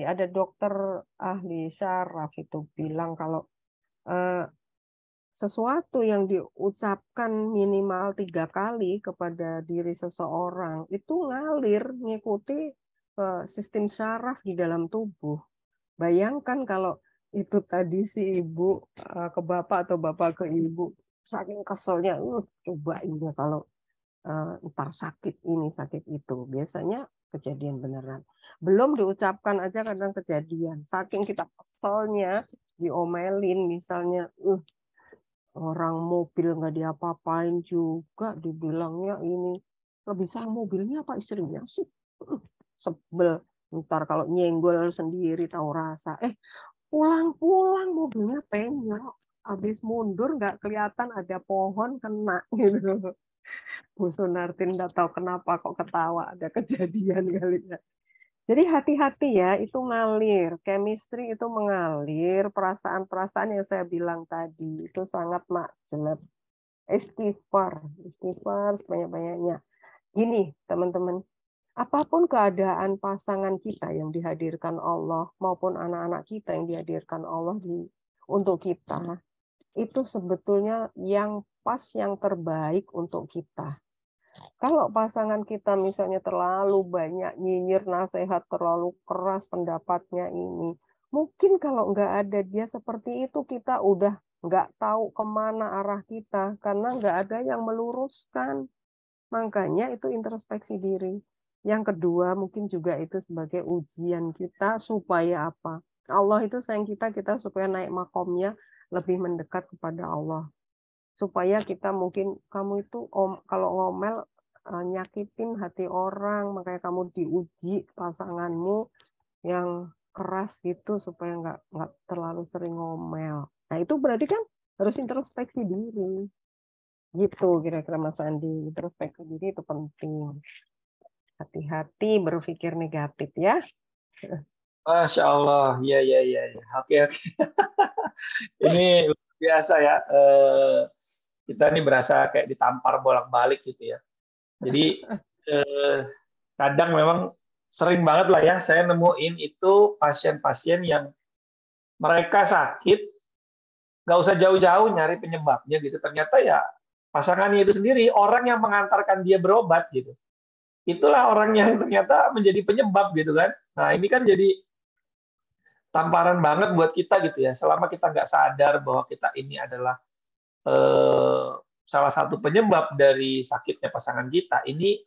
ada dokter ahli syaraf itu bilang kalau sesuatu yang diucapkan minimal 3 kali kepada diri seseorang itu ngalir ngikuti sistem syaraf di dalam tubuh. Bayangkan kalau itu tadi si ibu ke bapak atau bapak ke ibu saking keselnya, coba ini kalau entar sakit ini, sakit itu. Biasanya kejadian beneran. Belum diucapkan aja kadang kejadian. Saking kita keselnya, diomelin misalnya, orang mobil nggak diapa-apain juga, dibilangnya ini. Lebih sayang mobilnya apa istrinya sih? Sebel. Ntar kalau nyenggol sendiri tahu rasa. Pulang-pulang mobilnya penyok. Habis mundur nggak kelihatan ada pohon kena gitu. Bu Sunartin nggak tahu kenapa kok ketawa, ada kejadian kali ya. Jadi hati-hati ya, itu ngalir. Chemistry itu mengalir. Perasaan-perasaan yang saya bilang tadi itu sangat makjleb. Istighfar, istighfar sebanyak-banyaknya. Gini, teman-teman, apapun keadaan pasangan kita yang dihadirkan Allah maupun anak-anak kita yang dihadirkan Allah untuk kita, itu sebetulnya yang pas, yang terbaik untuk kita. Kalau pasangan kita misalnya terlalu banyak nyinyir, nasihat, terlalu keras pendapatnya ini, mungkin kalau nggak ada dia seperti itu, kita udah nggak tahu kemana arah kita, karena nggak ada yang meluruskan. Makanya itu introspeksi diri. Yang kedua, mungkin juga itu sebagai ujian kita supaya apa? Allah itu sayang kita supaya naik makomnya lebih mendekat kepada Allah. Supaya kita mungkin, kamu itu kalau ngomel nyakitin hati orang, makanya kamu diuji pasanganmu yang keras gitu supaya nggak terlalu sering ngomel. Nah itu berarti kan harus introspeksi diri. Gitu kira-kira Mas Andi, introspeksi diri itu penting. Hati-hati berpikir negatif ya. Masya Allah, ya ya ya, oke oke. Ini luar biasa ya. Kita ini berasa kayak ditampar bolak-balik gitu ya. Jadi kadang memang sering banget lah ya saya nemuin itu pasien-pasien yang mereka sakit, nggak usah jauh-jauh nyari penyebabnya gitu. Ternyata ya pasangannya itu sendiri, orang yang mengantarkan dia berobat gitu. Itulah orang yang ternyata menjadi penyebab gitu kan. Nah ini kan jadi tamparan banget buat kita gitu ya. Selama kita nggak sadar bahwa kita ini adalah salah satu penyebab dari sakitnya pasangan kita, ini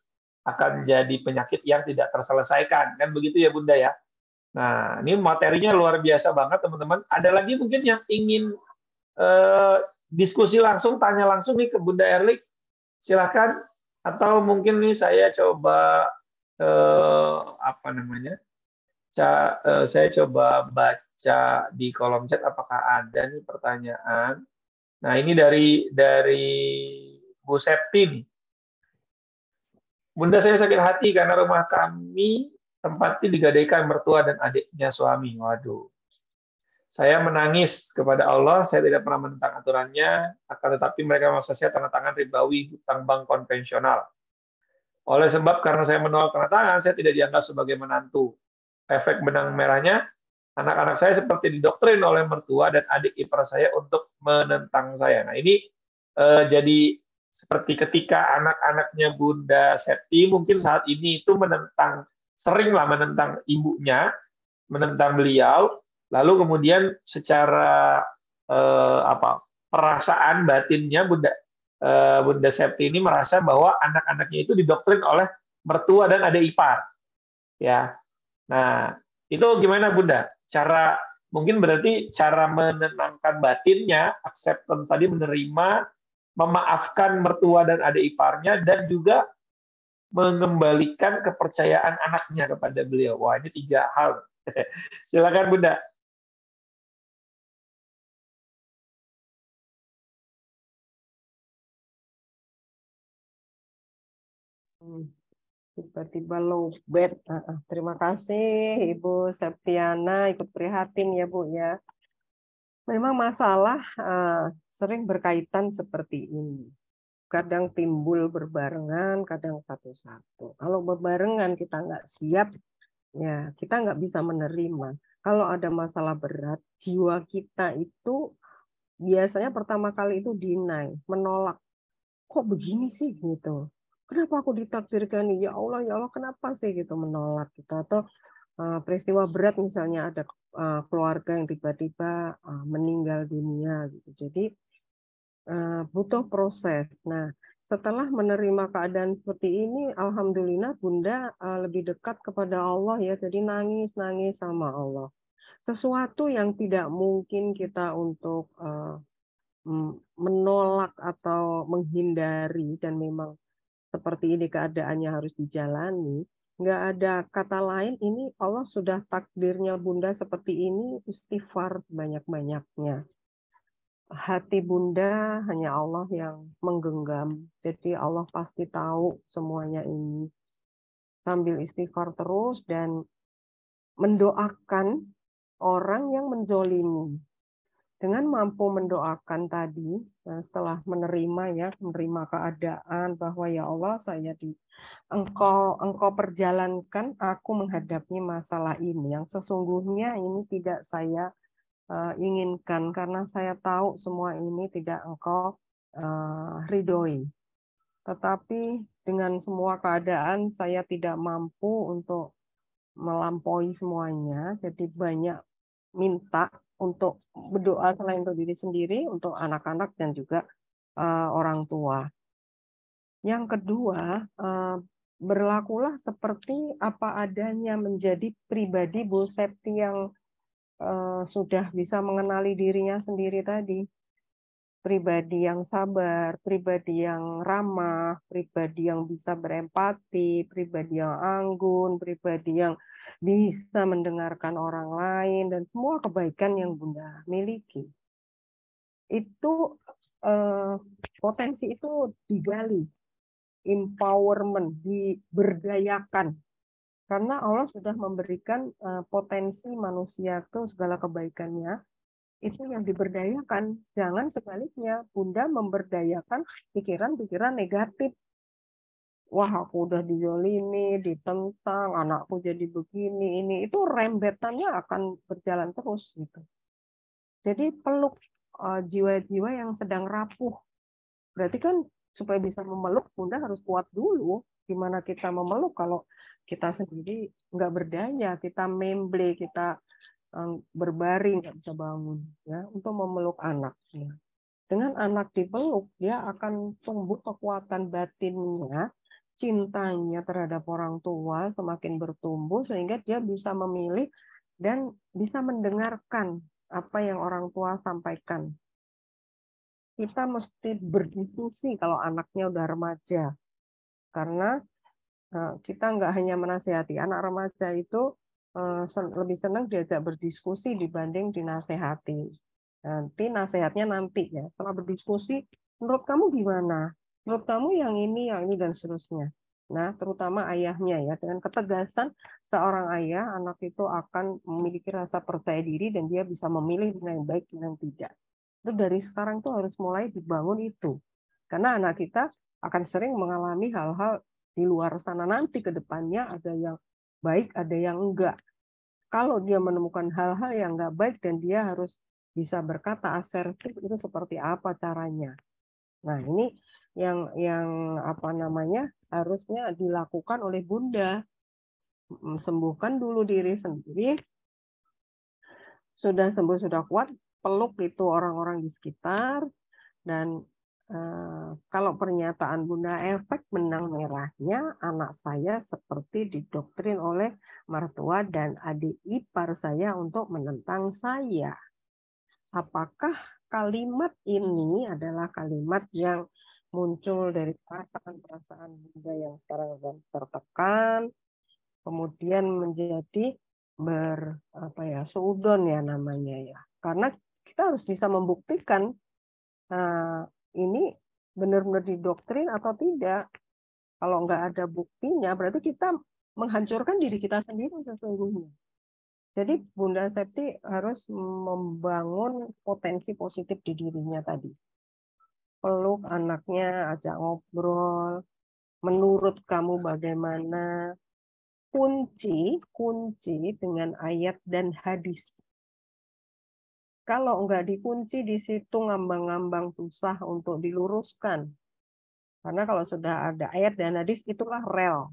akan jadi penyakit yang tidak terselesaikan. Kan begitu ya Bunda ya? Nah, ini materinya luar biasa banget teman-teman. Ada lagi mungkin yang ingin diskusi langsung, tanya langsung nih ke Bunda Erlik, silakan. Atau mungkin nih saya coba apa namanya? Saya coba baca di kolom chat apakah ada nih pertanyaan. Nah, ini dari Bu Septi nih. Bunda, saya sakit hati karena rumah kami tempatnya digadaikan mertua dan adiknya suami. Waduh. Saya menangis kepada Allah, saya tidak pernah menentang aturannya, akan tetapi mereka memaksa saya tanda tangan ribawi hutang bank konvensional. Oleh sebab karena saya menolak tanda tangan, saya tidak dianggap sebagai menantu. Efek benang merahnya, anak-anak saya seperti didoktrin oleh mertua dan adik ipar saya untuk menentang saya. Nah ini jadi seperti ketika anak-anaknya Bunda Septi mungkin saat ini itu seringlah menentang ibunya, menentang beliau, lalu kemudian secara perasaan batinnya Bunda Septi ini merasa bahwa anak-anaknya itu didoktrin oleh mertua dan adik ipar, ya. Nah itu gimana Bunda? Mungkin berarti cara menenangkan batinnya, acceptance tadi, menerima, memaafkan mertua dan adik iparnya, dan juga mengembalikan kepercayaan anaknya kepada beliau. Wah, ini 3 hal. Silakan Bunda. Tiba-tiba lowbat. Terima kasih Ibu Septiana ikut prihatin ya Bu ya. Memang masalah sering berkaitan seperti ini. Kadang timbul berbarengan, kadang satu-satu. Kalau berbarengan kita nggak siap, ya kita nggak bisa menerima. Kalau ada masalah berat, jiwa kita itu biasanya pertama kali itu deny, menolak. Kok begini sih gitu? Kenapa aku ditakdirkan? Ya Allah, kenapa sih gitu menolak kita? Atau peristiwa berat misalnya ada keluarga yang tiba-tiba meninggal dunia gitu. Jadi butuh proses. Nah, setelah menerima keadaan seperti ini, alhamdulillah Bunda lebih dekat kepada Allah ya. Jadi nangis-nangis sama Allah. Sesuatu yang tidak mungkin kita untuk menolak atau menghindari, dan memang seperti ini keadaannya harus dijalani. Nggak ada kata lain, ini Allah sudah takdirnya Bunda seperti ini, istighfar sebanyak-banyaknya. Hati Bunda hanya Allah yang menggenggam. Jadi Allah pasti tahu semuanya ini. Sambil istighfar terus dan mendoakan orang yang menzolimi. Dengan mampu mendoakan tadi, setelah menerima ya, menerima keadaan bahwa ya Allah, Engkau perjalankan aku menghadapi masalah ini yang sesungguhnya ini tidak saya inginkan, karena saya tahu semua ini tidak Engkau ridhoi. Tetapi dengan semua keadaan saya tidak mampu untuk melampaui semuanya, jadi banyak minta untuk berdoa selain untuk diri sendiri, untuk anak-anak dan juga orang tua. Yang kedua, berlakulah seperti apa adanya, menjadi pribadi Bu Septi yang sudah bisa mengenali dirinya sendiri tadi. Pribadi yang sabar, pribadi yang ramah, pribadi yang bisa berempati, pribadi yang anggun, pribadi yang bisa mendengarkan orang lain, dan semua kebaikan yang Bunda miliki. Itu potensi itu digali, empowerment, diberdayakan. Karena Allah sudah memberikan potensi manusia itu segala kebaikannya, itu yang diberdayakan. Jangan sebaliknya, Bunda memberdayakan pikiran-pikiran negatif. Wah, aku udah dizolimi, ditentang, anakku jadi begini, ini. Itu rembetannya akan berjalan terus gitu. Jadi peluk jiwa-jiwa yang sedang rapuh. Berarti kan supaya bisa memeluk, Bunda harus kuat dulu. Gimana kita memeluk kalau kita sendiri nggak berdaya, kita memble, kita berbaring, nggak bisa bangun, ya, untuk memeluk anak. Ya. Dengan anak dipeluk, dia akan tumbuh kekuatan batinnya, cintanya terhadap orang tua semakin bertumbuh, sehingga dia bisa memilih dan bisa mendengarkan apa yang orang tua sampaikan. Kita mesti berdiskusi kalau anaknya udah remaja, karena kita nggak hanya menasehati. Anak remaja itu lebih senang diajak berdiskusi dibanding dinasehati. Nanti nasihatnya nanti ya, setelah berdiskusi, menurut kamu gimana? Menurut kamu yang ini, dan seterusnya. Nah, terutama ayahnya ya, dengan ketegasan seorang ayah, anak itu akan memiliki rasa percaya diri dan dia bisa memilih dengan baik dan tidak. Itu dari sekarang tuh harus mulai dibangun itu. Karena anak kita akan sering mengalami hal-hal di luar sana nanti ke depannya, ada yang baik, ada yang enggak. Kalau dia menemukan hal-hal yang enggak baik dan dia harus bisa berkata asertif, itu seperti apa caranya? Nah, ini yang apa namanya harusnya dilakukan oleh Bunda. Sembuhkan dulu diri sendiri. Sudah sembuh, sudah kuat, peluk itu orang-orang di sekitar. Dan kalau pernyataan Bunda, efek benang merahnya anak saya seperti didoktrin oleh mertua dan adik ipar saya untuk menentang saya. Apakah kalimat ini adalah kalimat yang muncul dari perasaan-perasaan Bunda yang sekarang tertekan, kemudian menjadi seudon ya namanya ya. Karena kita harus bisa membuktikan ini benar-benar didoktrin atau tidak. Kalau nggak ada buktinya, berarti kita menghancurkan diri kita sendiri sesungguhnya. Jadi Bunda Septi harus membangun potensi positif di dirinya tadi. Peluk anaknya, ajak ngobrol. Menurut kamu bagaimana? Kunci dengan ayat dan hadis. Kalau nggak dikunci di situ, ngambang-ngambang susah untuk diluruskan. Karena kalau sudah ada ayat dan hadis, itulah rel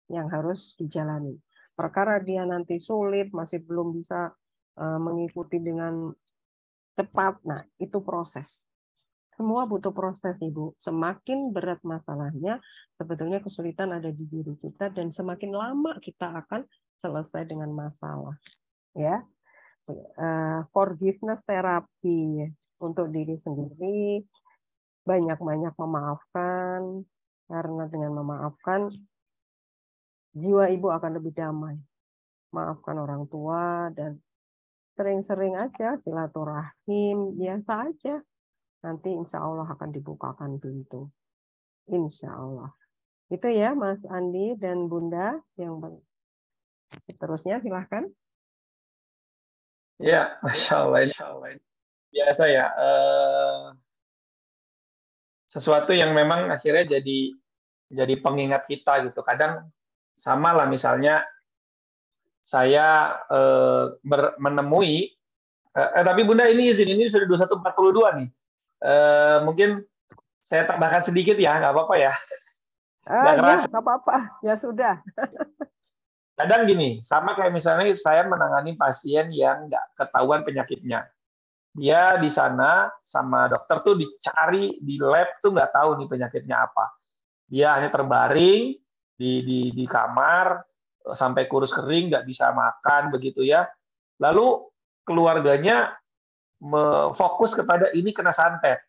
yang harus dijalani. Perkara dia nanti sulit, masih belum bisa mengikuti dengan cepat, nah itu proses. Semua butuh proses, Ibu. Semakin berat masalahnya, sebetulnya kesulitan ada di diri kita, dan semakin lama kita akan selesai dengan masalah. Ya, forgiveness terapi untuk diri sendiri, banyak-banyak memaafkan, karena dengan memaafkan jiwa ibu akan lebih damai. Maafkan orang tua dan sering-sering aja silaturahim, biasa aja. Nanti insya Allah akan dibukakan pintu. Insya Allah. Itu ya Mas Andi dan Bunda. Yang seterusnya silahkan. Ya, Masya Allah. Ini biasa ya. Sesuatu yang memang akhirnya jadi pengingat kita gitu. Kadang sama lah misalnya saya menemui, tapi Bunda ini izin, ini sudah 21.42 nih. Mungkin saya tambahkan sedikit ya, nggak apa-apa ya. Nggak Ya, kerasa. nggak apa-apa. Ya sudah. Kadang gini, sama kayak misalnya saya menangani pasien yang nggak ketahuan penyakitnya. Dia di sana sama dokter tuh dicari di lab tuh nggak tahu nih penyakitnya apa. Dia hanya terbaring di kamar sampai kurus kering, nggak bisa makan begitu ya. Lalu keluarganya fokus kepada ini kena santet,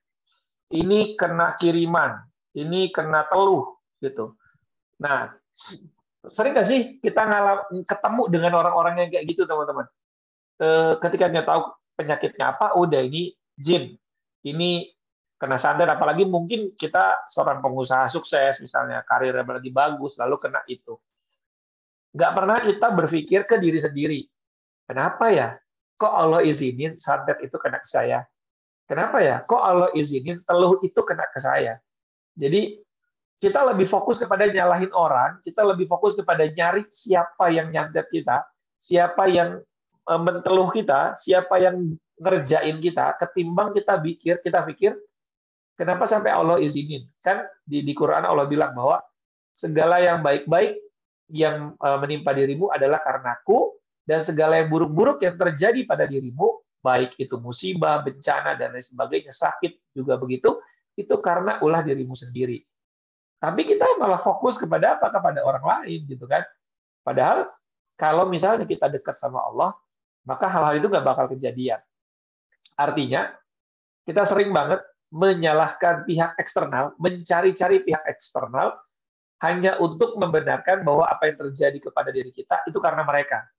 ini kena kiriman, ini kena teluh gitu. Nah, sering nggak sih kita ketemu dengan orang-orang yang kayak gitu, teman-teman? Ketika dia tahu penyakitnya apa, udah ini jin, ini kena santet, apalagi mungkin kita seorang pengusaha sukses, misalnya karirnya lagi bagus, lalu kena itu. Nggak pernah kita berpikir ke diri sendiri, kenapa ya? Kok Allah izinin santet itu kena ke saya? Kenapa ya? Kok Allah izinin teluh itu kena ke saya? Jadi kita lebih fokus kepada nyalahin orang, kita lebih fokus kepada nyari siapa yang nyantet kita, siapa yang menteluh kita, siapa yang ngerjain kita, ketimbang kita pikir, kenapa sampai Allah izinin? Kan di Quran Allah bilang bahwa segala yang baik-baik yang menimpa dirimu adalah karenaku, dan segala yang buruk-buruk yang terjadi pada dirimu, baik itu musibah, bencana, dan lain sebagainya, sakit juga begitu, itu karena ulah dirimu sendiri. Tapi kita malah fokus kepada apa? Kepada orang lain gitu kan. Padahal kalau misalnya kita dekat sama Allah, maka hal-hal itu nggak bakal kejadian. Artinya kita sering banget menyalahkan pihak eksternal, mencari-cari pihak eksternal hanya untuk membenarkan bahwa apa yang terjadi kepada diri kita itu karena mereka.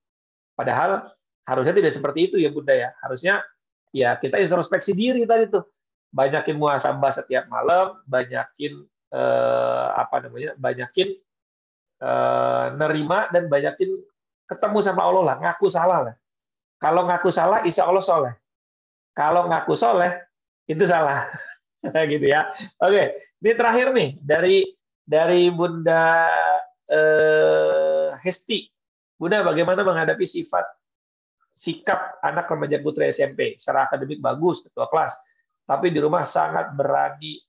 Padahal harusnya tidak seperti itu ya Bunda ya. Harusnya ya kita introspeksi diri tadi tuh. Banyakin muhasabah setiap malam, banyakin banyakin nerima, dan banyakin ketemu sama Allah lah, ngaku salah lah. Kalau ngaku salah, insya Allah soleh. Kalau ngaku soleh, itu salah. Gitu ya. Oke, ini terakhir nih dari Bunda Hesti. Bunda, bagaimana menghadapi sikap anak remaja putri SMP? Secara akademik bagus, ketua kelas, tapi di rumah sangat berani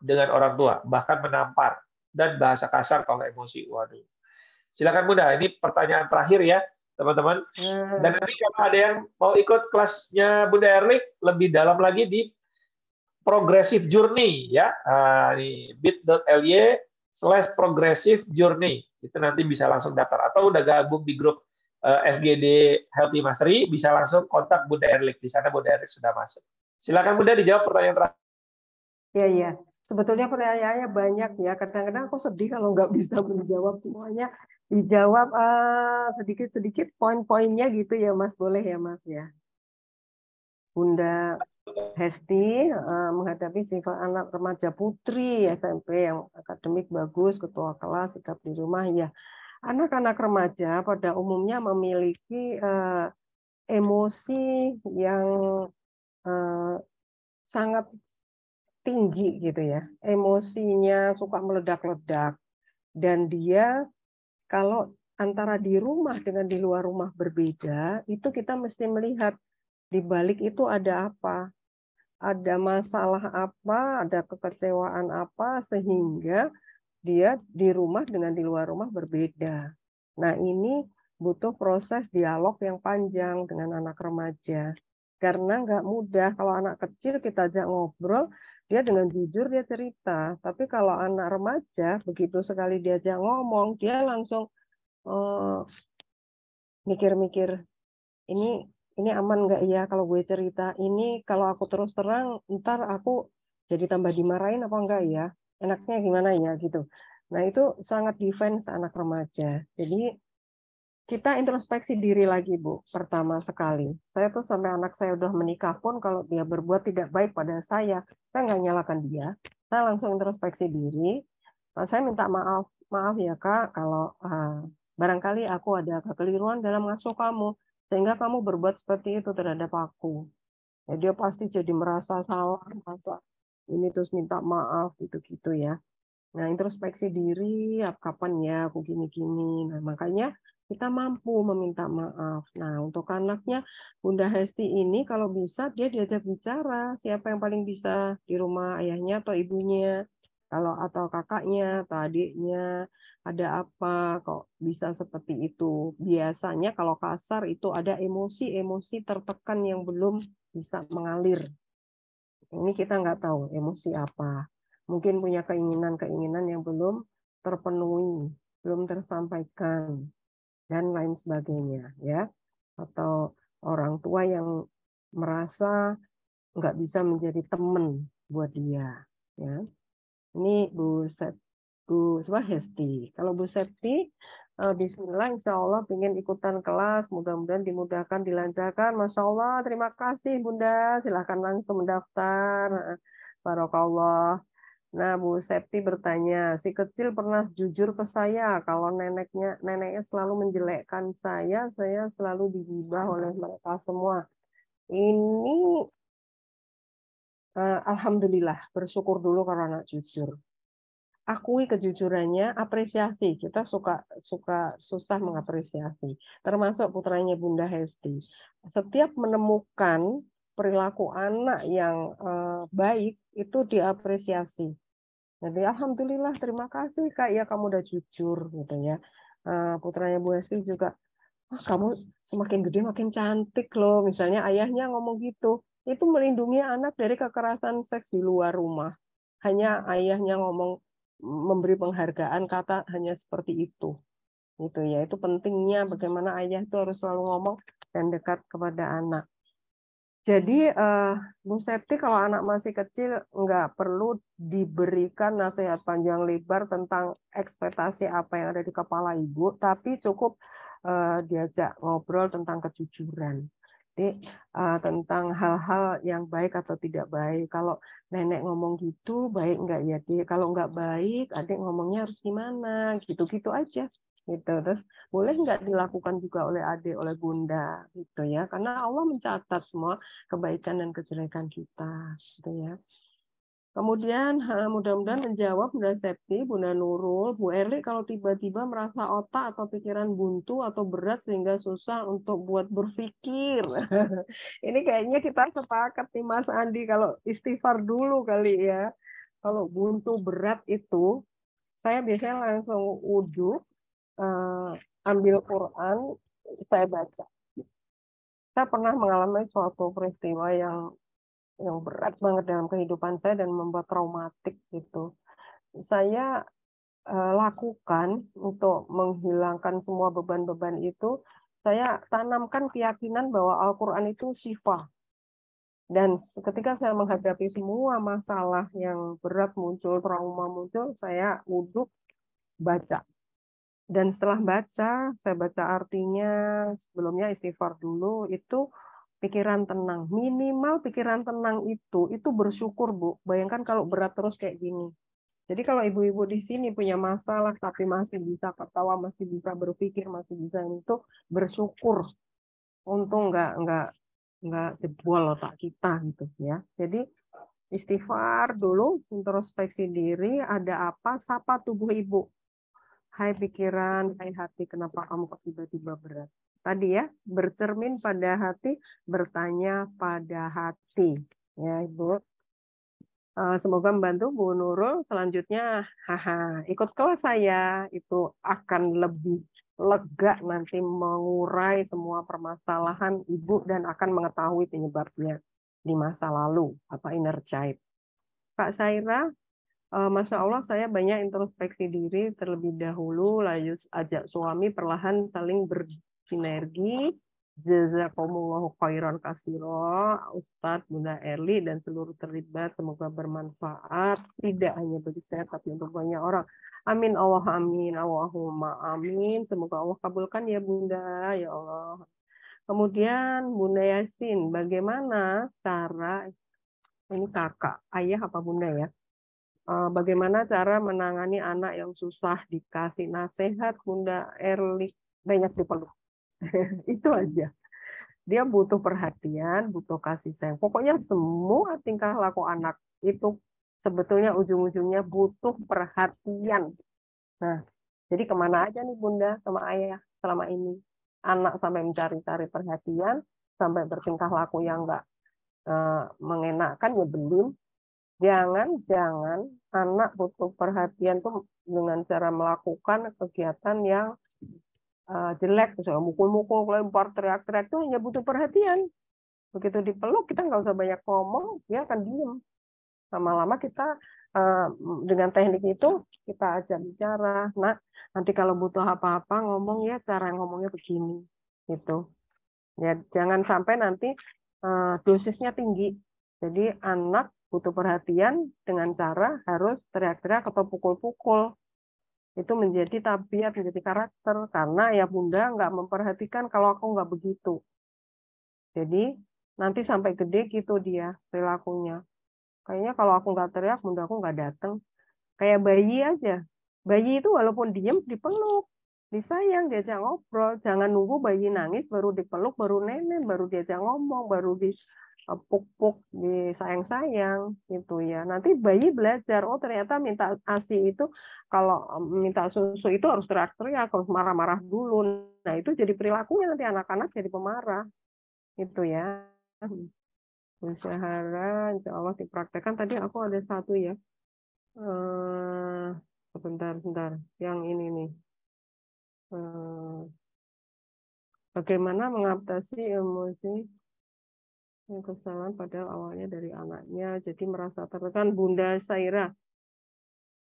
dengan orang tua, bahkan menampar dan bahasa kasar kalau emosi. Waduh. Silakan Bunda, ini pertanyaan terakhir ya, teman-teman. Dan nanti kalau ada yang mau ikut kelasnya Bunda Erlik lebih dalam lagi di Progressive Journey ya, di bit.ly/progressive journey, itu nanti bisa langsung daftar, atau udah gabung di grup FGD Healthy Mastery, bisa langsung kontak Bunda Erlik, di sana Bunda Erlik sudah masuk. Silakan Bunda dijawab pertanyaan terakhir. Ya. Sebetulnya pertanyaannya banyak ya. Kadang-kadang aku sedih kalau nggak bisa menjawab semuanya. Dijawab sedikit-sedikit poin-poinnya gitu ya Mas. Boleh ya Mas ya. Bunda Hesti menghadapi sifat anak remaja putri SMP yang akademik bagus, ketua kelas, sikap di rumah ya. Anak-anak remaja pada umumnya memiliki emosi yang sangat tinggi gitu ya. Emosinya suka meledak-ledak. Dan dia kalau antara di rumah dengan di luar rumah berbeda, itu kita mesti melihat di balik itu ada apa. Ada masalah apa, ada kekecewaan apa, sehingga dia di rumah dengan di luar rumah berbeda. Nah, ini butuh proses dialog yang panjang dengan anak remaja. Karena nggak mudah. Kalau anak kecil kita ajak ngobrol, dia dengan jujur dia cerita. Tapi kalau anak remaja, begitu sekali diajak ngomong, dia langsung eh, mikir-mikir, ini ini aman nggak ya kalau gue cerita ini, kalau aku terus terang ntar aku jadi tambah dimarahin apa enggak ya, enaknya gimana ya gitu. Nah itu sangat defense anak remaja. Jadi kita introspeksi diri lagi, Bu. Pertama sekali, saya tuh sampai anak saya udah menikah pun kalau dia berbuat tidak baik pada saya nggak nyalakan dia, saya langsung introspeksi diri. Saya minta maaf, maaf ya Kak, kalau barangkali aku ada kekeliruan dalam ngasuh kamu, sehingga kamu berbuat seperti itu terhadap aku. Ya, dia pasti jadi merasa salah, merasa ini terus minta maaf gitu-gitu ya. Nah, introspeksi diri, kapan ya aku gini-gini. Nah, makanya kita mampu meminta maaf. Nah, untuk anaknya, Bunda Hesti ini kalau bisa dia diajak bicara, siapa yang paling bisa di rumah, ayahnya atau ibunya, kalau atau kakaknya atau adiknya, ada apa kok bisa seperti itu. Biasanya kalau kasar itu ada emosi-emosi tertekan yang belum bisa mengalir. Ini kita nggak tahu emosi apa. Mungkin punya keinginan-keinginan yang belum terpenuhi, belum tersampaikan, dan lain sebagainya, ya. Atau orang tua yang merasa nggak bisa menjadi teman buat dia, ya. Ini Bu Hesti. Kalau Bu Septi, Bismillah, Insya Allah ingin ikutan kelas, mudah-mudahan dimudahkan, dilancarkan. Masya Allah, terima kasih Bunda. Silahkan langsung mendaftar. Barokallah. Nah, Bu Septi bertanya, si kecil pernah jujur ke saya kalau neneknya selalu menjelekkan saya selalu digibah oleh mereka semua. Ini Alhamdulillah, bersyukur dulu karena anak jujur. Akui kejujurannya, apresiasi. Kita suka suka susah mengapresiasi. Termasuk putranya Bunda Hesti. Setiap menemukan perilaku anak yang baik itu diapresiasi. Jadi alhamdulillah, terima kasih Kak, ya kamu udah jujur gitu ya. Putranya Bu Hesti juga, kamu semakin gede makin cantik loh. Misalnya ayahnya ngomong gitu. Itu melindungi anak dari kekerasan seks di luar rumah. Hanya ayahnya ngomong, memberi penghargaan, kata hanya seperti itu. Itu ya, itu pentingnya bagaimana ayah itu harus selalu ngomong dan dekat kepada anak. Jadi Bu Septi kalau anak masih kecil nggak perlu diberikan nasihat panjang lebar tentang ekspektasi apa yang ada di kepala ibu, tapi cukup diajak ngobrol tentang kejujuran. Jadi tentang hal-hal yang baik atau tidak baik. Kalau nenek ngomong gitu, baik nggak ya, Dik? Kalau nggak baik, adik ngomongnya harus gimana? Gitu-gitu aja. Gitu. Terus boleh nggak dilakukan juga oleh adik, oleh bunda, gitu ya? Karena Allah mencatat semua kebaikan dan kejelekan kita, gitu ya. Kemudian mudah-mudahan menjawab Bunda Septi, Bunda Nurul, Bu Erli kalau tiba-tiba merasa otak atau pikiran buntu atau berat sehingga susah untuk buat berpikir. Ini kayaknya kita sepakat nih Mas Andi kalau istighfar dulu kali ya. Kalau buntu berat itu, saya biasanya langsung wudhu, ambil Quran, saya baca. Saya pernah mengalami suatu peristiwa yang berat banget dalam kehidupan saya dan membuat traumatik gitu. Saya lakukan untuk menghilangkan semua beban-beban itu, saya tanamkan keyakinan bahwa Al-Quran itu syifa. Dan ketika saya menghadapi semua masalah yang berat muncul, trauma muncul, saya wudhu baca. Dan setelah baca, saya baca artinya, sebelumnya istighfar dulu, itu pikiran tenang. Minimal pikiran tenang itu bersyukur, Bu. Bayangkan kalau berat terus kayak gini. Jadi kalau ibu-ibu di sini punya masalah, tapi masih bisa ketawa, masih bisa berpikir, masih bisa itu, bersyukur. Untung nggak jebol otak kita gitu ya. Jadi istighfar dulu, introspeksi diri, ada apa, sapa tubuh ibu. Hai pikiran, hai hati, kenapa kamu kok tiba-tiba berat? Tadi ya, bercermin pada hati, bertanya pada hati. Ya, Ibu. Semoga membantu Bu Nurul. Selanjutnya, ikut kelas saya itu akan lebih lega nanti mengurai semua permasalahan ibu dan akan mengetahui penyebabnya di masa lalu atau inner child. Kak Saira, Masya Allah saya banyak introspeksi diri terlebih dahulu, lalu ajak suami perlahan saling bersinergi. Jazakumullahu khairan kasiro, Ustadz, Bunda Erli, dan seluruh terlibat. Semoga bermanfaat, tidak hanya bagi saya, tapi untuk banyak orang. Amin, Allah amin, Allahumma amin. Semoga Allah kabulkan ya Bunda, ya Allah. Kemudian Bunda Yasin, bagaimana cara, ini kakak, ayah apa Bunda ya? Bagaimana cara menangani anak yang susah dikasih nasihat Bunda Erli, banyak dipeluk. Itu aja. Dia butuh perhatian, butuh kasih sayang. Pokoknya semua tingkah laku anak itu sebetulnya ujung-ujungnya butuh perhatian. Nah, jadi kemana aja nih Bunda sama Ayah selama ini? Anak sampai mencari-cari perhatian, sampai bertingkah laku yang enggak mengenakan ya belum. Jangan anak butuh perhatian tuh dengan cara melakukan kegiatan yang jelek, misalnya mukul-mukul, lempar, teriak-teriak, itu hanya butuh perhatian. Begitu dipeluk, kita nggak usah banyak ngomong, dia akan diem. Lama-lama kita dengan teknik itu, kita ajak bicara. Nah, nanti kalau butuh apa-apa, ngomong ya, cara ngomongnya begini. Gitu. Ya, jangan sampai nanti dosisnya tinggi. Jadi anak butuh perhatian dengan cara harus teriak-teriak atau pukul-pukul. Itu menjadi tabiat, menjadi karakter. Karena ya Bunda nggak memperhatikan kalau aku nggak begitu. Jadi nanti sampai gede gitu dia perilakunya. Kayaknya kalau aku nggak teriak, Bunda aku nggak datang. Kayak bayi aja. Bayi itu walaupun diem dipeluk, disayang, diajak ngobrol. Jangan nunggu bayi nangis baru dipeluk, baru nenek, baru diajak ngomong, baru dipuk-puk, disayang-sayang gitu ya. Nanti bayi belajar, oh ternyata minta ASI itu kalau minta susu itu harus teriak-teriak, harus marah-marah dulu. Nah, itu jadi perilakunya nanti anak-anak jadi pemarah. Itu ya. Usaha insya Allah dipraktekkan. Tadi aku ada satu ya. Sebentar. Yang ini nih. Bagaimana mengatasi emosi kesalahan padahal awalnya dari anaknya. Jadi merasa tertekan. Bunda Saira.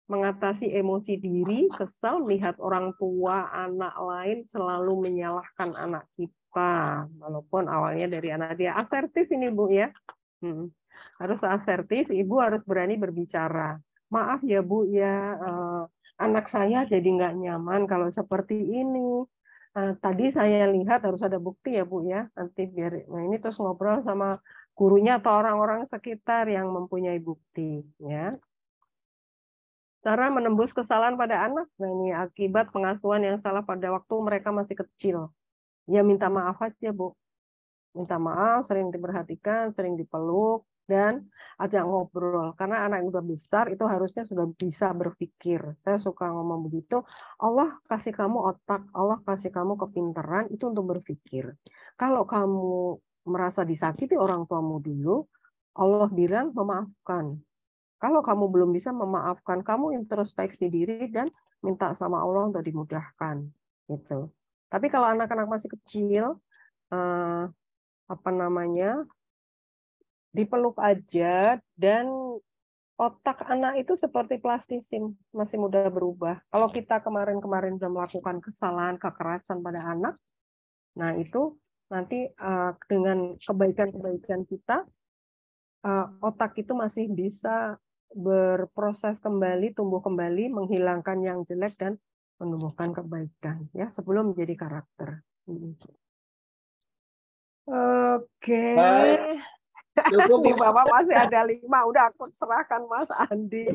Mengatasi emosi diri, kesal melihat orang tua, anak lain selalu menyalahkan anak kita. Walaupun awalnya dari anak dia. Asertif ini Bu ya. Harus asertif, Ibu harus berani berbicara. Maaf ya Bu ya, anak saya jadi nggak nyaman kalau seperti ini. Tadi saya lihat harus ada bukti ya Bu ya. Nanti biar, nah ini terus ngobrol sama gurunya atau orang-orang sekitar yang mempunyai bukti ya. Cara menembus kesalahan pada anak, nah ini akibat pengasuhan yang salah pada waktu mereka masih kecil. Ya minta maaf aja Bu. Minta maaf, sering diperhatikan, sering dipeluk, dan ajak ngobrol. Karena anak yang udah besar itu harusnya sudah bisa berpikir. Saya suka ngomong begitu, Allah kasih kamu otak, Allah kasih kamu kepintaran, itu untuk berpikir. Kalau kamu merasa disakiti orang tuamu dulu, Allah bilang memaafkan. Kalau kamu belum bisa memaafkan, kamu introspeksi diri dan minta sama Allah untuk dimudahkan. Gitu. Tapi kalau anak-anak masih kecil, dipeluk aja, dan otak anak itu seperti plastisin, masih mudah berubah. Kalau kita kemarin-kemarin sudah melakukan kesalahan, kekerasan pada anak, nah itu nanti dengan kebaikan-kebaikan kita, otak itu masih bisa berproses kembali, tumbuh kembali, menghilangkan yang jelek dan menumbuhkan kebaikan ya sebelum menjadi karakter. Oke. Cukup. Nih Bapak masih ada 5, udah aku serahkan Mas Andi.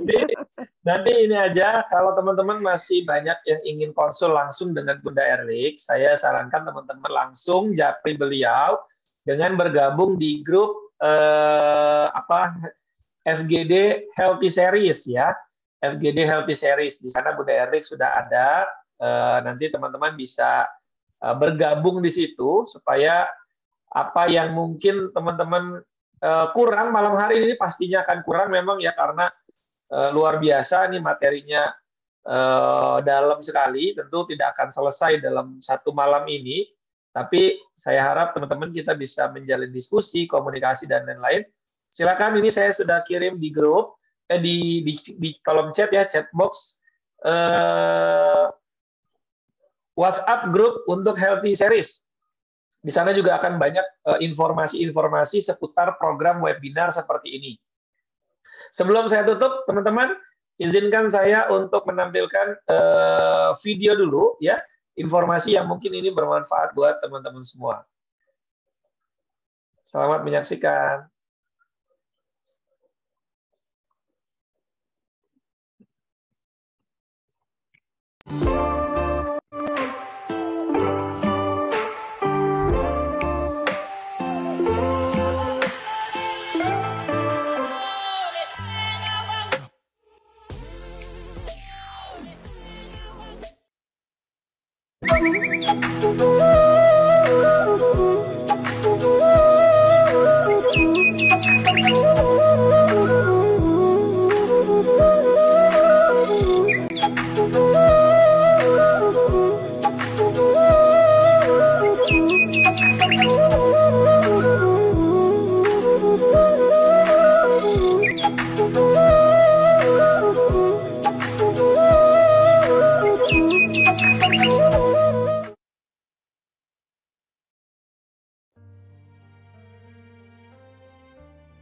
Nanti ini aja, kalau teman-teman masih banyak yang ingin konsul langsung dengan Bunda Erlik, saya sarankan teman-teman langsung japri beliau dengan bergabung di grup FGD Healthy Series ya. FGD Healthy Series, di sana Bunda Erlik sudah ada. Nanti teman-teman bisa bergabung di situ supaya apa yang mungkin teman-teman kurang malam hari ini pastinya akan kurang memang ya, karena luar biasa nih materinya dalam sekali, tentu tidak akan selesai dalam satu malam ini, tapi saya harap teman-teman kita bisa menjalin diskusi, komunikasi, dan lain-lain. Silakan, ini saya sudah kirim di grup, di kolom chat ya, chat box, WhatsApp grup untuk Healthy Series. Di sana juga akan banyak informasi-informasi seputar program webinar seperti ini. Sebelum saya tutup, teman-teman, izinkan saya untuk menampilkan video dulu, ya, informasi yang mungkin ini bermanfaat buat teman-teman semua. Selamat menyaksikan.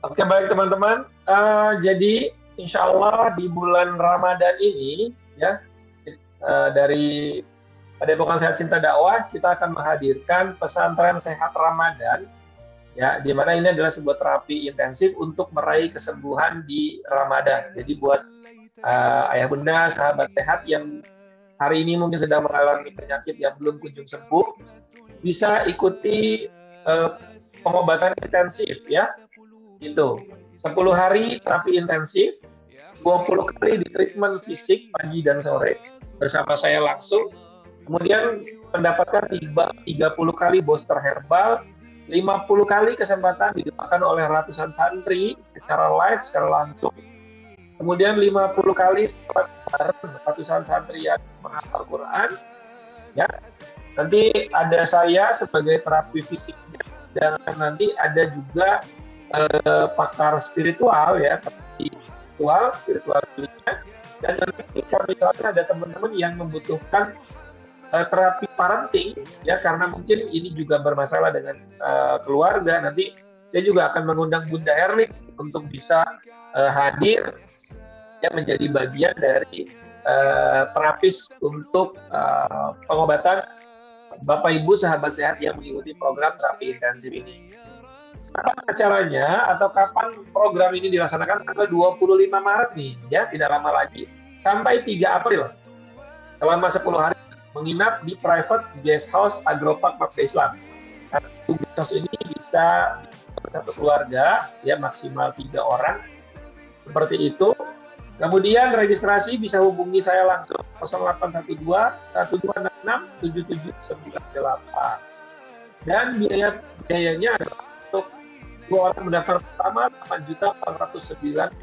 Oke, baik teman-teman. Jadi insya Allah di bulan Ramadan ini, ya, dari Padepokan Sehat Cinta Dakwah kita akan menghadirkan pesantren sehat Ramadan, ya, di mana ini adalah sebuah terapi intensif untuk meraih kesembuhan di Ramadan. Jadi buat ayah bunda, sahabat sehat yang hari ini mungkin sedang mengalami penyakit yang belum kunjung sembuh, bisa ikuti pengobatan intensif, ya. Itu 10 hari terapi intensif, 20 kali di treatment fisik pagi dan sore bersama saya langsung, kemudian mendapatkan 30 kali booster herbal, 50 kali kesempatan didoakan oleh ratusan santri secara live, secara langsung, kemudian 50 kali ratusan santri yang menghafal Quran, ya. Nanti ada saya sebagai terapi fisiknya, dan nanti ada juga pakar spiritual, ya, spiritualnya, dan nanti misalnya ada teman-teman yang membutuhkan terapi parenting, ya, karena mungkin ini juga bermasalah dengan keluarga, nanti saya juga akan mengundang Bunda Erlik untuk bisa hadir, ya, menjadi bagian dari terapis untuk pengobatan Bapak Ibu sahabat sehat yang mengikuti program terapi intensif ini. Kapan acaranya atau kapan program ini dilaksanakan? Tanggal 25 Maret nih, ya, tidak lama lagi, sampai 3 April, selama 10 hari menginap di private guest house Agropark Mapda Islam. Satu guest house ini bisa satu keluarga, ya, maksimal 3 orang, seperti itu. Kemudian registrasi bisa hubungi saya langsung 0812 1266 7798, dan biayanya adalah untuk 2 orang mendaftar pertama 8.490.000,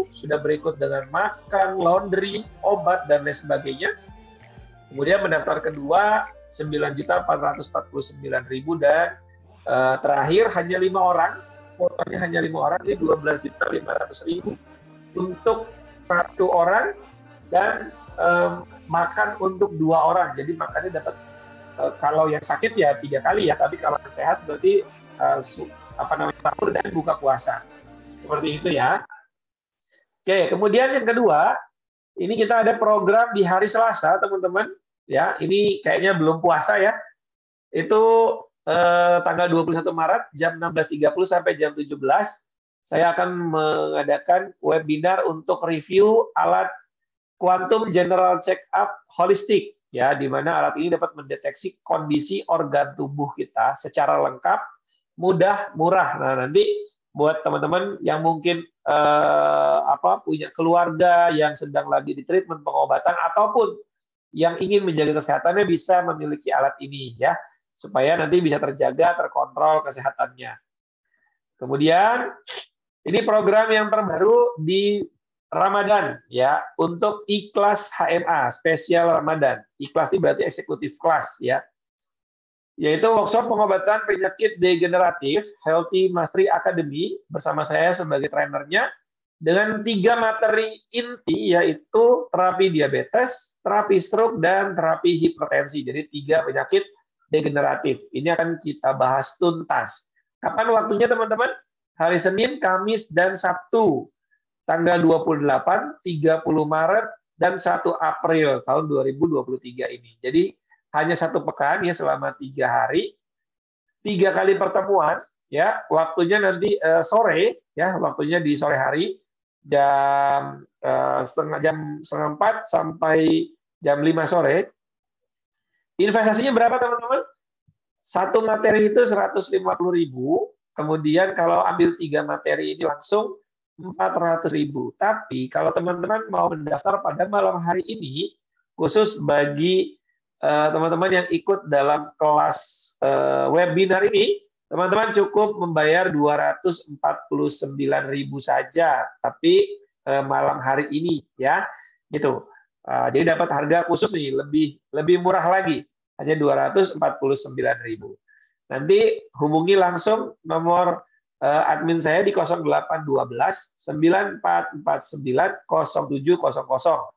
sudah berikut dengan makan, laundry, obat, dan lain sebagainya. Kemudian mendaftar kedua 9.449.000, dan terakhir hanya 5 orang, kuotanya hanya 5 orang, jadi 12.500.000 untuk 1 orang, dan makan untuk 2 orang. Jadi makannya dapat, kalau yang sakit ya 3 kali, ya, tapi kalau yang sehat berarti sahur dan buka puasa, seperti itu, ya. Oke, kemudian yang kedua, ini kita ada program di hari Selasa, teman-teman, ya. Ini kayaknya belum puasa, ya. Itu tanggal 21 Maret jam 16.30 sampai jam 17, saya akan mengadakan webinar untuk review alat Quantum General Check Up Holistic, ya, di mana alat ini dapat mendeteksi kondisi organ tubuh kita secara lengkap, mudah, murah. Nah, nanti buat teman-teman yang mungkin punya keluarga yang sedang lagi di treatment pengobatan ataupun yang ingin menjaga kesehatannya bisa memiliki alat ini, ya, supaya nanti bisa terjaga, terkontrol kesehatannya. Kemudian ini program yang terbaru di Ramadan ya, untuk ikhlas HMA spesial Ramadan. Ikhlas ini berarti eksekutif kelas ya. Yaitu workshop pengobatan penyakit degeneratif Healthy Mastery Academy bersama saya sebagai trainernya dengan 3 materi inti, yaitu terapi diabetes, terapi stroke, dan terapi hipertensi. Jadi 3 penyakit degeneratif. Ini akan kita bahas tuntas. Kapan waktunya teman-teman? Hari Senin, Kamis, dan Sabtu. Tanggal 28, 30 Maret, dan 1 April tahun 2023 ini. Jadi hanya 1 pekan ya, selama 3 hari, 3 kali pertemuan ya, waktunya nanti sore ya, waktunya di sore hari jam jam setengah 4 sampai jam 5 sore. Investasinya berapa teman-teman? Satu materi itu 150.000. Kemudian kalau ambil 3 materi ini langsung 400.000. Tapi kalau teman-teman mau mendaftar pada malam hari ini, khusus bagi teman-teman yang ikut dalam kelas webinar ini, teman-teman cukup membayar 249.000 saja. Tapi malam hari ini ya, gitu. Jadi dapat harga khusus nih, lebih murah lagi, hanya 249.000. Nanti hubungi langsung nomor admin saya di 0812 9449 0700.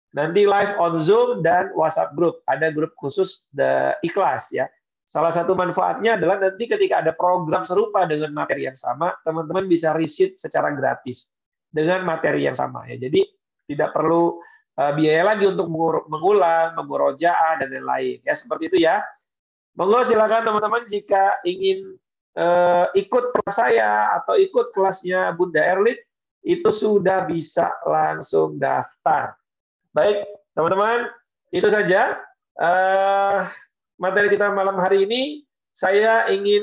Nanti live on Zoom dan WhatsApp group. Ada grup khusus ikhlas ya. Salah satu manfaatnya adalah nanti ketika ada program serupa dengan materi yang sama, teman-teman bisa riset secara gratis dengan materi yang sama ya. Jadi tidak perlu biaya lagi untuk mengulang, memurojaah dan lain-lain. Ya seperti itu ya. Monggo silakan teman-teman jika ingin ikut kelas saya atau ikut kelasnya Bunda Erlin, itu sudah bisa langsung daftar. Baik, teman-teman, itu saja materi kita malam hari ini. Saya ingin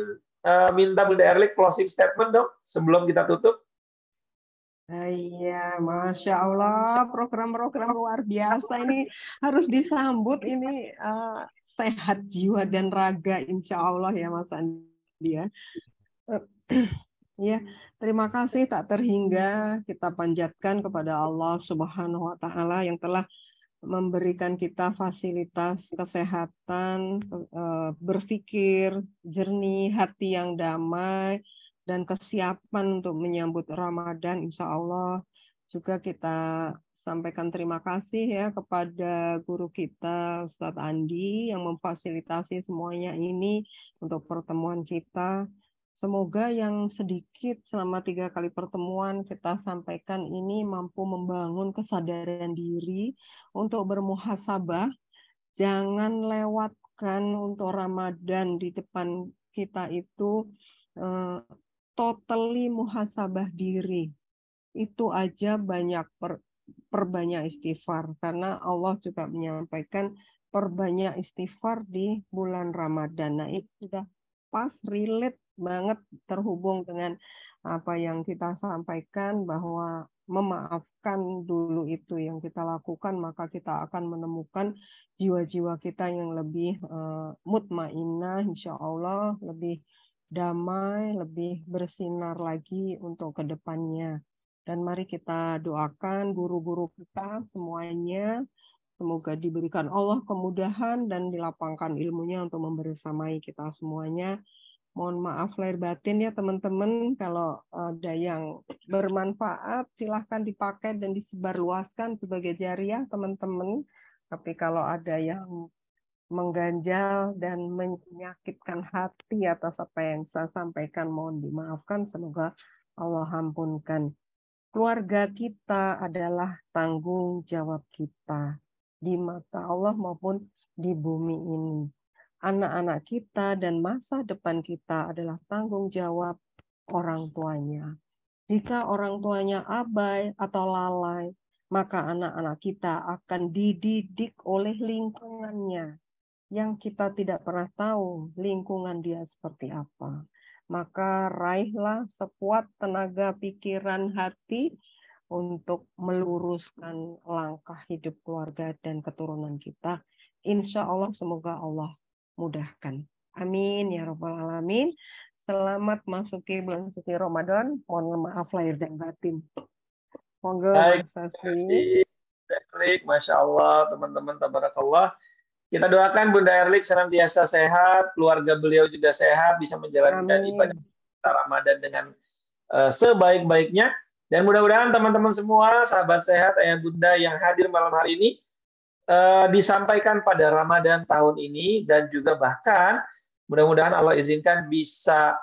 minta Bunda Erlin closing statement dong sebelum kita tutup. Iya, Masya Allah, program-program luar biasa ini harus disambut. Ini sehat jiwa dan raga, insya Allah ya Mas Andi ya. Ya, terima kasih tak terhingga kita panjatkan kepada Allah Subhanahu wa Ta'ala yang telah memberikan kita fasilitas kesehatan, berpikir jernih, hati yang damai, dan kesiapan untuk menyambut Ramadan, insya Allah. Juga kita sampaikan terima kasih ya kepada guru kita, Ustadz Andi, yang memfasilitasi semuanya ini untuk pertemuan kita. Semoga yang sedikit selama 3 kali pertemuan kita sampaikan ini mampu membangun kesadaran diri untuk bermuhasabah. Jangan lewatkan untuk Ramadan di depan kita itu totally muhasabah diri. Itu aja perbanyak istighfar. Karena Allah juga menyampaikan perbanyak istighfar di bulan Ramadan. Nah, itu sudah pas, relate banget, terhubung dengan apa yang kita sampaikan, bahwa memaafkan dulu itu yang kita lakukan, maka kita akan menemukan jiwa-jiwa kita yang lebih mutmainnah, insya Allah, lebih damai, lebih bersinar lagi untuk kedepannya. Dan mari kita doakan guru-guru kita semuanya, semoga diberikan Allah kemudahan dan dilapangkan ilmunya untuk membersamai kita semuanya. Mohon maaf lahir batin ya teman-teman, kalau ada yang bermanfaat silahkan dipakai dan disebarluaskan sebagai jariah teman-teman. Tapi kalau ada yang mengganjal dan menyakitkan hati atas apa yang saya sampaikan, mohon dimaafkan, semoga Allah ampunkan. Keluarga kita adalah tanggung jawab kita di mata Allah maupun di bumi ini. Anak-anak kita dan masa depan kita adalah tanggung jawab orang tuanya. Jika orang tuanya abai atau lalai, maka anak-anak kita akan dididik oleh lingkungannya yang kita tidak pernah tahu lingkungan dia seperti apa. Maka raihlah sekuat tenaga pikiran hati untuk meluruskan langkah hidup keluarga dan keturunan kita. Insya Allah, semoga Allah mudahkan. Amin ya rabbal alamin. Selamat masuki bulan suci Ramadan. Mohon maaf lahir dan batin. Monggo Baik, Mas terima Hasbi. kasih. Bunda Erlik, Masya Allah, teman-teman, tabarakallah. Kita doakan Bunda Erlik senantiasa sehat, keluarga beliau juga sehat, bisa menjalankan ibadah Amin. Ramadan dengan sebaik-baiknya. Dan mudah-mudahan teman-teman semua, sahabat sehat, ayah bunda yang hadir malam hari ini, disampaikan pada Ramadan tahun ini, dan juga bahkan mudah-mudahan Allah izinkan bisa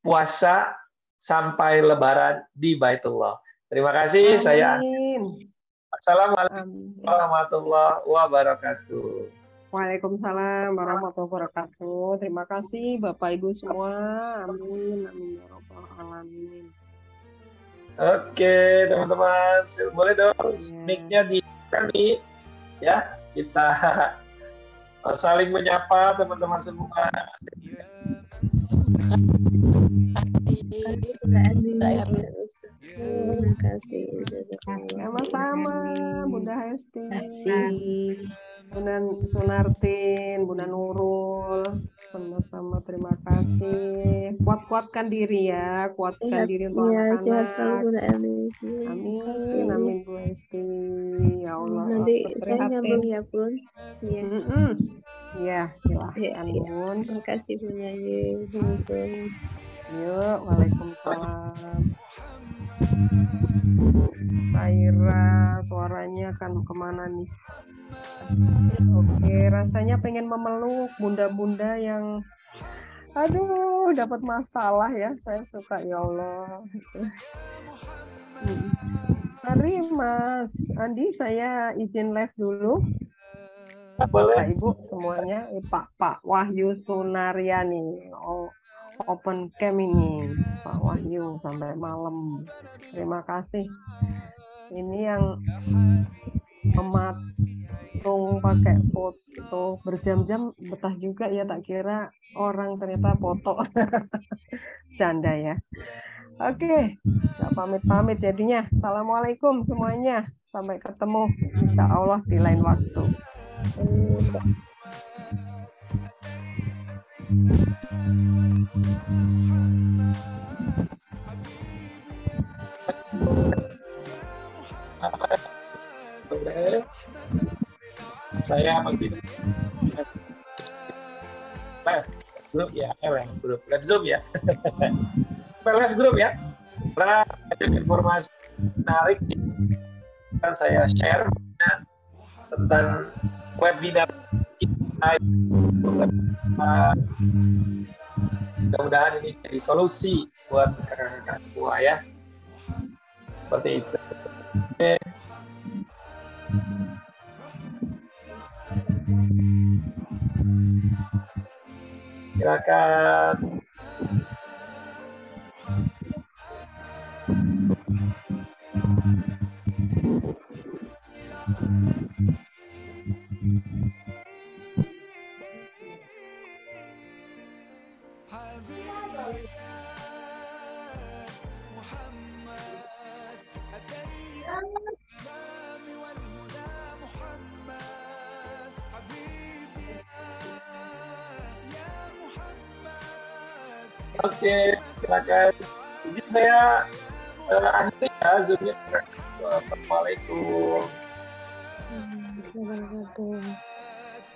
puasa sampai Lebaran di Baitullah. Terima kasih. Saya Amin. Assalamualaikum Amin. warahmatullahi wabarakatuh. Waalaikumsalam warahmatullahi wabarakatuh. Terima kasih Bapak Ibu semua. Amin. Amin ya rabbal alamin. Oke, teman-teman, boleh dong Ya. mic-nya di-kan nih, ya. Kita saling menyapa teman-teman semua. Terima kasih. Sama-sama Bunda Hesti, Bunda Sunartin, Bunda Nurul, sama-sama terima kasih. Kuat-kuatkan diri ya, kuatkan diri untuk Sehat selalu anak-anak. Bunda Eli. Amin, amin Bu Hesti. Ya Allah, Nanti aku saya prihatin. nyambung ya Bun. Iya. Ya, silahkan Bun. Terima kasih Bunda Eli. Assalamualaikum. Yuk, waalaikumsalam. Saira, suaranya kan kemana nih? Oke, rasanya pengen memeluk bunda-bunda yang, aduh, dapat masalah ya. Saya suka, ya Allah. Mari Mas Andi, saya izin live dulu. Bapak Ibu semuanya, Pak Wahyu Sunaryani. Open cam ini Pak Wahyu sampai malam. Terima kasih. Ini yang mematung pakai foto berjam-jam betah juga ya, tak kira orang ternyata foto. Canda ya. Oke, nggak pamit-pamit jadinya. Assalamualaikum semuanya. Sampai ketemu insya Allah di lain waktu. Saya mesti live grup ya, live Zoom ya. Live grup ya. Karena ada informasi menarik yang saya share tentang webinar kita. Mudah-mudahan ini jadi solusi buat kakak-kakak semua ya. Seperti itu. Oke. Silakan. Oke, silakan. Jadi saya akhirnya ya Zoom-nya. Assalamualaikum.